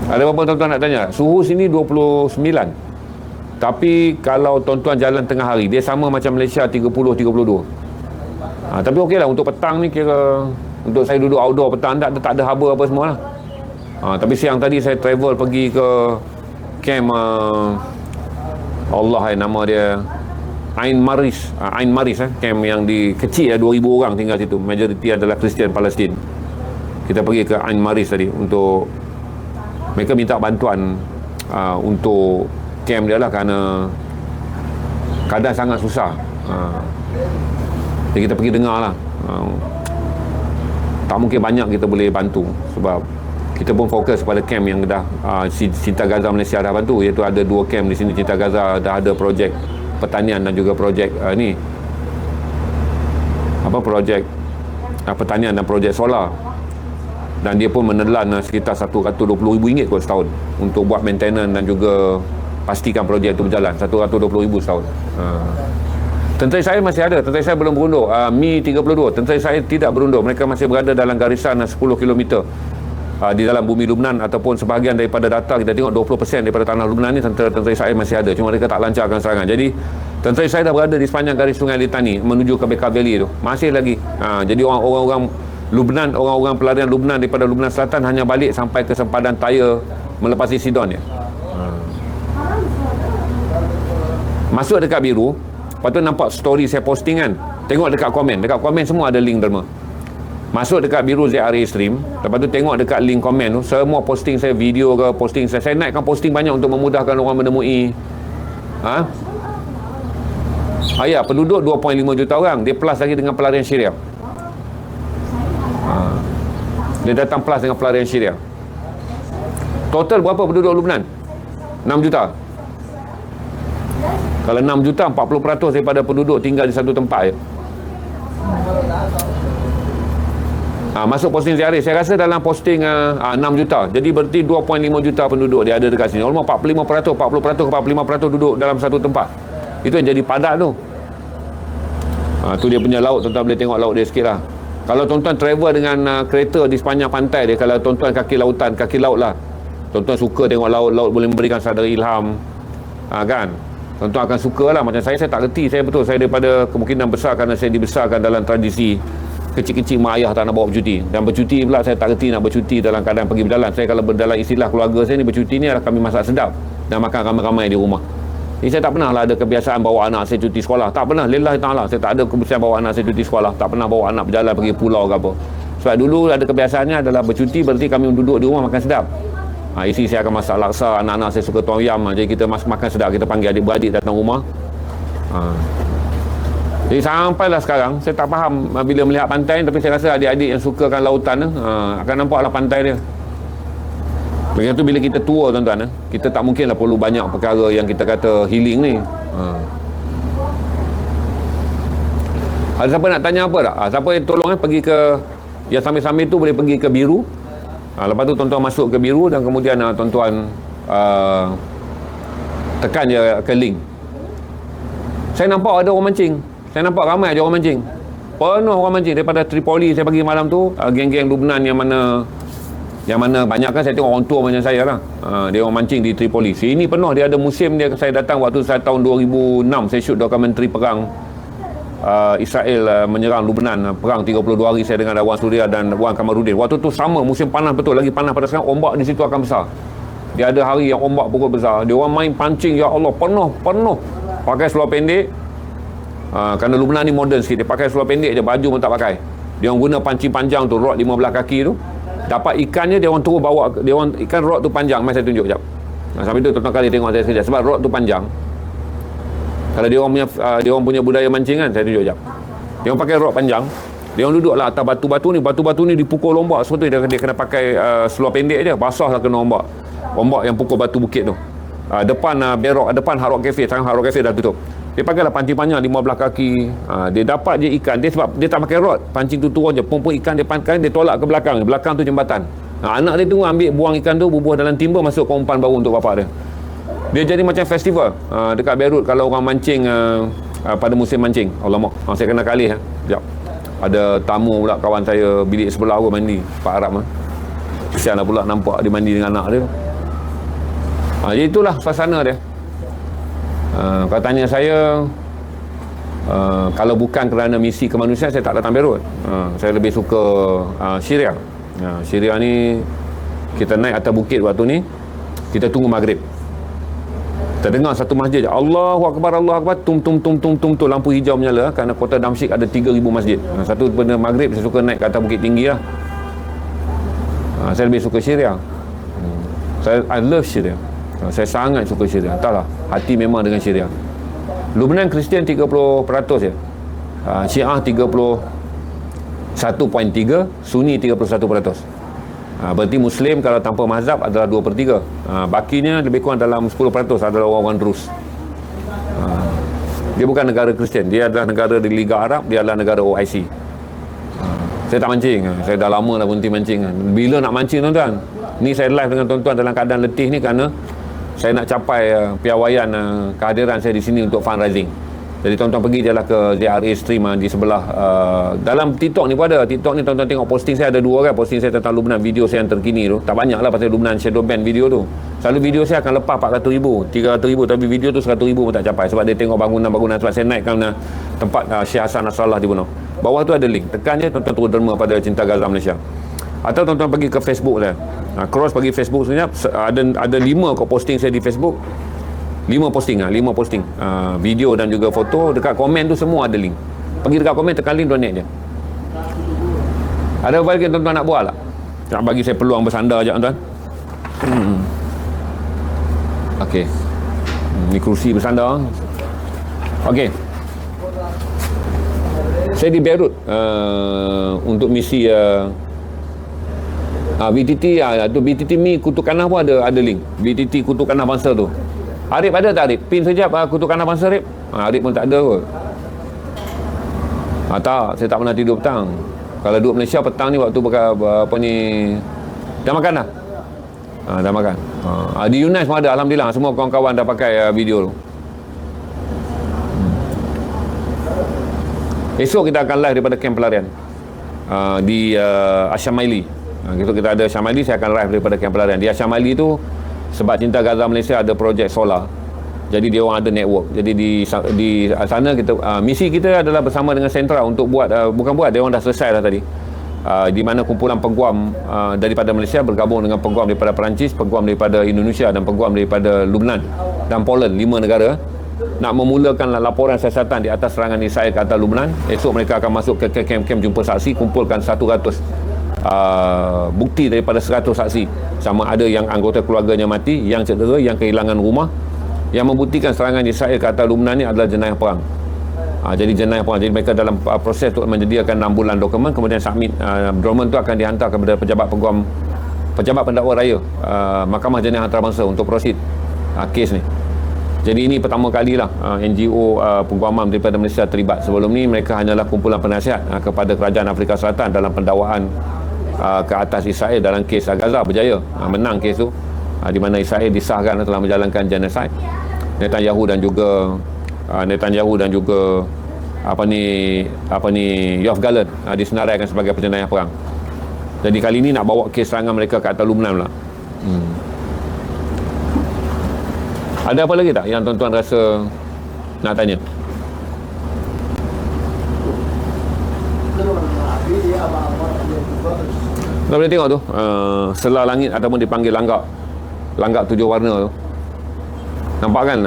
Ada apa tuan-tuan nak tanya? Suhu sini 29. Tapi kalau tuan-tuan jalan tengah hari, dia sama macam Malaysia 30-32. Tapi okey lah untuk petang ni, kira untuk saya duduk outdoor petang tak ada haba apa semua lah. Tapi siang tadi saya travel pergi ke camp nama dia Ain Maris. Camp yang kecil 2,000 orang tinggal situ. Majoriti adalah Kristian Palestin. Kita pergi ke Ain Maris tadi untuk mereka minta bantuan untuk camp dia lah kerana keadaan sangat susah. Jadi kita pergi dengar lah. Tak mungkin banyak kita boleh bantu sebab kita pun fokus pada camp yang dah Cinta Gaza Malaysia dah bantu, iaitu ada 2 camp di sini. Cinta Gaza dah ada projek pertanian dan juga projek projek pertanian dan projek solar, dan dia pun menelan sekitar RM120,000 kot setahun untuk buat maintenance dan juga pastikan projek itu berjalan. RM120,000 setahun. Tentera Israel masih ada. Tentera Israel belum berundur. Mi-32. Tentera Israel tidak berundur. Mereka masih berada dalam garisan 10 km di dalam bumi Lubnan, ataupun sebahagian daripada data kita tengok 20% daripada tanah Lubnan ni tentera Israel masih ada. Cuma mereka tak lancarkan serangan. Jadi tentera Israel dah berada di sepanjang garis sungai Litani menuju ke Bekaa Valley tu. Masih lagi. Jadi orang-orang Lubnan, orang-orang pelarian Lubnan daripada Lubnan Selatan hanya balik sampai ke sempadan Tyre melepasi Sidon ya. Masuk dekat biru. Lepas tu nampak story saya posting kan. Tengok dekat komen. Dekat komen semua ada link derma. Masuk dekat biru ZRA Stream. Lepas tu tengok dekat link komen tu. Semua posting saya, video ke posting saya. Saya naikkan posting banyak untuk memudahkan orang menemui. Ya, penduduk 2.5 juta orang. Dia plus lagi dengan pelarian Syria. Dia datang plus dengan pelarian Syria. Total berapa penduduk Lubnan? 6 juta. Kalau 6 juta, 40% daripada penduduk tinggal di satu tempat je. Masuk posting sehari. Saya rasa dalam posting 6 juta. Jadi berarti 2.5 juta penduduk dia ada dekat sini. Almost 40% ke 45% duduk dalam satu tempat. Itu yang jadi padat tu. Tu dia punya laut. Tuan-tuan boleh tengok laut dia sikit lah. Kalau tuan-tuan travel dengan kereta di sepanjang pantai dia, kalau tuan-tuan kaki laut lah, tuan-tuan suka tengok laut boleh memberikan sadar ilham, kan? Tuan-tuan akan suka lah. Macam saya tak reti. Saya daripada kemungkinan besar kerana saya dibesarkan dalam tradisi kecil-kecil mak ayah tak nak bawa bercuti. Dan bercuti pula saya tak reti nak bercuti dalam keadaan pergi berjalan. Saya kalau berdalam istilah keluarga saya ni, bercuti ni adalah kami masak sedap dan makan ramai-ramai di rumah. Jadi saya tak pernah lah ada kebiasaan bawa anak saya cuti sekolah. Tak pernah. Lillahi ta'ala. Saya tak ada kebiasaan bawa anak saya cuti sekolah. Tak pernah bawa anak berjalan pergi pulau ke apa. Sebab dulu ada kebiasaannya adalah bercuti berarti kami duduk di rumah makan sedap. Isteri saya akan masak laksa, anak-anak saya suka tom yam. Jadi kita makan sedap. Kita panggil adik-beradik datang rumah. Jadi sampailah sekarang saya tak faham bila melihat pantai, tapi saya rasa adik-adik yang sukakan lautan akan nampaklah pantai dia. Begitu bila kita tua tuan-tuan, kita tak mungkinlah perlu banyak perkara yang kita kata healing ni. Ada siapa nak tanya apa tak? Siapa yang tolong pergi ke yang sambil-sambil tu boleh pergi ke biru. Lepas tu tuan-tuan masuk ke biru dan kemudian tuan-tuan tekan je ke link. Saya nampak ada orang mancing. Saya nampak ramai je orang mancing. Penuh orang mancing daripada Tripoli. Saya pergi malam tu, geng-geng Lubnan yang mana banyak kan saya tengok orang tua macam saya lah. Dia orang mancing di Tripoli. Sini penuh. Dia ada musim dia. Saya datang waktu saya tahun 2006. Saya shoot dokumentari perang Israel menyerang Lubnan. Perang 32 hari saya dengan Wan Suria dan Wan Kamarudin. Waktu tu sama musim panas betul. Lagi panas pada sekarang. Ombak di situ akan besar. Dia ada hari yang ombak pukul besar. Dia orang main pancing. Ya Allah, penuh. Pakai seluar pendek. Kerana Lubnan ni modern sikit. Dia pakai seluar pendek je. Baju pun tak pakai. Dia orang guna pancing panjang tu. Rod 15 kaki tu. Dapat ikannya, dia orang terus bawa. Dia orang ikan rod tu panjang. Mari saya tunjuk sekejap. Sampai tu tuan-tuan kali tengok saya sekejap. Sebab rod tu panjang. Kalau dia orang punya budaya mancing kan, saya tunjuk sekejap. Dia orang pakai rod panjang. Dia orang duduk lah atas batu-batu ni. Batu-batu ni dipukul ombak. Sebab tu dia kena pakai seluar pendek je. Basah lah kena ombak. Ombak yang pukul batu bukit tu. Depan Berok, depan Hard Rock Cafe. Sekarang Hard Rock Cafe dah tutup. Dia pakailah pancing panjang 15 kaki. Dia dapat je ikan. Dia sebab dia tak pakai rod. Pancing tu turun je. Pun ikan dia pancing, dia tolak ke belakang. Belakang tu jembatan. Anak dia tu ambil buang ikan tu, bubuh dalam timba, masuk ke umpan baru untuk bapak dia. Dia jadi macam festival dekat Beirut kalau orang mancing pada musim mancing. Alamak. Saya kena kali. Sekejap. Ada tamu pula kawan saya bilik sebelah aku mandi. Pak Arab. Kesian lah pula nampak dia mandi dengan anak dia. Jadi itulah suasana dia. Kalau tanya saya, kalau bukan kerana misi kemanusiaan, saya tak datang Beirut. Saya lebih suka Syria. Syria ni kita naik atas bukit waktu ni, kita tunggu maghrib. Kita dengar satu masjid, Allahu Akbar, Allahu Akbar, tum lampu hijau menyala kerana kota Damsyik ada 3,000 masjid. Satu benda maghrib, saya suka naik ke atas bukit tinggi lah. Saya lebih suka Syria. I love Syria. Saya sangat suka Syria. Entahlah, hati memang dengan Syria. Lubnan Kristian 30% je. Syiah 31.3, Sunni 31%. Berarti Muslim kalau tanpa mazhab adalah 2/3. Bakinya lebih kurang dalam 10% adalah orang Drus. Dia bukan negara Kristian. Dia adalah negara di Liga Arab. Dia adalah negara OIC. Saya tak mancing. Saya dah lama dah berhenti mancing. Bila nak mancing tuan-tuan? Ni saya live dengan tuan-tuan dalam keadaan letih ni kerana saya nak capai piawaian kehadiran saya di sini untuk fundraising. Jadi tuan-tuan pergi je lah ke ZRA stream di sebelah. Dalam TikTok ni pun ada. TikTok ni tuan-tuan tengok posting saya ada 2 kan. Posting saya tentang Lubnan, video saya yang terkini tu. Tak banyak lah pasal Lubnan shadow ban video tu. Selalu video saya akan lepas 400,000, 300,000, tapi video tu 100,000 pun tak capai. Sebab dia tengok bangunan-bangunan. Sebab saya naikkan tempat Syekh Hasan Nasrallah dibunuh. Bawah tu ada link. Tekan je, tuan-tuan turun derma pada Cinta Gaza Malaysia. Atau tuan-tuan pergi ke Facebook saya. Cross pergi Facebook sebenarnya ada 5 posting saya di Facebook. 5 posting video dan juga foto. Dekat komen tu semua ada link. Pergi dekat komen, tekan link, donate je. Ada apa lagi tuan-tuan nak buat tak? Nak bagi saya peluang bersandar je tuan-tuan. Okey. Ni kerusi bersandar. Okey. Saya di Beirut untuk misi BTT tu BTT Mi Kutu Kanah pun ada link. BTT Kutu Kanah Bangsa tu. Arif ada tak Arif? Pin sekejap kutukan abangsa Arif. Arif pun tak ada kot. Tak, saya tak pernah tidur petang. Kalau duduk Malaysia petang ni waktu apa ni, dah makan dah? Dah makan. Di Yunas pun ada, alhamdulillah. Semua kawan-kawan dah pakai video tu. Esok kita akan live daripada kamp pelarian di Asyamaili. Kita ada Asyamaili, saya akan live daripada kamp pelarian. Di Asyamaili tu, sebab Cinta Gaza Malaysia ada projek solar. Jadi dia orang ada network. Jadi di sana kita misi kita adalah bersama dengan Sentra untuk buat dia orang dah selesai dah tadi. Di mana kumpulan peguam daripada Malaysia bergabung dengan peguam daripada Perancis, peguam daripada Indonesia dan peguam daripada Lubnan dan Poland, 5 negara nak memulakan laporan siasatan di atas serangan Israel ke atas Lubnan. Esok mereka akan masuk ke kem-kem jumpa saksi, kumpulkan 100 bukti daripada 100 saksi, sama ada yang anggota keluarganya mati, yang cedera, yang kehilangan rumah, yang membuktikan serangan Israel ke atas Lubnan ni adalah jenayah perang. Jadi jenayah perang. Jadi mereka dalam proses untuk menyediakan 6 bulan dokumen, kemudian submit dokumen tu akan dihantar kepada pejabat peguam, pejabat pendakwa raya Mahkamah Jenayah Antarabangsa untuk proceed kes ni. Jadi ini pertama kali lah NGO peguaman daripada Malaysia terlibat. Sebelum ni mereka hanyalah kumpulan penasihat kepada kerajaan Afrika Selatan dalam pendakwaan ke atas Israel dalam kes Gaza, berjaya menang kes tu, di mana Israel disahkan telah menjalankan genocide. Netanyahu dan juga Yoav Gallant disenaraikan sebagai penjenayah perang. Jadi kali ini nak bawa kes serangan mereka ke atas Lubnan lah. Ada apa lagi tak yang tuan-tuan rasa nak tanya? Kita boleh tengok tu selah langit ataupun dipanggil langgak 7 warna tu. Nampak kan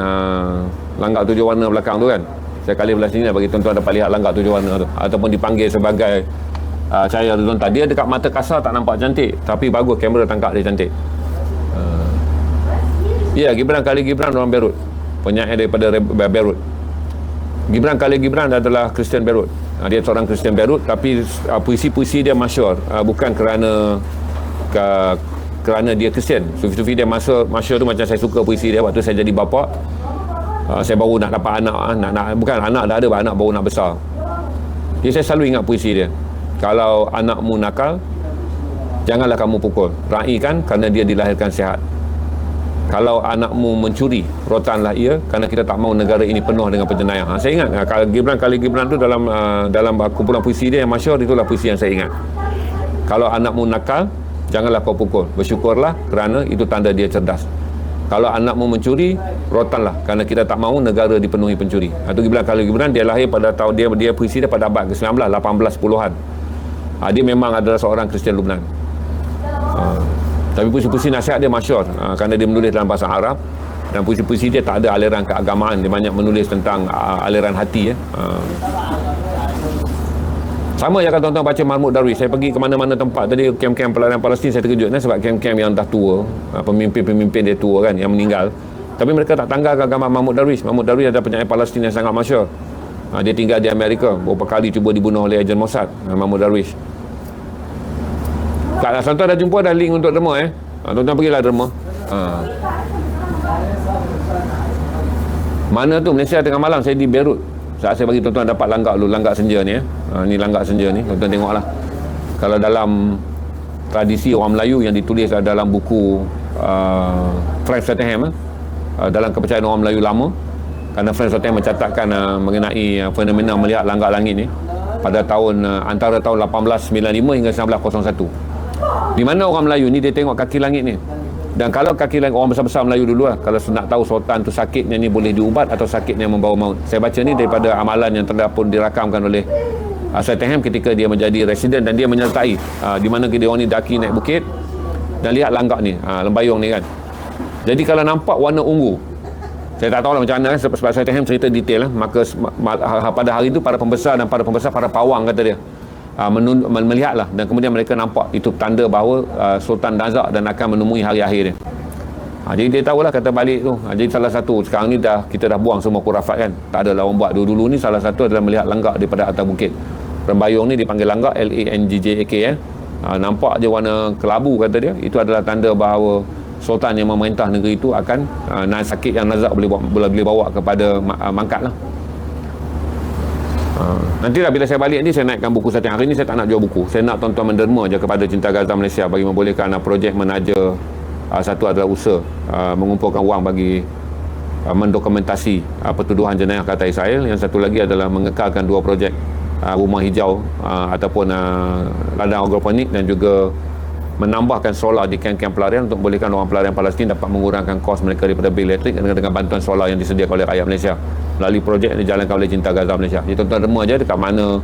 langgak 7 warna belakang tu kan? Saya kali belah sini bagi tuan-tuan dapat lihat langgak 7 warna tu, ataupun dipanggil sebagai cahaya horizontal. Dia dekat mata kasar tak nampak cantik, tapi bagus kamera tangkap dia cantik. Ya, Gibran Khalil Gibran orang Beirut, penyair daripada Beirut. Gibran Khalil Gibran adalah Kristian Beirut. Dia seorang Kristian Beirut, tapi puisi-puisi dia masyhur bukan kerana dia Kristian. Sufi-sufi dia masyhur tu macam saya suka puisi dia waktu saya jadi bapa. Saya baru nak dapat anak, bukan anak dah ada, anak baru nak besar. Jadi saya selalu ingat puisi dia. Kalau anakmu nakal, janganlah kamu pukul, raikan kerana dia dilahirkan sihat. Kalau anakmu mencuri, rotanlah ia kerana kita tak mahu negara ini penuh dengan penjenayah. Saya ingat kalau Gibran Khalil Gibran tu dalam kumpulan puisi dia yang masyhur, itulah puisi yang saya ingat. Kalau anakmu nakal, janganlah kau pukul, bersyukurlah kerana itu tanda dia cerdas. Kalau anakmu mencuri, rotanlah kerana kita tak mahu negara dipenuhi pencuri. Itu Gibran Khalil Gibran. Dia lahir pada tahun dia puisi dia pada abad ke-19, 1810-an. Dia memang adalah seorang Kristian Lubnan. Tapi puisi-puisi nasihat dia masyhur kerana dia menulis dalam bahasa Arab, dan puisi-puisi dia tak ada aliran keagamaan. Dia banyak menulis tentang aliran hati. Sama je kalau tuan-tuan baca Mahmud Darwish. Saya pergi ke mana-mana tempat tadi, kem-kem pelarian Palestin, saya terkejut sebab kem-kem yang dah tua, pemimpin-pemimpin dia tua kan, yang meninggal, tapi mereka tak tanggalkan gambar Mahmud Darwish. Mahmud Darwish adalah penyair Palestin yang sangat masyhur. Dia tinggal di Amerika, beberapa kali cuba dibunuh oleh ejen Mossad. Mahmud Darwish. Tak, tuan-tuan dah jumpa dah link untuk derma tuan-tuan pergilah derma. Mana tu Malaysia tengah malam, saya di Beirut. Saat saya bagi tuan-tuan dapat langgak senja ni ni langgak senja ni, tuan-tuan tengoklah. Kalau dalam tradisi orang Melayu yang ditulis dalam buku Frank Stratton, dalam kepercayaan orang Melayu lama, kerana Frank Stratton mencatatkan mengenai fenomena melihat langgak langit ni pada tahun antara tahun 1895 hingga 1901. Di mana orang Melayu ni dia tengok kaki langit ni. Dan kalau kaki langit, orang besar-besar Melayu dulu kalau nak tahu sultan tu sakitnya ni boleh diubat atau sakitnya membawa maut. Saya baca ni daripada amalan yang terdapat dirakamkan oleh Stratton ketika dia menjadi residen, dan dia menyertai di mana dia orang ni daki naik bukit dan lihat langgak ni, lembayung ni kan. Jadi kalau nampak warna ungu, saya tak tahu lah macam mana sebab Stratton cerita detail maka pada hari itu para pembesar, para pawang kata dia melihatlah, dan kemudian mereka nampak itu tanda bahawa Sultan nazak dan akan menemui hari akhir dia. Jadi dia tahulah kata balik tu. Jadi salah satu, sekarang ni kita dah buang semua khurafat kan, tak ada lah orang buat. Dulu ni salah satu adalah melihat langgak daripada atas bukit. Rembayung ni dipanggil langgak, Langjak. Nampak je warna kelabu kata dia, itu adalah tanda bahawa sultan yang memerintah negeri itu akan sakit yang nazak boleh bawa kepada mangkat lah. Nanti lah bila saya balik ni, saya naikkan buku saya. Hari ni saya tak nak jual buku, saya nak tuan-tuan menderma je kepada Cinta Gaza Malaysia bagi membolehkan projek menaja. Satu adalah usaha mengumpulkan wang bagi mendokumentasi pertuduhan jenayah ke atas Israel. Yang satu lagi adalah mengekalkan 2 projek rumah hijau ataupun ladang agroponik, dan juga menambahkan solar di kem-kem pelarian untuk membolehkan orang pelarian Palestin dapat mengurangkan kos mereka daripada bil elektrik dengan bantuan solar yang disediakan oleh rakyat Malaysia melalui projek yang dijalankan oleh Cinta Gaza Malaysia. Jadi tuan-tuan derma je dekat mana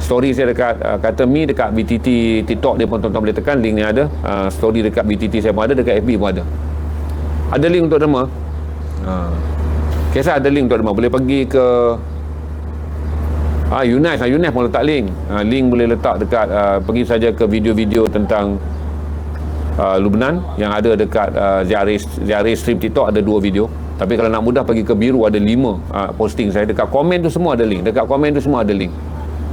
story saya dekat kata Mi dekat BTT TikTok dia pun tuan-tuan boleh tekan, link ni ada. Story dekat BTT saya pun ada, dekat FB pun ada link untuk derma. Kisah ada link untuk derma, boleh pergi ke Yunus pun letak link. Link boleh letak dekat pergi saja ke video-video tentang Lubnan yang ada dekat Ziaris stream TikTok, ada 2 video. Tapi kalau nak mudah pergi ke biru, ada 5 posting saya. Dekat komen tu semua ada link.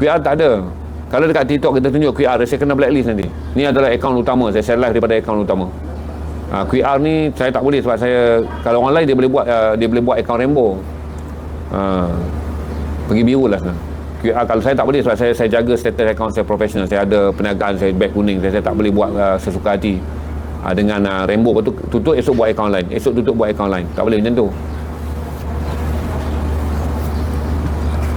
QR tak ada. Kalau dekat TikTok kita tunjuk QR, saya kena blacklist nanti. Ni adalah akaun utama, saya share live daripada akaun utama. QR ni saya tak boleh sebab saya, kalau orang lain dia boleh buat akaun rainbow. Pergi biru lah sekarang. QR kalau saya tak boleh sebab saya jaga status akaun saya profesional. Saya ada perniagaan, saya beg kuning, saya tak boleh buat sesuka hati dengan rainbow. Lepas tu tutup, esok buat akaun lain, esok tutup buat akaun lain. Tak boleh macam tu.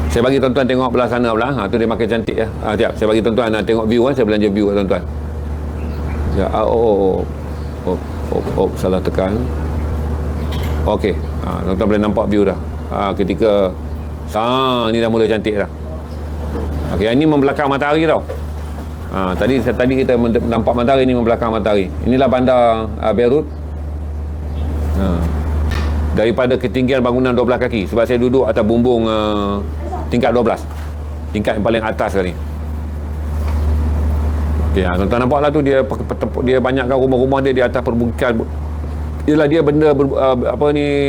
Saya bagi tuan-tuan tengok belah sana belah. Tu dia makin cantik ya. Sekejap, saya bagi tuan-tuan tengok view saya belanja view kat tuan-tuan. Ya, salah tekan. Okey. Tuan-tuan boleh nampak view dah. Ketika ni dah mula cantik dah. Okey, ini membelakang matahari tau. Tadi kita nampak matahari, ni membelakang matahari. Inilah bandar Beirut. Daripada ketinggian bangunan 12 kaki, sebab saya duduk atas bumbung tingkat 12, tingkat yang paling atas sekali. Okay, tuan-tuan nampak lah tu, dia banyakkan rumah-rumah dia di atas perbukitan. Ialah dia benda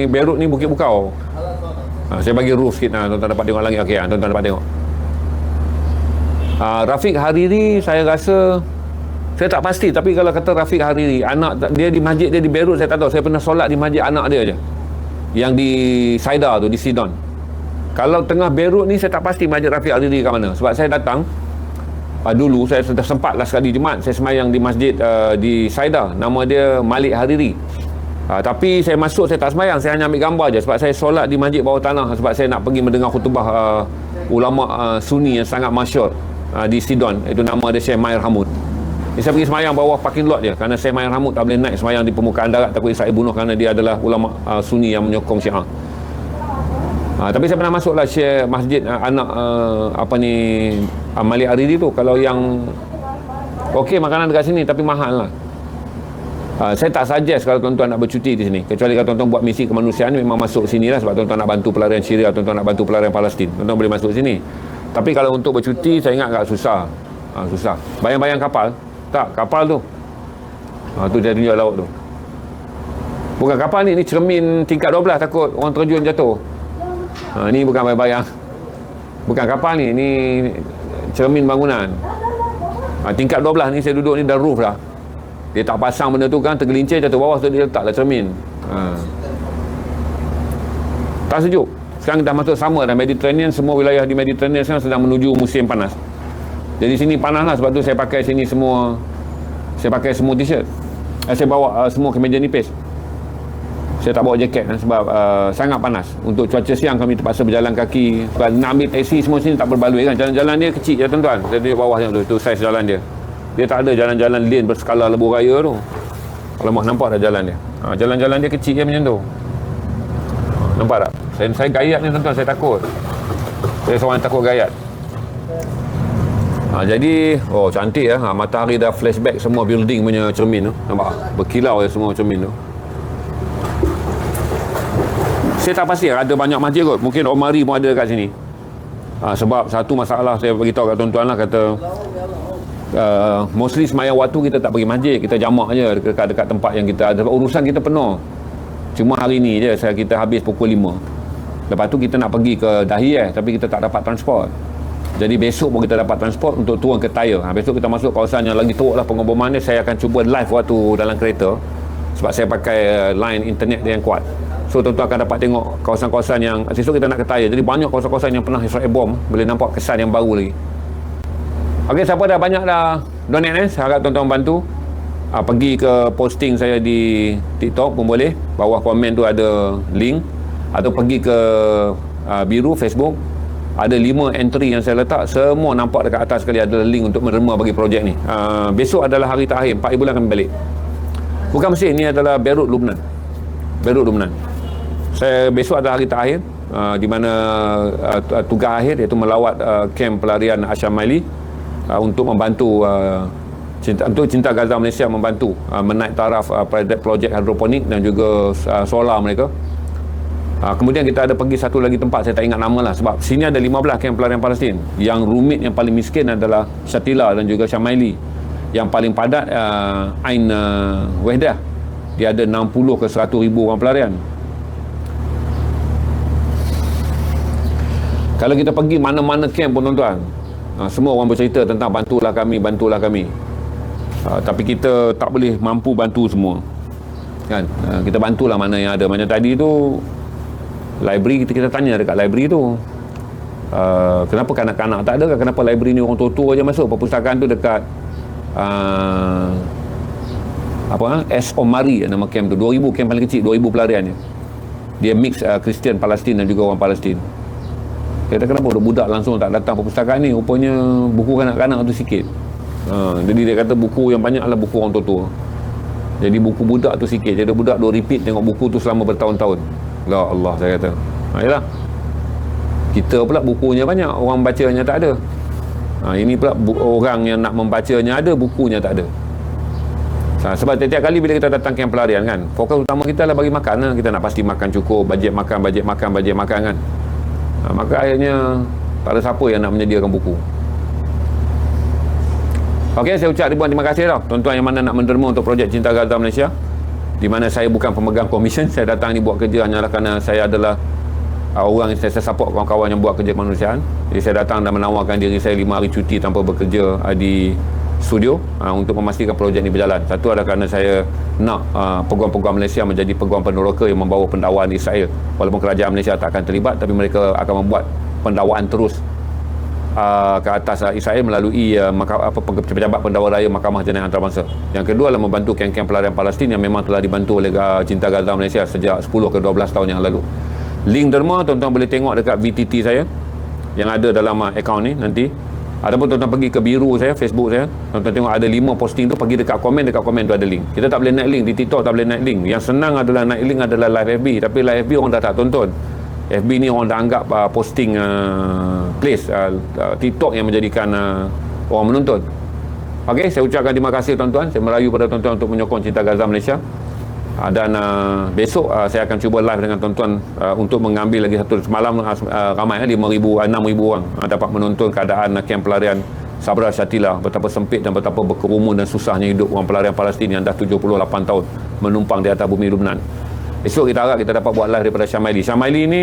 Beirut ni bukit bukau. Saya bagi roof sikit, tuan-tuan dapat tengok langit. Okey, tuan-tuan dapat tengok. Rafiq Hariri, saya rasa, saya tak pasti, tapi kalau kata Rafiq Hariri, anak dia di masjid dia di Beirut, saya tak tahu. Saya pernah solat di masjid anak dia je, yang di Saida tu, di Sidon. Kalau tengah Beirut ni, saya tak pasti masjid Rafiq Hariri kat mana. Sebab saya datang dulu, saya sudah sempatlah sekali Jumaat saya semayang di masjid di Saida, nama dia Malik Hariri. Tapi saya masuk, saya tak semayang, saya hanya ambil gambar je sebab saya solat di masjid bawah tanah, sebab saya nak pergi mendengar khutbah ulama Sunni yang sangat masyhur di Sidon, itu nama dia Syekh Mair Hamud. Saya pergi semayang bawah parking lot dia, kerana Syekh Mair Hamud tak boleh naik semayang di permukaan darat, takut Israel bunuh, kerana dia adalah ulama Sunni yang menyokong Syiah. Tapi saya pernah masuklah share masjid anak Malik Hariri tu. Kalau yang okey, makanan dekat sini tapi mahal lah. Saya tak suggest kalau tuan-tuan nak bercuti di sini, kecuali kalau tuan-tuan buat misi kemanusiaan, memang masuk sini lah, sebab tuan-tuan nak bantu pelarian Syria, tuan-tuan nak bantu pelarian Palestin, tuan-tuan boleh masuk sini. Tapi kalau untuk bercuti, saya ingat agak susah. Susah. Bayang-bayang kapal, tak, kapal tu tu dia tunjuk laut tu, bukan kapal ni cermin tingkat 12, takut orang terjun jatuh. Ni bukan bayang-bayang, bukan kapal ni cermin bangunan. Tingkat 12 ni saya duduk ni dah roof dah. Dia tak pasang benda tu kan, tergelincir jatuh bawah tu, dia letaklah cermin. Tak sejuk. Sekarang dah masuk summer dah, Mediterranean, semua wilayah di Mediterranean sekarang sedang menuju musim panas. Jadi sini panas lah, sebab tu saya pakai sini semua, saya pakai semua t-shirt. Saya bawa semua kemeja nipis. Saya tak bawa jaket sebab sangat panas. Untuk cuaca siang kami terpaksa berjalan kaki. Sebab nak ambil taksi semua sini tak berbaloi kan. Jalan-jalan dia kecil je tuan-tuan. Saya duduk bawah tengok tu. Itu saiz jalan dia. Dia tak ada jalan-jalan lane berskala lebuh raya tu. Kalau mak nampak dah jalan dia. Jalan-jalan dia kecil je macam tu. Nampak tak? Saya gayat ni tuan-tuan. Saya takut. Saya seorang yang takut gayat. Jadi cantik ya. Matahari dah flashback semua building punya cermin tu. Nampak? Berkilau ya semua cermin tu. Saya tak pasti ada banyak masjid kot. Mungkin Omari pun ada kat sini. Sebab satu masalah saya beritahu kat tuan-tuan lah, kata mostly semayang waktu kita tak pergi masjid, kita jamak je dekat tempat yang kita ada. Sebab urusan kita penuh. Cuma hari ni je kita habis pukul 5. Lepas tu kita nak pergi ke Dahiyah, tapi kita tak dapat transport. Jadi besok pun kita dapat transport untuk turun ke Tyre. Besok kita masuk kawasan yang lagi teruk lah pengoboman dia. Saya akan cuba live waktu dalam kereta. sebab saya pakai line internet dia yang kuat. So tuan-tuan akan dapat tengok kawasan-kawasan yang esok kita nak ketaya. Jadi banyak kawasan-kawasan yang pernah Israel bom, boleh nampak kesan yang baru lagi. Okey, siapa dah banyak dah donate saya harap tuan-tuan bantu. Pergi ke posting saya di TikTok pun boleh. Bawah komen tu ada link. Atau pergi ke biru Facebook. Ada 5 entry yang saya letak, semua nampak dekat atas sekali ada link untuk menerima bagi projek ni. Besok adalah hari terakhir, 4 bulan kami balik. Bukan Mesir, ni adalah Beirut, Lubnan. Beirut, Lubnan. Saya besok adalah hari terakhir, di mana tugas akhir iaitu melawat kem pelarian Asyamaili untuk membantu untuk Cinta Gaza Malaysia membantu menaik taraf projek hidroponik dan juga solar mereka. Kemudian kita ada pergi satu lagi tempat, saya tak ingat nama lah, sebab sini ada 15 kem pelarian Palestin. Yang rumit, yang paling miskin adalah Shatila dan juga Syamaili. Yang paling padat Ain Wahdah, dia ada 60 ke 100 ribu orang pelarian. Kalau kita pergi mana-mana kem pun tuan-tuan, semua orang bercerita tentang bantulah kami, bantulah kami. Tapi kita tak boleh mampu bantu semua kan. Kita bantulah mana yang ada. Macam tadi tu library, kita tanya dekat library tu, kenapa kanak-kanak tak ada, kenapa library ni orang tua-tua je masuk. Perpustakaan tu dekat S. Omari nama kem tu, 2000 kem paling kecil, 2000 pelarian je. Dia mix Kristian Palestin dan juga orang Palestin. Kata kenapa budak langsung tak datang perpustakaan ni, rupanya buku kanak-kanak tu sikit. Jadi dia kata buku yang banyak adalah buku orang tua-tua. Jadi buku budak tu sikit, jadi budak dia repeat tengok buku tu selama bertahun-tahun. La Allah, saya kata. Yalah. Kita pula bukunya banyak, orang bacanya tak ada. Ini pula orang yang nak membacanya ada, bukunya tak ada. Sebab tiap-tiap kali bila kita datang kem pelarian kan, fokus utama kita adalah bagi makan lah. Kita nak pasti makan cukup, bajet makan kan. Maka akhirnya tak ada siapa yang nak menyediakan buku. Okey, saya ucap ribuan terima kasih tuan-tuan yang mana nak menderma untuk projek Cinta Gaza Malaysia, di mana saya bukan pemegang komisen. Saya datang ni buat kerja hanyalah kerana saya adalah orang yang saya support kawan-kawan yang buat kerja kemanusiaan. Jadi saya datang dan menawarkan diri saya 5 hari cuti tanpa bekerja di studio untuk memastikan projek ni berjalan. Satu adalah kerana saya nak peguam-peguam Malaysia menjadi peguam peneroka yang membawa pendakwaan di Israel. Walaupun kerajaan Malaysia tak akan terlibat, tapi mereka akan membuat pendakwaan terus ke atas Israel melalui pejabat pendakwa raya Mahkamah Jenayah Antarabangsa. Yang kedua adalah membantu kem-kem pelarian Palestin yang memang telah dibantu oleh Cinta Gaza Malaysia sejak 10 ke 12 tahun yang lalu. Link derma tuan-tuan boleh tengok dekat VTT saya yang ada dalam akaun ni nanti. Ataupun tuan-tuan pergi ke biru saya, Facebook saya, tuan-tuan tengok ada 5 posting tu, pergi dekat komen tu ada link. Kita tak boleh naik link di TikTok, tak boleh naik link. Yang senang adalah naik link adalah live FB, tapi live FB orang dah tak tonton. FB ni orang dah anggap posting place, TikTok yang menjadikan orang menonton. Okey, saya ucapkan terima kasih tuan-tuan. Saya merayu pada tuan-tuan untuk menyokong Cinta Gaza Malaysia. Dan besok saya akan cuba live dengan tuan-tuan untuk mengambil lagi satu. Semalam ramai 5,000, 6,000 orang dapat menonton keadaan kem pelarian Sabra Shatila, betapa sempit dan betapa berkerumun dan susahnya hidup orang pelarian Palestin yang dah 78 tahun menumpang di atas bumi Lubnan. Esok kita harap kita dapat buat live daripada Syamaili. Syamaili ni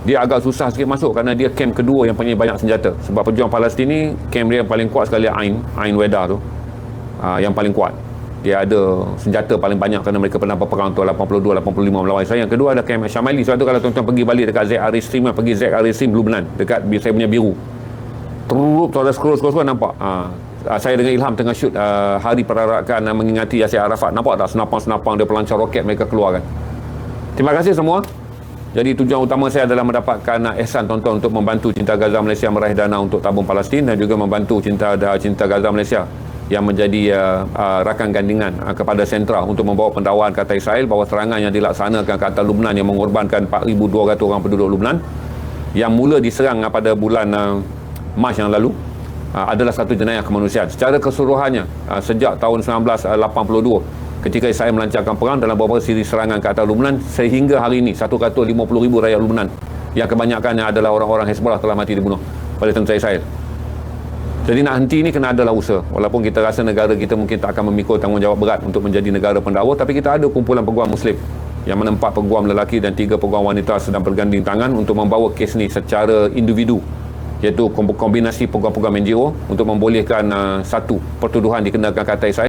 dia agak susah sikit masuk kerana dia kem kedua yang punya banyak senjata. Sebab pejuang Palestin ni kem dia yang paling kuat sekali Ain Wahdah tu, yang paling kuat. Dia ada senjata paling banyak kerana mereka pernah berperang tahun 82, 85 melawan Israel. Yang kedua ada kem Syamaili. Sebab tu kalau tuan-tuan pergi balik dekat ZRE Stream, pergi ZRE Stream Lubnan dekat saya punya biru, terus ada scroll nampak. Saya dengan Ilham tengah shoot hari perarakan mengingati Yasir Arafat. Nampak tak senapang-senapang dia pelancar roket mereka keluarkan. Terima kasih semua. Jadi tujuan utama saya adalah mendapatkan ihsan tuan-tuan untuk membantu Cinta Gaza Malaysia meraih dana untuk tabung Palestin dan juga membantu Cinta Gaza Malaysia yang menjadi rakan gandingan kepada sentra untuk membawa pendakwaan ke atas Israel bahawa serangan yang dilaksanakan ke atas Lubnan yang mengorbankan 4,200 orang penduduk Lubnan yang mula diserang pada bulan Mac yang lalu adalah satu jenayah kemanusiaan secara keseluruhannya sejak tahun 1982 ketika Israel melancarkan perang dalam beberapa siri serangan ke atas Lubnan sehingga hari ini 150,000 rakyat Lubnan yang kebanyakannya adalah orang-orang Hezbollah telah mati dibunuh oleh tentera Israel. Jadi nak henti ni kena adalah usaha. Walaupun kita rasa negara kita mungkin tak akan memikul tanggungjawab berat untuk menjadi negara pendakwa, tapi kita ada kumpulan peguam Muslim yang mana 4 peguam lelaki dan 3 peguam wanita sedang berganding tangan untuk membawa kes ni secara individu, iaitu kombinasi peguam-peguam NGO untuk membolehkan satu pertuduhan dikenakan ke atas Israel.